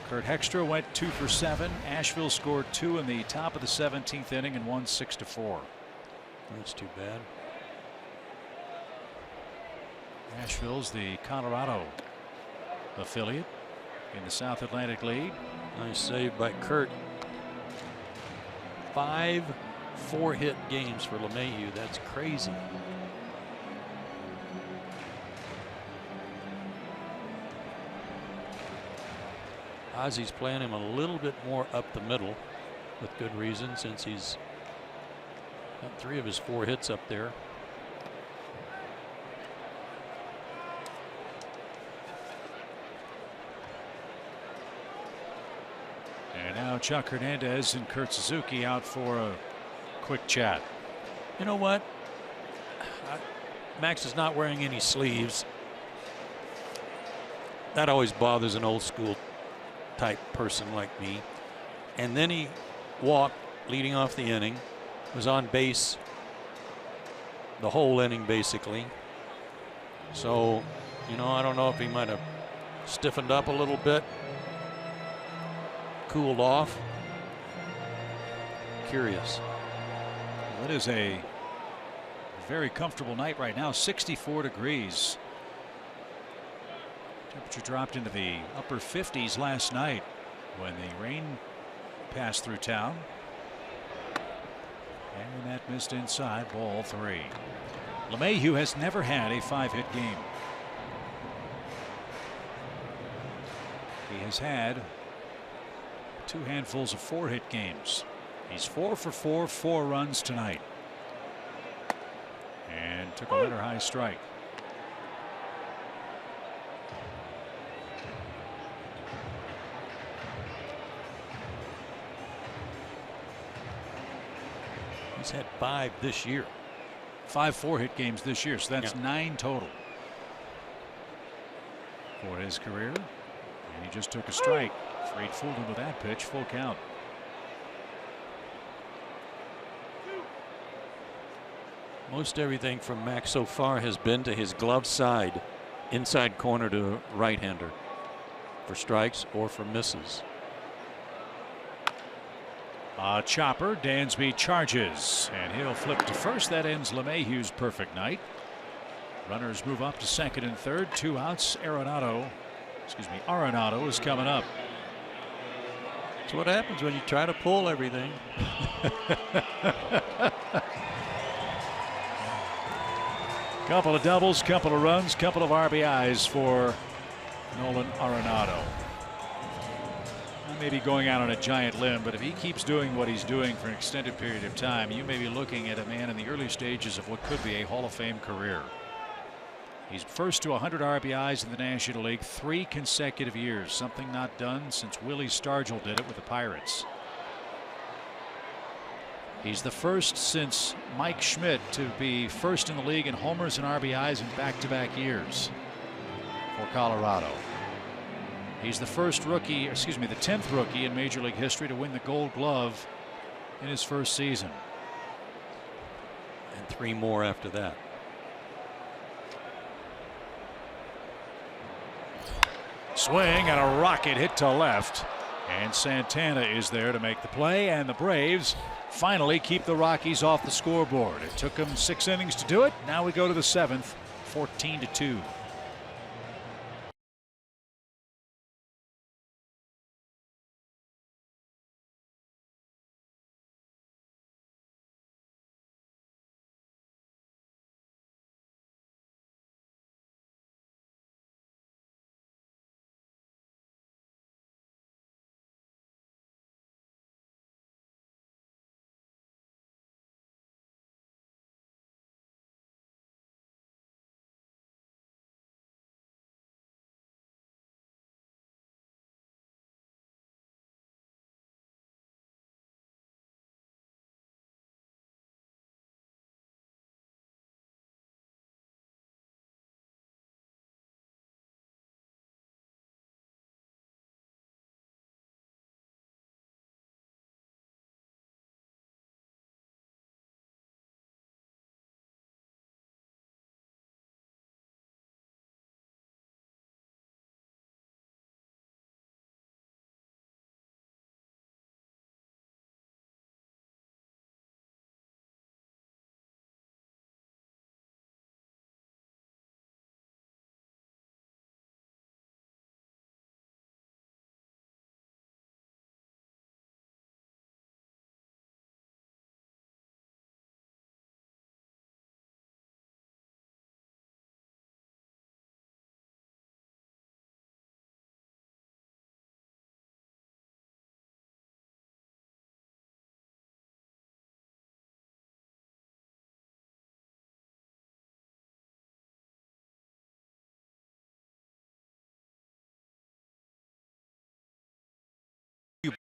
Kurt Hextra went 2 for 7. Asheville scored 2 in the top of the 17th inning and won 6-4. That's too bad. Asheville's the Colorado affiliate in the South Atlantic League. Nice save by Kurt. 5 4-hit games for LeMahieu. That's crazy. Ozzie's playing him a little bit more up the middle with good reason, since he's got 3 of his 4 hits up there. And now Chuck Hernandez and Kurt Suzuki out for a quick chat. You know what? Max is not wearing any sleeves. That always bothers an old school type person like me. And then he walked leading off the inning, was on base the whole inning basically. So, you know, I don't know if he might have stiffened up a little bit, cooled off. Curious. Well, it is a very comfortable night right now. 64 degrees. Temperature dropped into the upper 50s last night when the rain passed through town. And that missed inside, ball 3. LeMahieu has never had a 5-hit game. He has had 2 handfuls of 4-hit games. He's 4 for 4, 4 runs tonight. And took a letter high strike. He's had 5 this year. 5 4-hit games this year, so that's 9 total for his career. And he just took a strike. Fried fooled him with that pitch. Full count. Most everything from Max so far has been to his glove side. inside corner to right-hander for strikes or for misses. Chopper. Dansby charges, and he'll flip to first. That ends LeMahieu's perfect night. Runners move up to second and third. 2 outs. Arenado is coming up. That's what happens when you try to pull everything. Couple of doubles, couple of runs, couple of RBIs for Nolan Arenado. I may be going out on a giant limb, but if he keeps doing what he's doing for an extended period of time, you may be looking at a man in the early stages of what could be a Hall of Fame career. He's first to 100 RBIs in the National League 3 consecutive years, something not done since Willie Stargell did it with the Pirates. He's the first since Mike Schmidt to be first in the league in homers and RBIs in back-to-back years for Colorado. He's the first rookie, the 10th rookie in Major League history to win the Gold Glove in his first season. And 3 more after that. Swing and a rocket hit to left, and Santana is there to make the play, and the Braves finally keep the Rockies off the scoreboard. It took them 6 innings to do it. Now we go to the 7th, 14-2.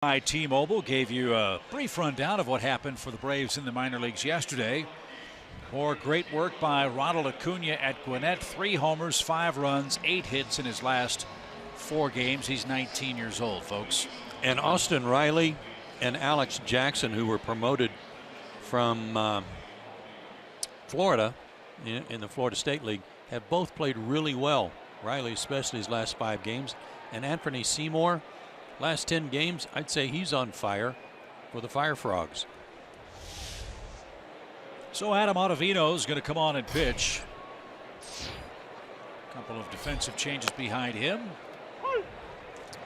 By T-Mobile gave you a brief rundown of what happened for the Braves in the minor leagues yesterday. More great work by Ronald Acuna at Gwinnett. 3 homers, 5 runs, 8 hits in his last 4 games. He's 19 years old, folks. And Austin Riley and Alex Jackson, who were promoted from Florida in the Florida State League, have both played really well. Riley especially his last 5 games. And Anthony Seymour, last 10 games, I'd say he's on fire for the Fire Frogs. So Adam Ottavino is going to come on and pitch. A couple of defensive changes behind him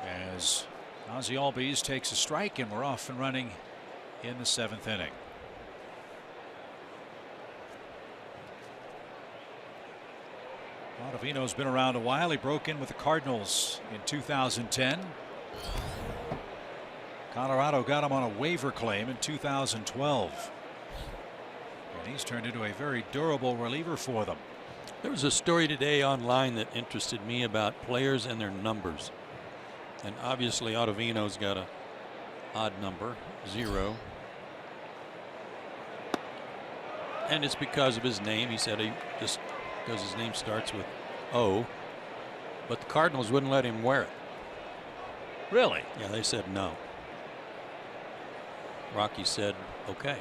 as Ozzie Albies takes a strike, and we're off and running in the 7th inning. Ottavino's been around a while. He broke in with the Cardinals in 2010. Colorado got him on a waiver claim in 2012. And he's turned into a very durable reliever for them. There was a story today online that interested me about players and their numbers. And obviously Ottavino's got a odd number, 0. And it's because of his name. He said he just because his name starts with O. But the Cardinals wouldn't let him wear it. Really? Yeah, they said no. Rocky said okay.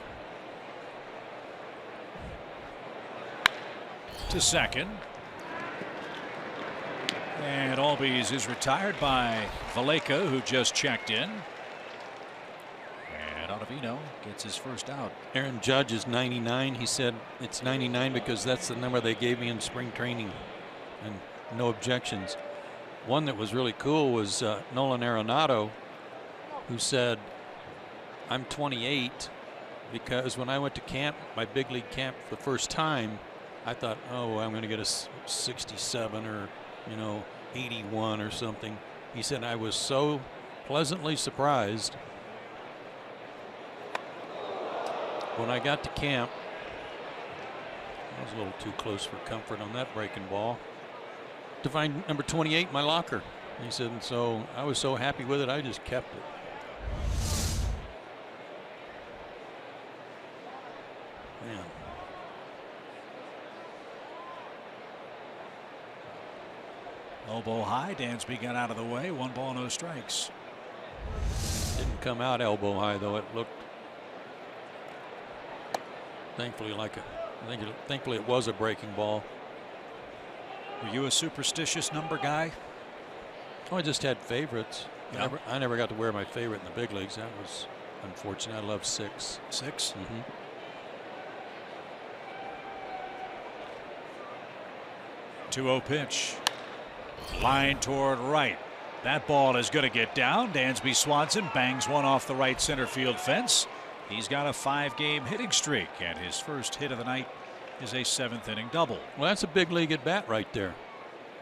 To second. And Albies is retired by Valleca, who just checked in. And Ottavino gets his first out. Aaron Judge is 99. He said it's 99 because that's the number they gave me in spring training, and no objections. One that was really cool was Nolan Arenado, who said, I'm 28 because when I went to camp, my big league camp for the first time, I thought, oh, I'm going to get a 67 or 81 or something. He said, I was so pleasantly surprised when I got to camp. I was a little too close for comfort on that breaking ball to find number 28 in my locker. He said, and so I was so happy with it, I just kept it. Man. Elbow high. Dansby got out of the way. 1 ball, no strikes. Didn't come out elbow high, though. It looked, thankfully, thankfully it was a breaking ball. Were you a superstitious number guy? Oh, I just had favorites. Yeah. I never got to wear my favorite in the big leagues. That was unfortunate. I love 6. 6? Mm-hmm. Two-0 pitch. Line toward right. That ball is going to get down. Dansby Swanson bangs one off the right center field fence. He's got a 5-game hitting streak, and his first hit of the night is a 7th-inning double. Well, that's a big league at bat right there.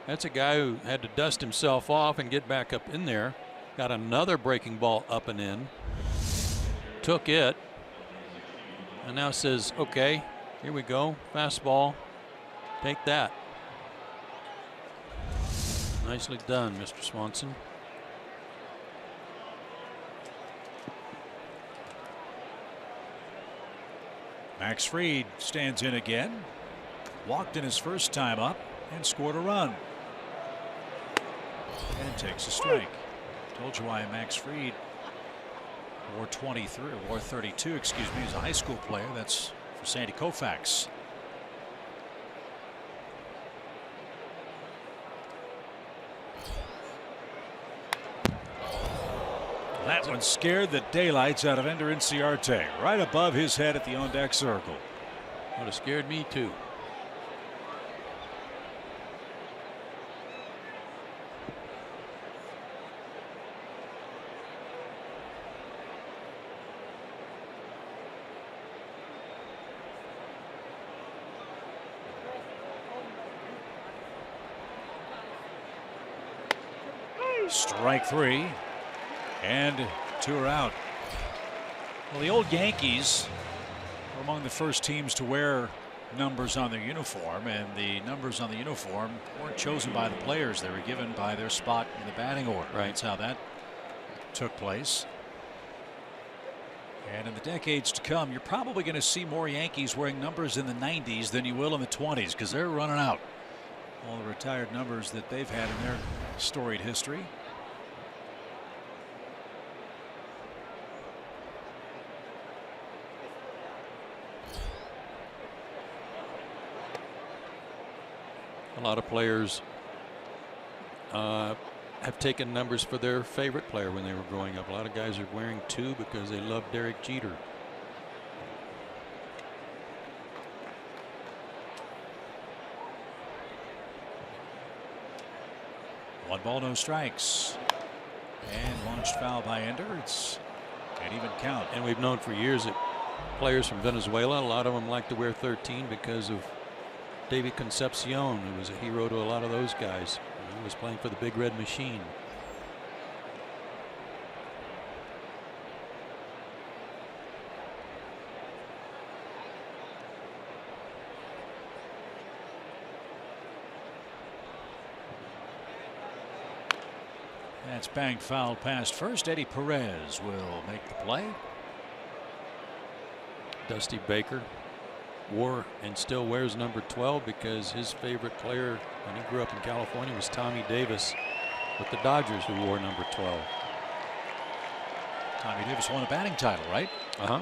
That's a guy who had to dust himself off and get back up in there. Got another breaking ball up and in. Took it. And now says, okay, here we go. Fastball. Take that. Nicely done, Mr. Swanson. Max Fried stands in again. Walked in his first time up and scored a run. And takes a strike. Told you why Max Fried wore 23 or wore 32, excuse me, as a high school player. That's for Sandy Koufax. That one scared the daylights out of Ender Inciarte, right above his head at the on-deck circle. Would have scared me too. Strike 3. And 2 are out. Well, the old Yankees were among the first teams to wear numbers on their uniform, and the numbers on the uniform weren't chosen by the players. They were given by their spot in the batting order. Right. That's how that took place. And in the decades to come, you're probably going to see more Yankees wearing numbers in the 90s than you will in the 20s, because they're running out all the retired numbers that they've had in their storied history. A lot of players have taken numbers for their favorite player when they were growing up. A lot of guys are wearing 2 because they love Derek Jeter. One ball, no strikes. And launched foul by Ender. It's an even count. And we've known for years that players from Venezuela, a lot of them like to wear 13 because of David Concepcion, who was a hero to a lot of those guys. He was playing for the Big Red Machine. That's banged foul past first. Eddie Perez will make the play. Dusty Baker wore and still wears number 12 because his favorite player when he grew up in California was Tommy Davis with the Dodgers, who wore number 12. Tommy Davis won a batting title, right? Uh-huh.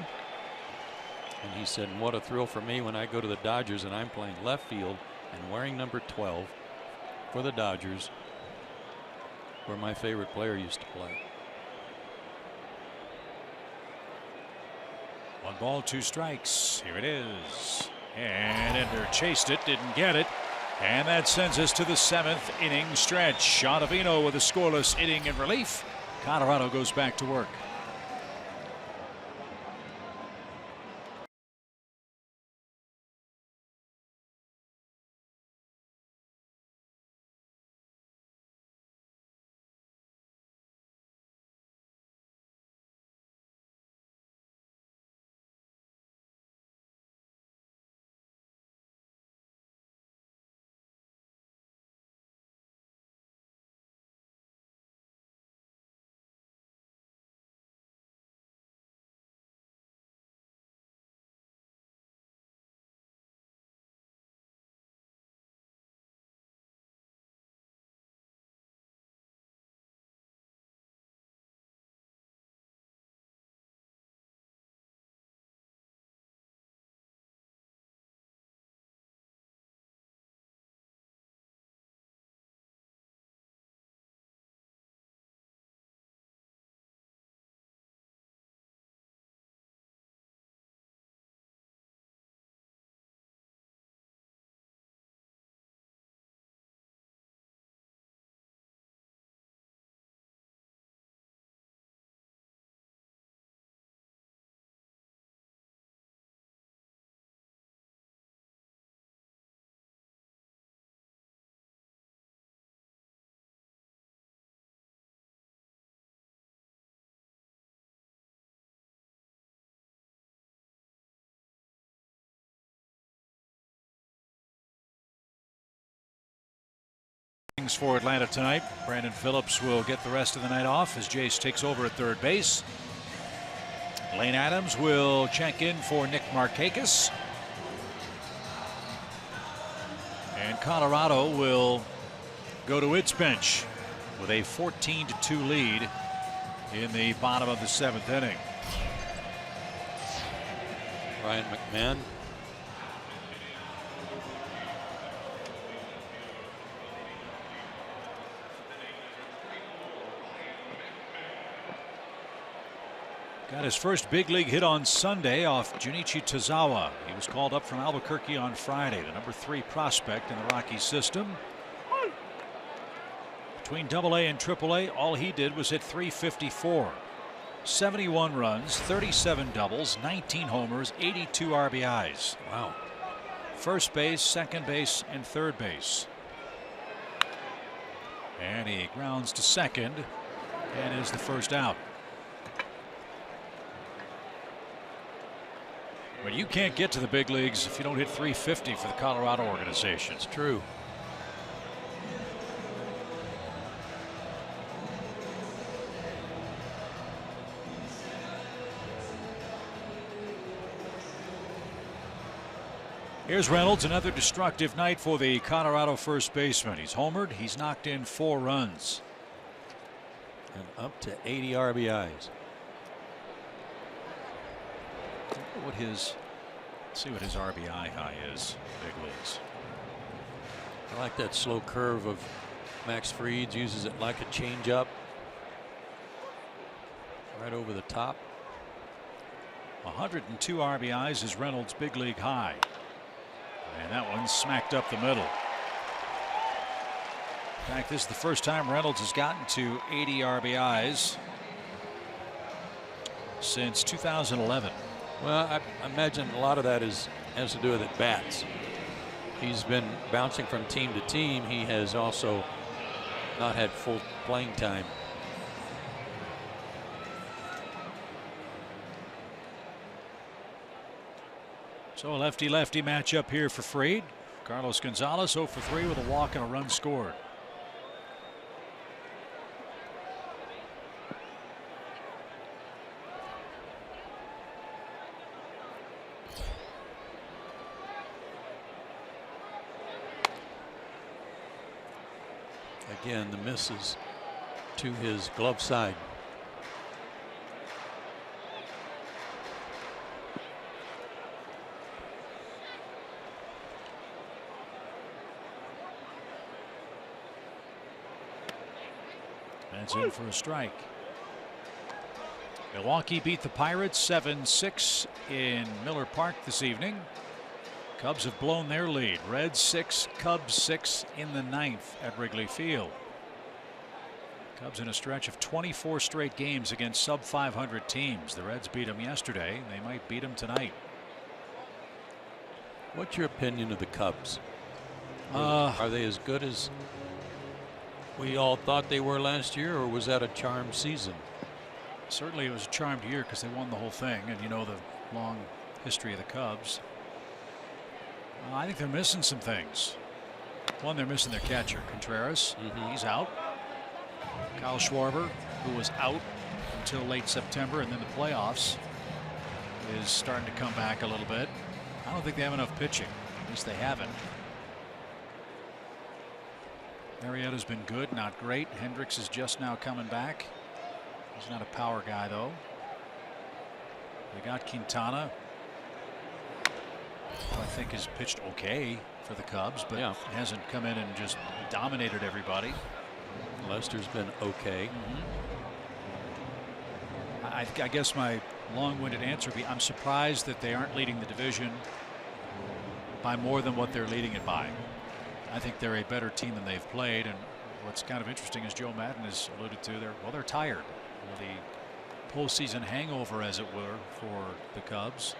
And he said, what a thrill for me when I go to the Dodgers and I'm playing left field and wearing number 12 for the Dodgers. where my favorite player used to play. 1 ball, 2 strikes. Here it is. And Ender chased it, didn't get it. And that sends us to the 7th inning stretch. Ottavino with a scoreless inning in relief. Colorado goes back to work. For Atlanta tonight. Brandon Phillips will get the rest of the night off as Jace takes over at third base. Lane Adams will check in for Nick Markakis. And Colorado will go to its bench with a 14-2 lead in the bottom of the 7th inning. Ryan McMahon. Got his first big league hit on Sunday off Junichi Tozawa. He was called up from Albuquerque on Friday, the number 3 prospect in the Rockies system. Between AA and AAA, all he did was hit .354. 71 runs, 37 doubles, 19 homers, 82 RBIs. Wow. First base, second base, and third base. And he grounds to second and is the first out. But you can't get to the big leagues if you don't hit .350 for the Colorado organization. It's true. Here's Reynolds, another destructive night for the Colorado first baseman. He's homered, he's knocked in 4 runs. And up to 80 RBIs. See what his RBI high is. Big leagues. I like that slow curve of Max Fried's. Uses it like a changeup. Right over the top. 102 RBIs is Reynolds' big league high. And that one smacked up the middle. In fact, this is the first time Reynolds has gotten to 80 RBIs since 2011. Well, I imagine a lot of that has to do with at bats. He's been bouncing from team to team. He has also not had full playing time. So a lefty-lefty matchup here for Fried. Carlos Gonzalez 0 for 3 with a walk and a run scored. Again, the misses to his glove side. That's in for a strike. Milwaukee beat the Pirates 7-6 in Miller Park this evening. Cubs have blown their lead. Reds 6, Cubs 6 in the 9th at Wrigley Field. Cubs in a stretch of 24 straight games against sub-500 teams. The Reds beat them yesterday. They might beat them tonight. What's your opinion of the Cubs? Are they as good as we all thought they were last year, or was that a charmed season? Certainly it was a charmed year because they won the whole thing, and you know the long history of the Cubs. I think they're missing some things. One, they're missing their catcher, Contreras. He's out. Kyle Schwarber, who was out until late September and then the playoffs, is starting to come back a little bit. I don't think they have enough pitching. At least they haven't. Marietta's been good, not great. Hendricks is just now coming back. He's not a power guy, though. They got Quintana, who I think has pitched okay for the Cubs, but hasn't come in and just dominated everybody. Lester's been okay. I guess my long-winded answer would be I'm surprised that they aren't leading the division by more than what they're leading it by. I think they're a better team than they've played, and what's kind of interesting, as Joe Madden has alluded to, they're tired. The postseason hangover, as it were, for the Cubs.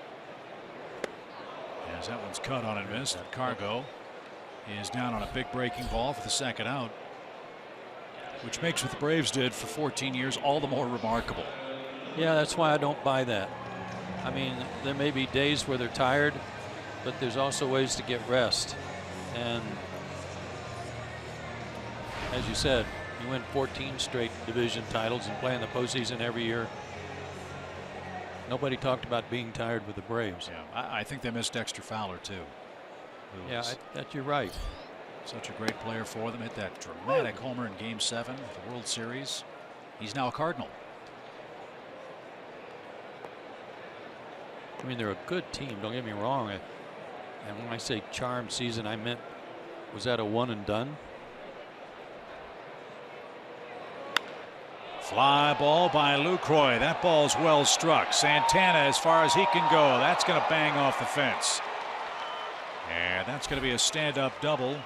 As that one's cut on and missed. Cargo is down on a big breaking ball for the second out, which makes what the Braves did for 14 years all the more remarkable. Yeah, that's why I don't buy that. I mean, there may be days where they're tired, but there's also ways to get rest. And as you said, you win 14 straight division titles and play in the postseason every year. Nobody talked about being tired with the Braves. Yeah, I think they missed Dexter Fowler too. Yeah, that you're right. Such a great player for them. Hit that dramatic homer in Game 7 of the World Series. He's now a Cardinal. I mean, they're a good team. Don't get me wrong. And when I say charmed season, I meant, was that a one and done? Fly ball by Lucroy. That ball's well struck. Santana, as far as he can go, that's going to bang off the fence. And that's going to be a stand-up double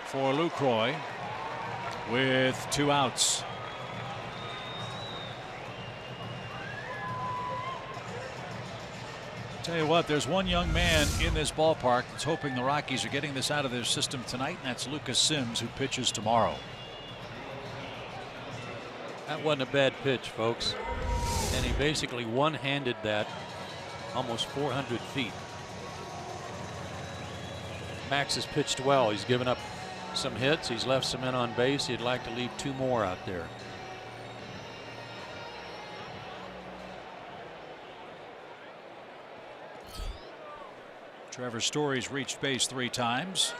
for Lucroy with 2 outs. Tell you what, there's one young man in this ballpark that's hoping the Rockies are getting this out of their system tonight, and that's Lucas Sims, who pitches tomorrow. That wasn't a bad pitch, folks. And he basically one-handed that almost 400 feet. Max has pitched well. He's given up some hits. He's left some men on base. He'd like to leave 2 more out there. Trevor Story's reached base 3 times.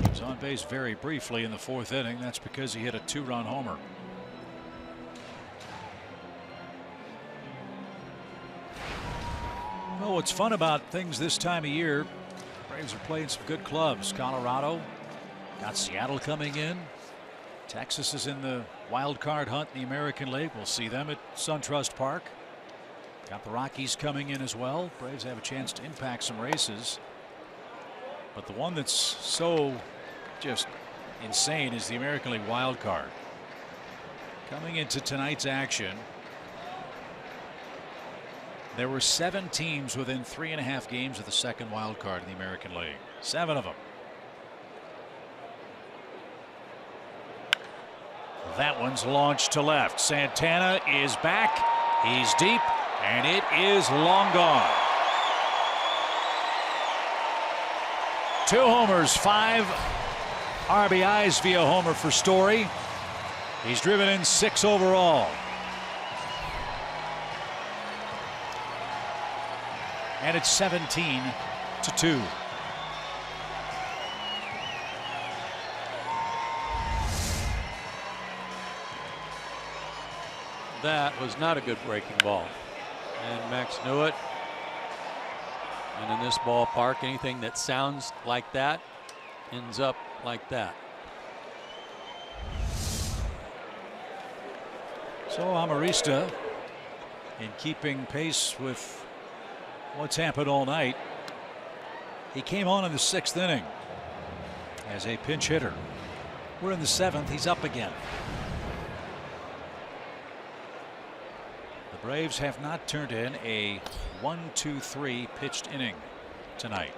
He was on base very briefly in the 4th inning. That's because he hit a 2-run homer. Well, what's fun about things this time of year, Braves are playing some good clubs. Colorado got Seattle coming in. Texas is in the wild card hunt in the American League. We'll see them at SunTrust Park. Got the Rockies coming in as well. Braves have a chance to impact some races. But the one that's so just insane is the American League wild card. Coming into tonight's action, there were 7 teams within 3.5 games of the second wild card in the American League. 7 of them. That one's launched to left. Santana is back. He's deep, and it is long gone. 2 homers, 5 RBIs via homer for Story. He's driven in 6 overall. And it's 17-2. That was not a good breaking ball. And Max knew it. And in this ballpark, anything that sounds like that ends up like that. So Amarista, in keeping pace with what's happened all night, he came on in the 6th inning as a pinch hitter. We're in the 7th. He's up again. The Braves have not turned in a 1-2-3 pitched inning tonight.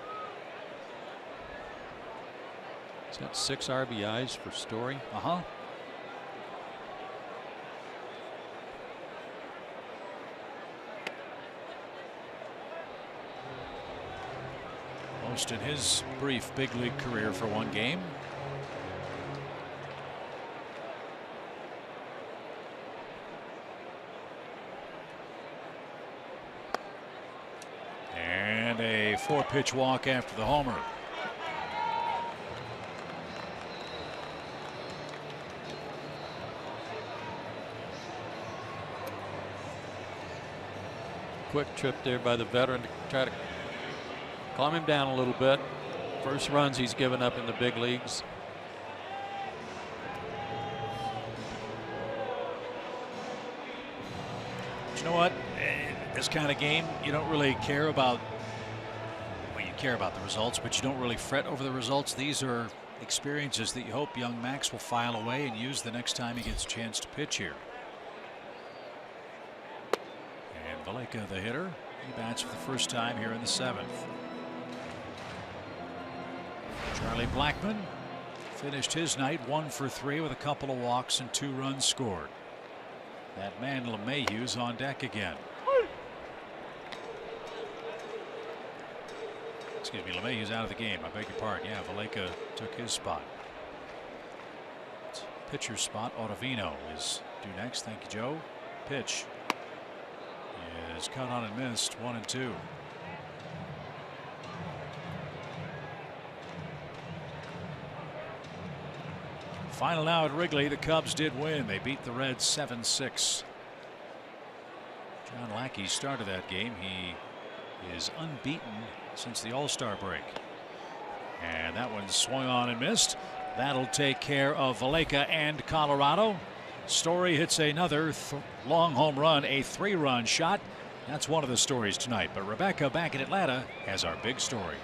He's got 6 RBIs for Story. Most in his brief big league career for one game. And a 4-pitch walk after the homer. Quick trip there by the veteran to try to calm him down a little bit. First runs he's given up in the big leagues. You know what? This kind of game, you don't really care about, well, you care about the results, but you don't really fret over the results. These are experiences that you hope young Max will file away and use the next time he gets a chance to pitch here. And Valleca, the hitter, he bats for the first time here in the 7th. Charlie Blackmon finished his night 1 for 3 with a couple of walks and 2 runs scored. That man LeMahieu's on deck again. Excuse me, LeMahieu's out of the game. I beg your pardon. Yeah, Valleca took his spot. Pitcher spot. Ottavino is due next. Thank you, Joe. Pitch is cut on and missed. 1-2. Final now at Wrigley. The Cubs did win. They beat the Reds 7-6. John Lackey started that game. He is unbeaten since the All-Star break. And that one swung on and missed. That'll take care of Valleca and Colorado. Story hits another long home run, a 3-run shot. That's one of the stories tonight. But Rebecca back in Atlanta has our big story.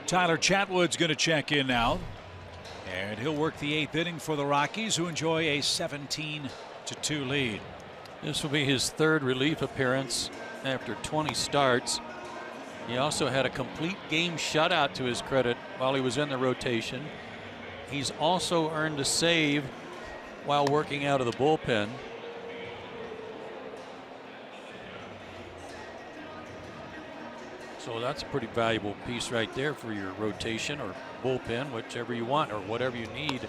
Tyler Chatwood's going to check in now, and he'll work the 8th inning for the Rockies, who enjoy a 17-2 lead. This will be his 3rd relief appearance after 20 starts. He also had a complete game shutout to his credit while he was in the rotation. He's also earned a save while working out of the bullpen. So that's a pretty valuable piece right there for your rotation or bullpen, whichever you want or whatever you need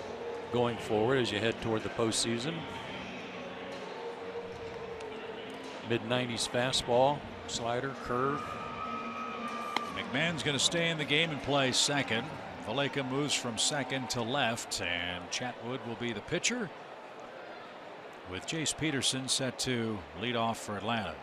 going forward as you head toward the postseason. Mid-90s fastball, slider, curve. McMahon's going to stay in the game and play second. Valleca moves from second to left, and Chatwood will be the pitcher, with Jace Peterson set to lead off for Atlanta.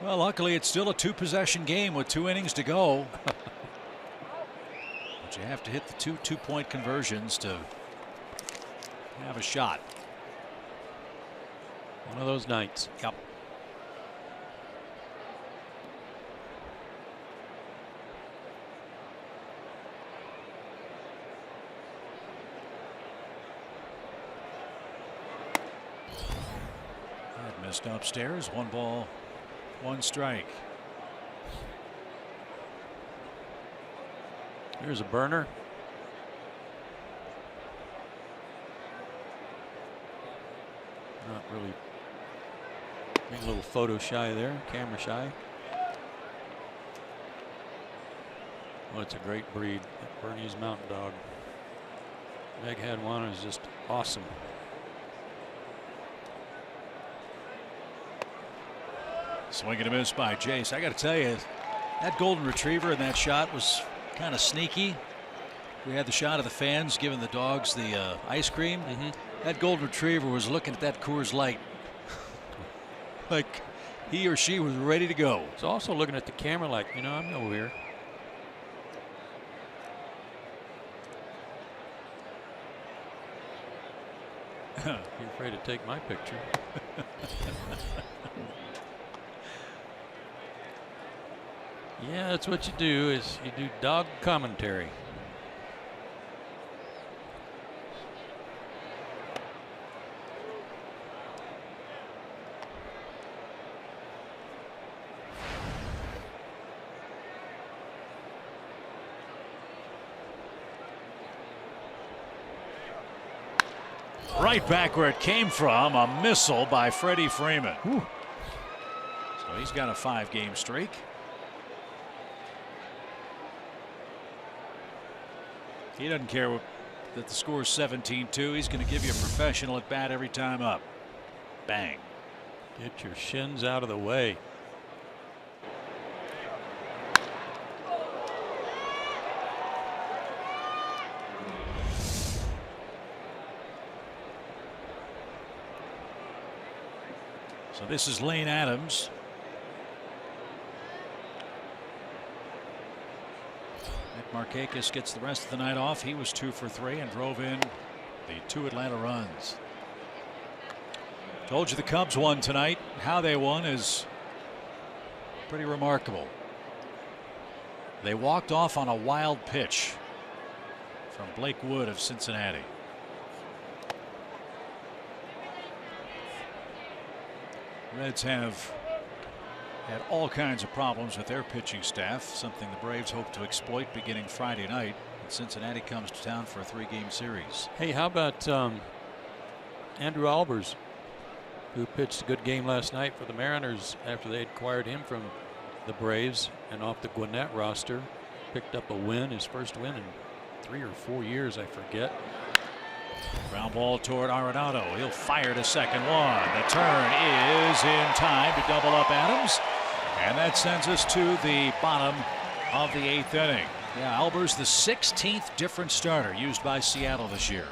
Well, luckily it's still a 2-possession game with 2 innings to go. But you have to hit the two-point conversions to have a shot. One of those nights. Yep. That missed upstairs. 1 ball, 1 strike. Here's a burner. Not really, being a little photo shy there, camera shy. Oh, it's a great breed, that Bernese Mountain Dog. Meg had one, is just awesome. Swing and a miss by Jace. I got to tell you, that golden retriever in that shot was kind of sneaky. We had the shot of the fans giving the dogs the ice cream. That golden retriever was looking at that Coors Light like he or she was ready to go. It's also looking at the camera like, you know, I'm over here. You're afraid to take my picture. Yeah, that's what you do, is you do dog commentary. Right back where it came from, a missile by Freddie Freeman. Whew. So he's got a 5-game streak. He doesn't care that the score is 17-2. He's going to give you a professional at bat every time up. Bang. Get your shins out of the way. So this is Lane Adams. Markakis gets the rest of the night off. He was 2 for 3 and drove in the 2 Atlanta runs. Told you the Cubs won tonight. How they won is pretty remarkable. They walked off on a wild pitch from Blake Wood of Cincinnati. Reds have had all kinds of problems with their pitching staff, something the Braves hope to exploit beginning Friday night. Cincinnati comes to town for a 3-game series. Hey, how about Andrew Albers, who pitched a good game last night for the Mariners after they acquired him from the Braves and off the Gwinnett roster. Picked up a win, his first win in 3 or 4 years, I forget. Ground ball toward Arenado. He'll fire to second one. The turn is in time to double up Adams. And that sends us to the bottom of the 8th inning. Yeah, Albers, the 16th different starter used by Seattle this year.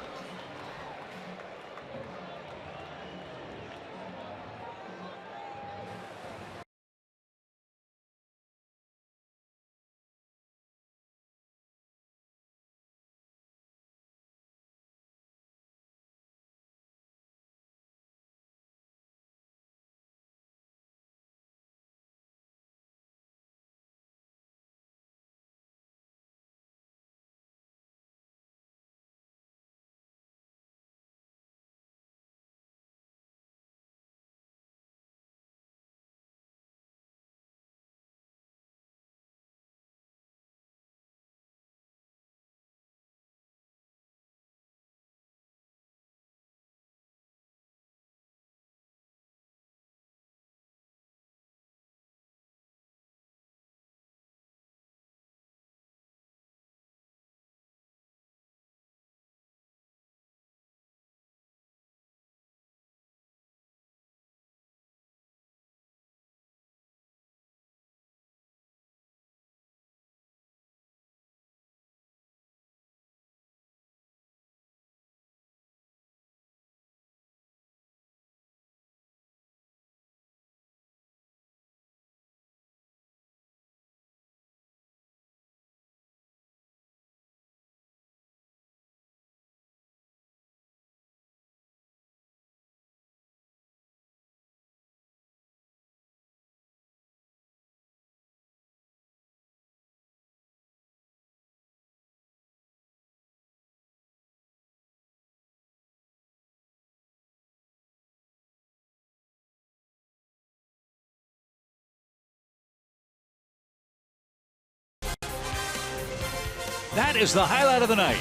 That is the highlight of the night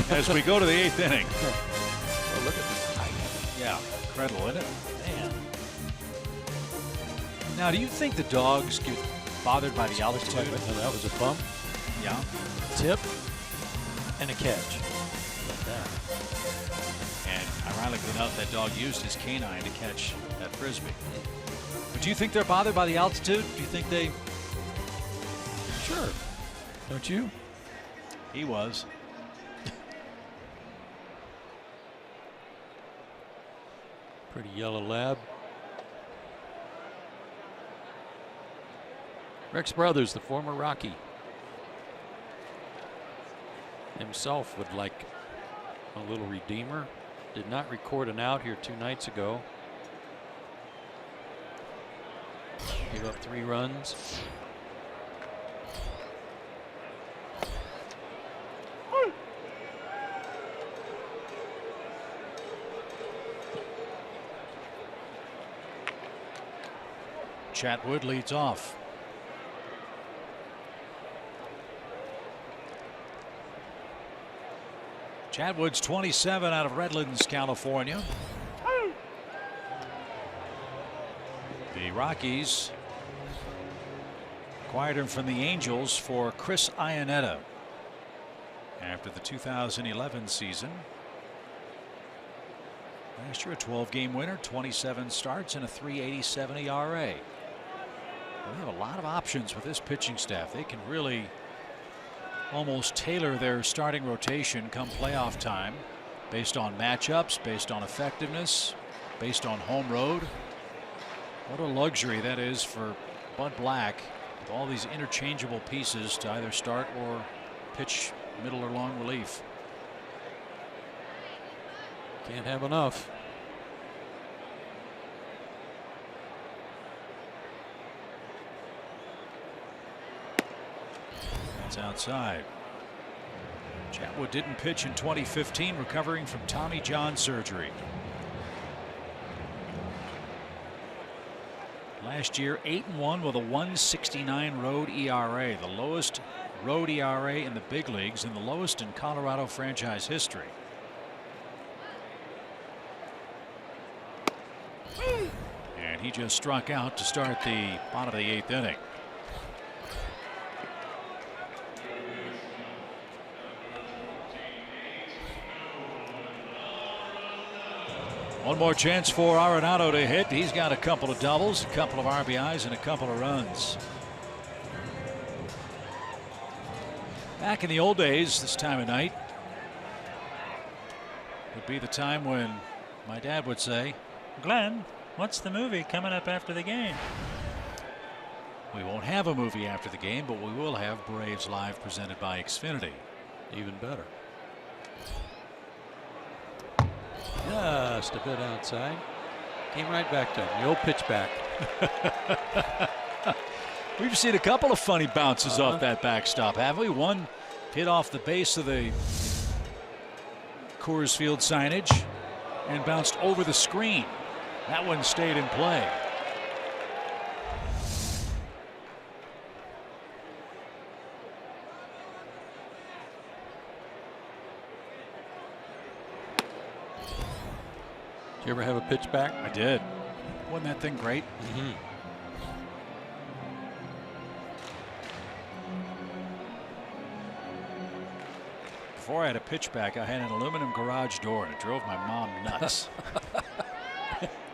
as we go to the 8th inning. Oh, look at this height. Yeah, incredible, isn't it? Man. Now, do you think the dogs get bothered by the altitude? No, that was a bump. Yeah. Tip and a catch. Like that. And ironically enough, that dog used his canine to catch that frisbee. But do you think they're bothered by the altitude? Do you think they? Sure. Don't you? He was. Pretty yellow lab. Rex Brothers, the former Rocky, himself would like a little redeemer. Did not record an out here 2 nights ago. Gave up 3 runs. Chatwood leads off. Chatwood's 27 out of Redlands, California. The Rockies acquired him from the Angels for Chris Iannetta after the 2011 season. Last year a 12-game winner, 27 starts and a 3.87 ERA. They have a lot of options with this pitching staff. They can really almost tailor their starting rotation come playoff time based on matchups, based on effectiveness, based on home road. What a luxury that is for Bud Black with all these interchangeable pieces to either start or pitch middle or long relief. Can't have enough. That's outside. Chatwood didn't pitch in 2015, recovering from Tommy John surgery. Last year 8-1 with a 1.69 road ERA, the lowest road ERA in the big leagues and the lowest in Colorado franchise history. And he just struck out to start the bottom of the 8th inning. One more chance for Arenado to hit. He's got a couple of doubles, a couple of RBIs, and a couple of runs. Back in the old days, this time of night would be the time when my dad would say, "Glenn, what's the movie coming up after the game?" We won't have a movie after the game, but we will have Braves Live presented by Xfinity. Even better. Just a bit outside. Came right back to him. The old pitch back. We've seen a couple of funny bounces off that backstop, haven't we? One hit off the base of the Coors Field signage and bounced over the screen. That one stayed in play. Did you ever have a pitch back? I did. Wasn't that thing great? Mm-hmm. Before I had a pitchback, I had an aluminum garage door, and it drove my mom nuts.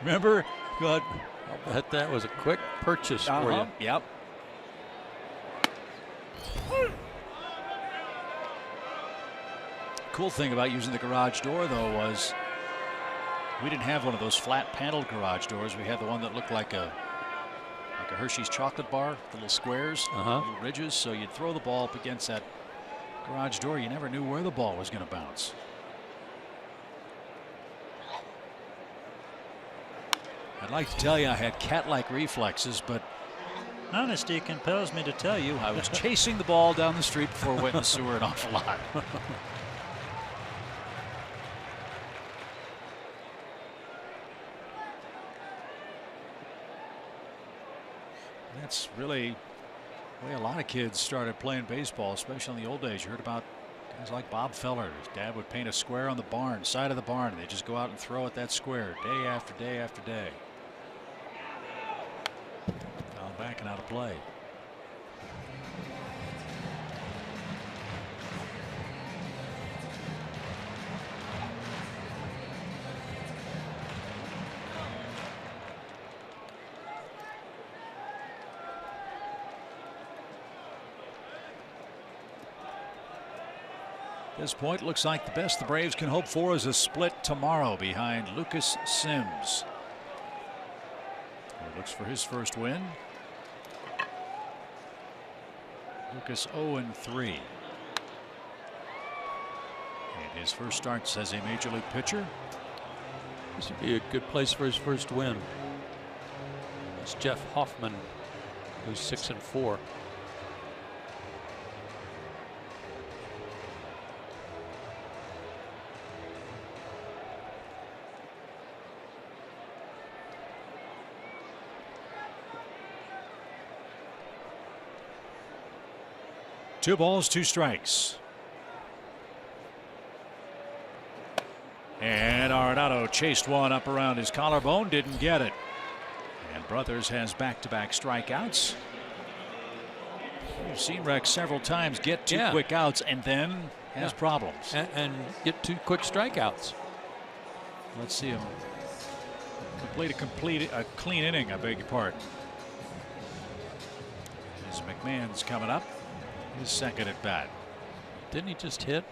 Remember? Good. I'll bet that was a quick purchase for you. Yep. Cool thing about using the garage door, though, was we didn't have one of those flat paneled garage doors. We had the one that looked like a Hershey's chocolate bar, the little squares, little ridges. So you'd throw the ball up against that garage door. You never knew where the ball was going to bounce. I'd like to tell you I had cat-like reflexes, but honesty compels me to tell you I was chasing the ball down the street before it went in the sewer an awful lot. That's really the way a lot of kids started playing baseball, especially in the old days. You heard about Guys like Bob Feller, his dad would paint a square on the barn, side of the barn, and they just go out and throw at that square day after day after day. Foul back and out of play. At this point, looks like the best the Braves can hope for is a split tomorrow behind Lucas Sims. He looks for his first win. Lucas 0-3. And his first starts as a major league pitcher. This would be a good place for his first win. It's Jeff Hoffman, who's 6-4. Two balls, two strikes. And Arenado chased one up around his collarbone, didn't get it. And Brothers has back-to-back strikeouts. We've seen Rex several times get two quick outs and then has problems. And get two quick strikeouts. Let's see him complete a clean inning, I beg your pardon. As McMahon's coming up. His second at bat. Didn't he just hit?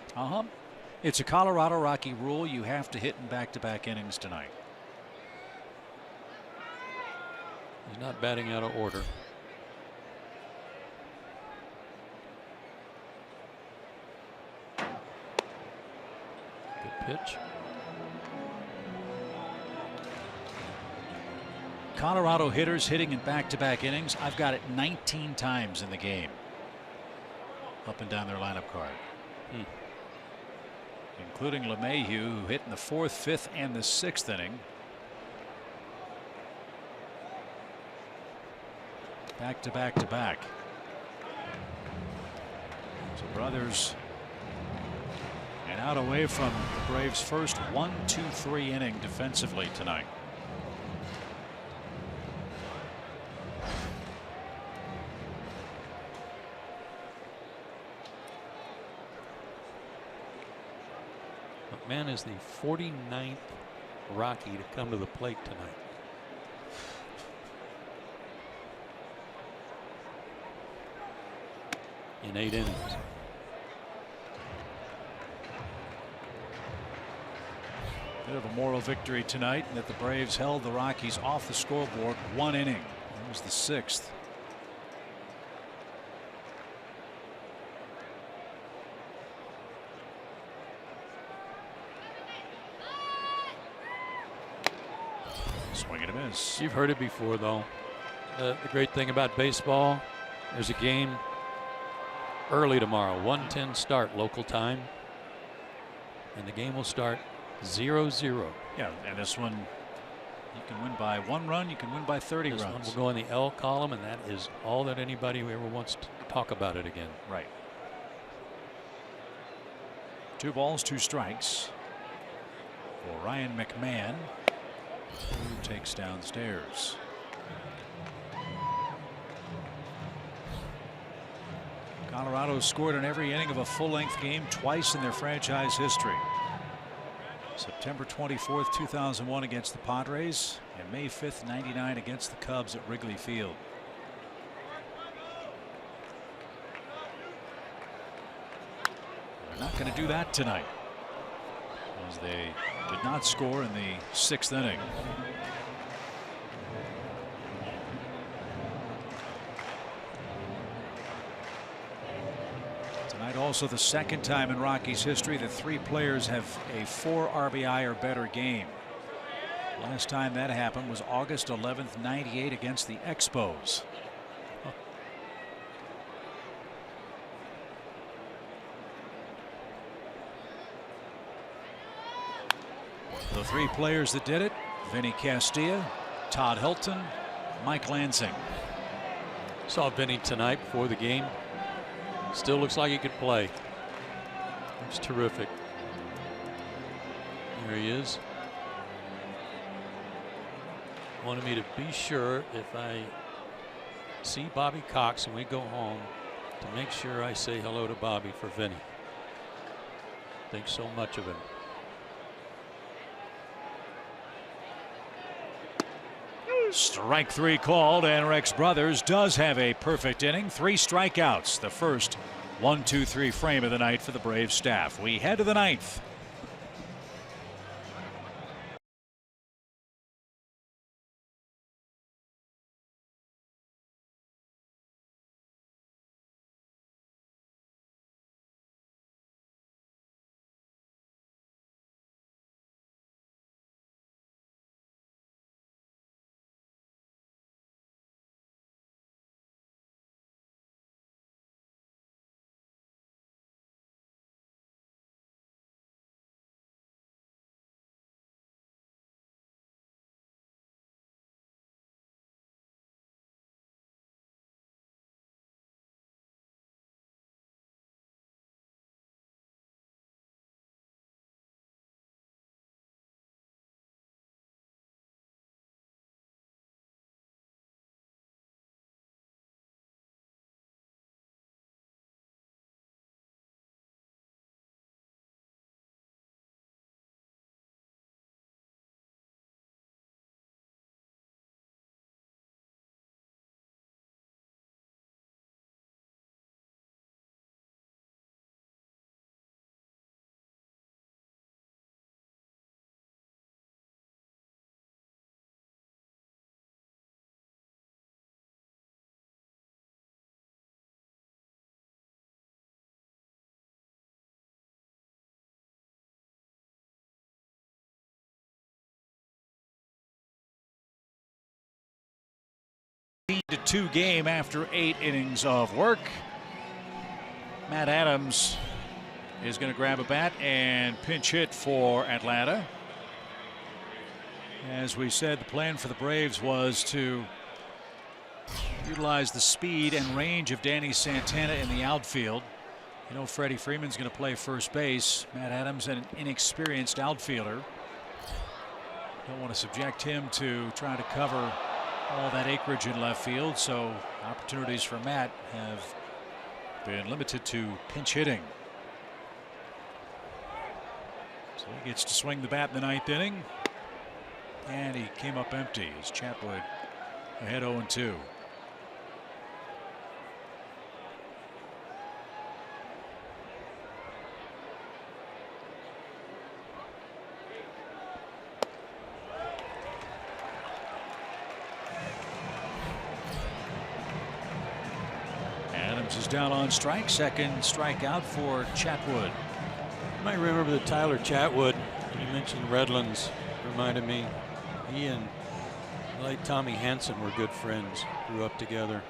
It's a Colorado Rocky rule. You have to hit in back-to-back innings tonight. He's not batting out of order. Good pitch. Colorado hitters hitting in back-to-back innings. I've got it 19 times in the game. Up and down their lineup card. Including LeMahieu, who hit in the 4th, 5th, and the 6th inning. Back to back to back. So Brothers and out away from the Braves' first 1-2-3 inning defensively tonight. McMahon is the 49th Rocky to come to the plate tonight. In 8 innings. Bit of a moral victory tonight in that the Braves held the Rockies off the scoreboard 1 inning. It was the 6th. Swing and a miss. You've heard it before, though. The great thing about baseball, there's a game early tomorrow, 1:10 start local time, and the game will start 0-0. Yeah, and this one you can win by 1 run, you can win by 30 This runs. one will go in the L column, and that is all that anybody who ever wants to talk about it again. Right. 2 balls, 2 strikes for Ryan McMahon, who takes downstairs. Colorado scored in every inning of a full-length game twice in their franchise history. September 24th, 2001 against the Padres, and May 5th, 99 against the Cubs at Wrigley Field. They're not going to do that tonight, as they did not score in the 6th inning. Tonight also the second time in Rockies history that 3 players have a 4 RBI or better game. Last time that happened was August 11th, 98 against the Expos. The 3 players that did it: Vinny Castilla, Todd Helton, Mike Lansing. Saw Vinny tonight before the game. Still looks like he could play. That's terrific. There he is. Wanted me to be sure if I see Bobby Cox and we go home to make sure I say hello to Bobby for Vinny. Think so much of him. Strike 3 called, and Rex Brothers does have a perfect inning. 3 strikeouts. The first 1-2-3 frame of the night for the Braves staff. We head to the 9th. To 2 game after 8 innings of work. Matt Adams is going to grab a bat and pinch hit for Atlanta. As we said, the plan for the Braves was to utilize the speed and range of Danny Santana in the outfield. You know, Freddie Freeman's going to play first base. Matt Adams, an inexperienced outfielder. Don't want to subject him to trying to cover all that acreage in left field, so opportunities for Matt have been limited to pinch hitting. So he gets to swing the bat in the 9th inning, and he came up empty as Chatwood ahead 0-2. Is down on strike. Second strikeout for Chatwood. You might remember that Tyler Chatwood, you mentioned Redlands, reminded me. He and like Tommy Hansen were good friends, grew up together.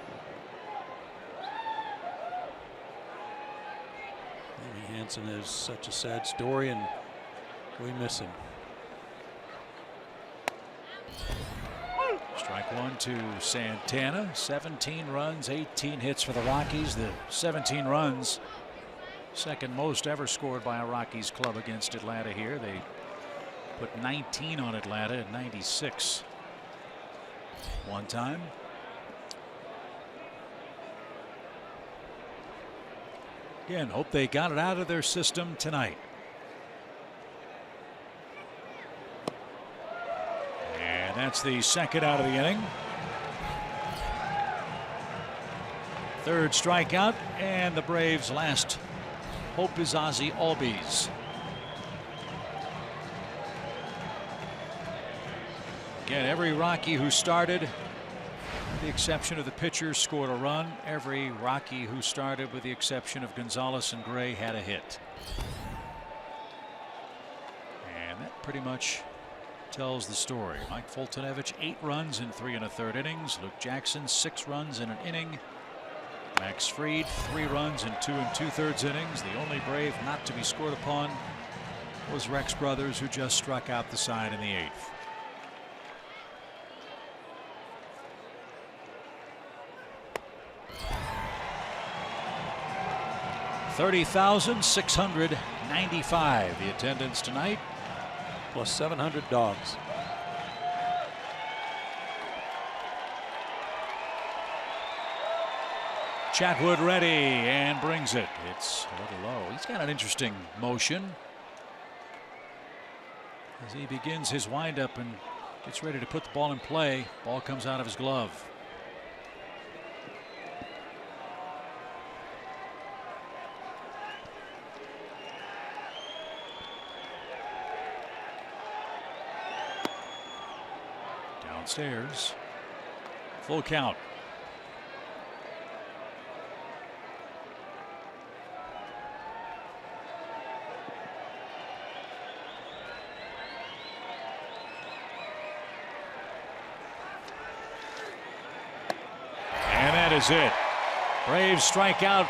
Tommy Hansen is such a sad story, and we miss him. Strike 1 to Santana. 17 runs, 18 hits for the Rockies. The 17 runs, second most ever scored by a Rockies club against Atlanta here. They put 19 on Atlanta in '96 one time. Again, hope they got it out of their system tonight. That's the second out of the inning. Third strikeout, and the Braves' last hope is Ozzie Albies. Again, every Rocky who started, with the exception of the pitcher, scored a run. Every Rocky who started, with the exception of Gonzalez and Gray, had a hit. And that pretty much tells the story. Mike Fultonevich, 8 runs in 3 1/3 innings. Luke Jackson, 6 runs in an inning. Max Fried, 3 runs in 2 2/3 innings. The only Brave not to be scored upon was Rex Brothers, who just struck out the side in the 8th. $30,697 95 the attendance tonight. Plus 700 dogs. Chatwood ready and brings it. It's a little low. He's got an interesting motion as he begins his windup and gets ready to put the ball in play. Ball comes out of his glove. Downstairs. Full count. Is it. Braves strike out.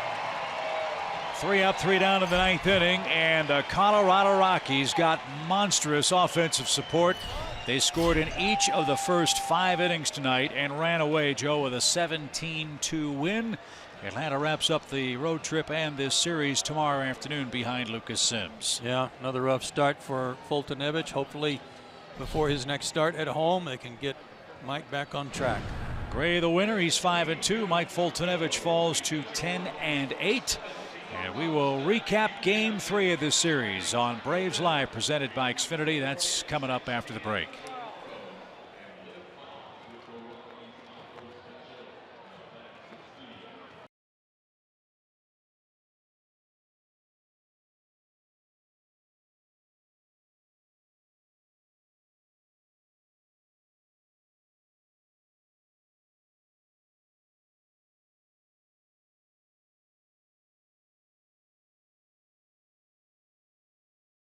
3 up, 3 down in the 9th inning, and the Colorado Rockies got monstrous offensive support. They scored in each of the first 5 innings tonight and ran away, Joe, with a 17-2 win. Atlanta wraps up the road trip and this series tomorrow afternoon behind Lucas Sims. Yeah, another rough start for Fultonevich. Hopefully before his next start at home they can get Mike back on track. Gray the winner. He's 5-2. Mike Fultonevich falls to 10-8. And we will recap Game 3 of this series on Braves Live, presented by Xfinity. That's coming up after the break.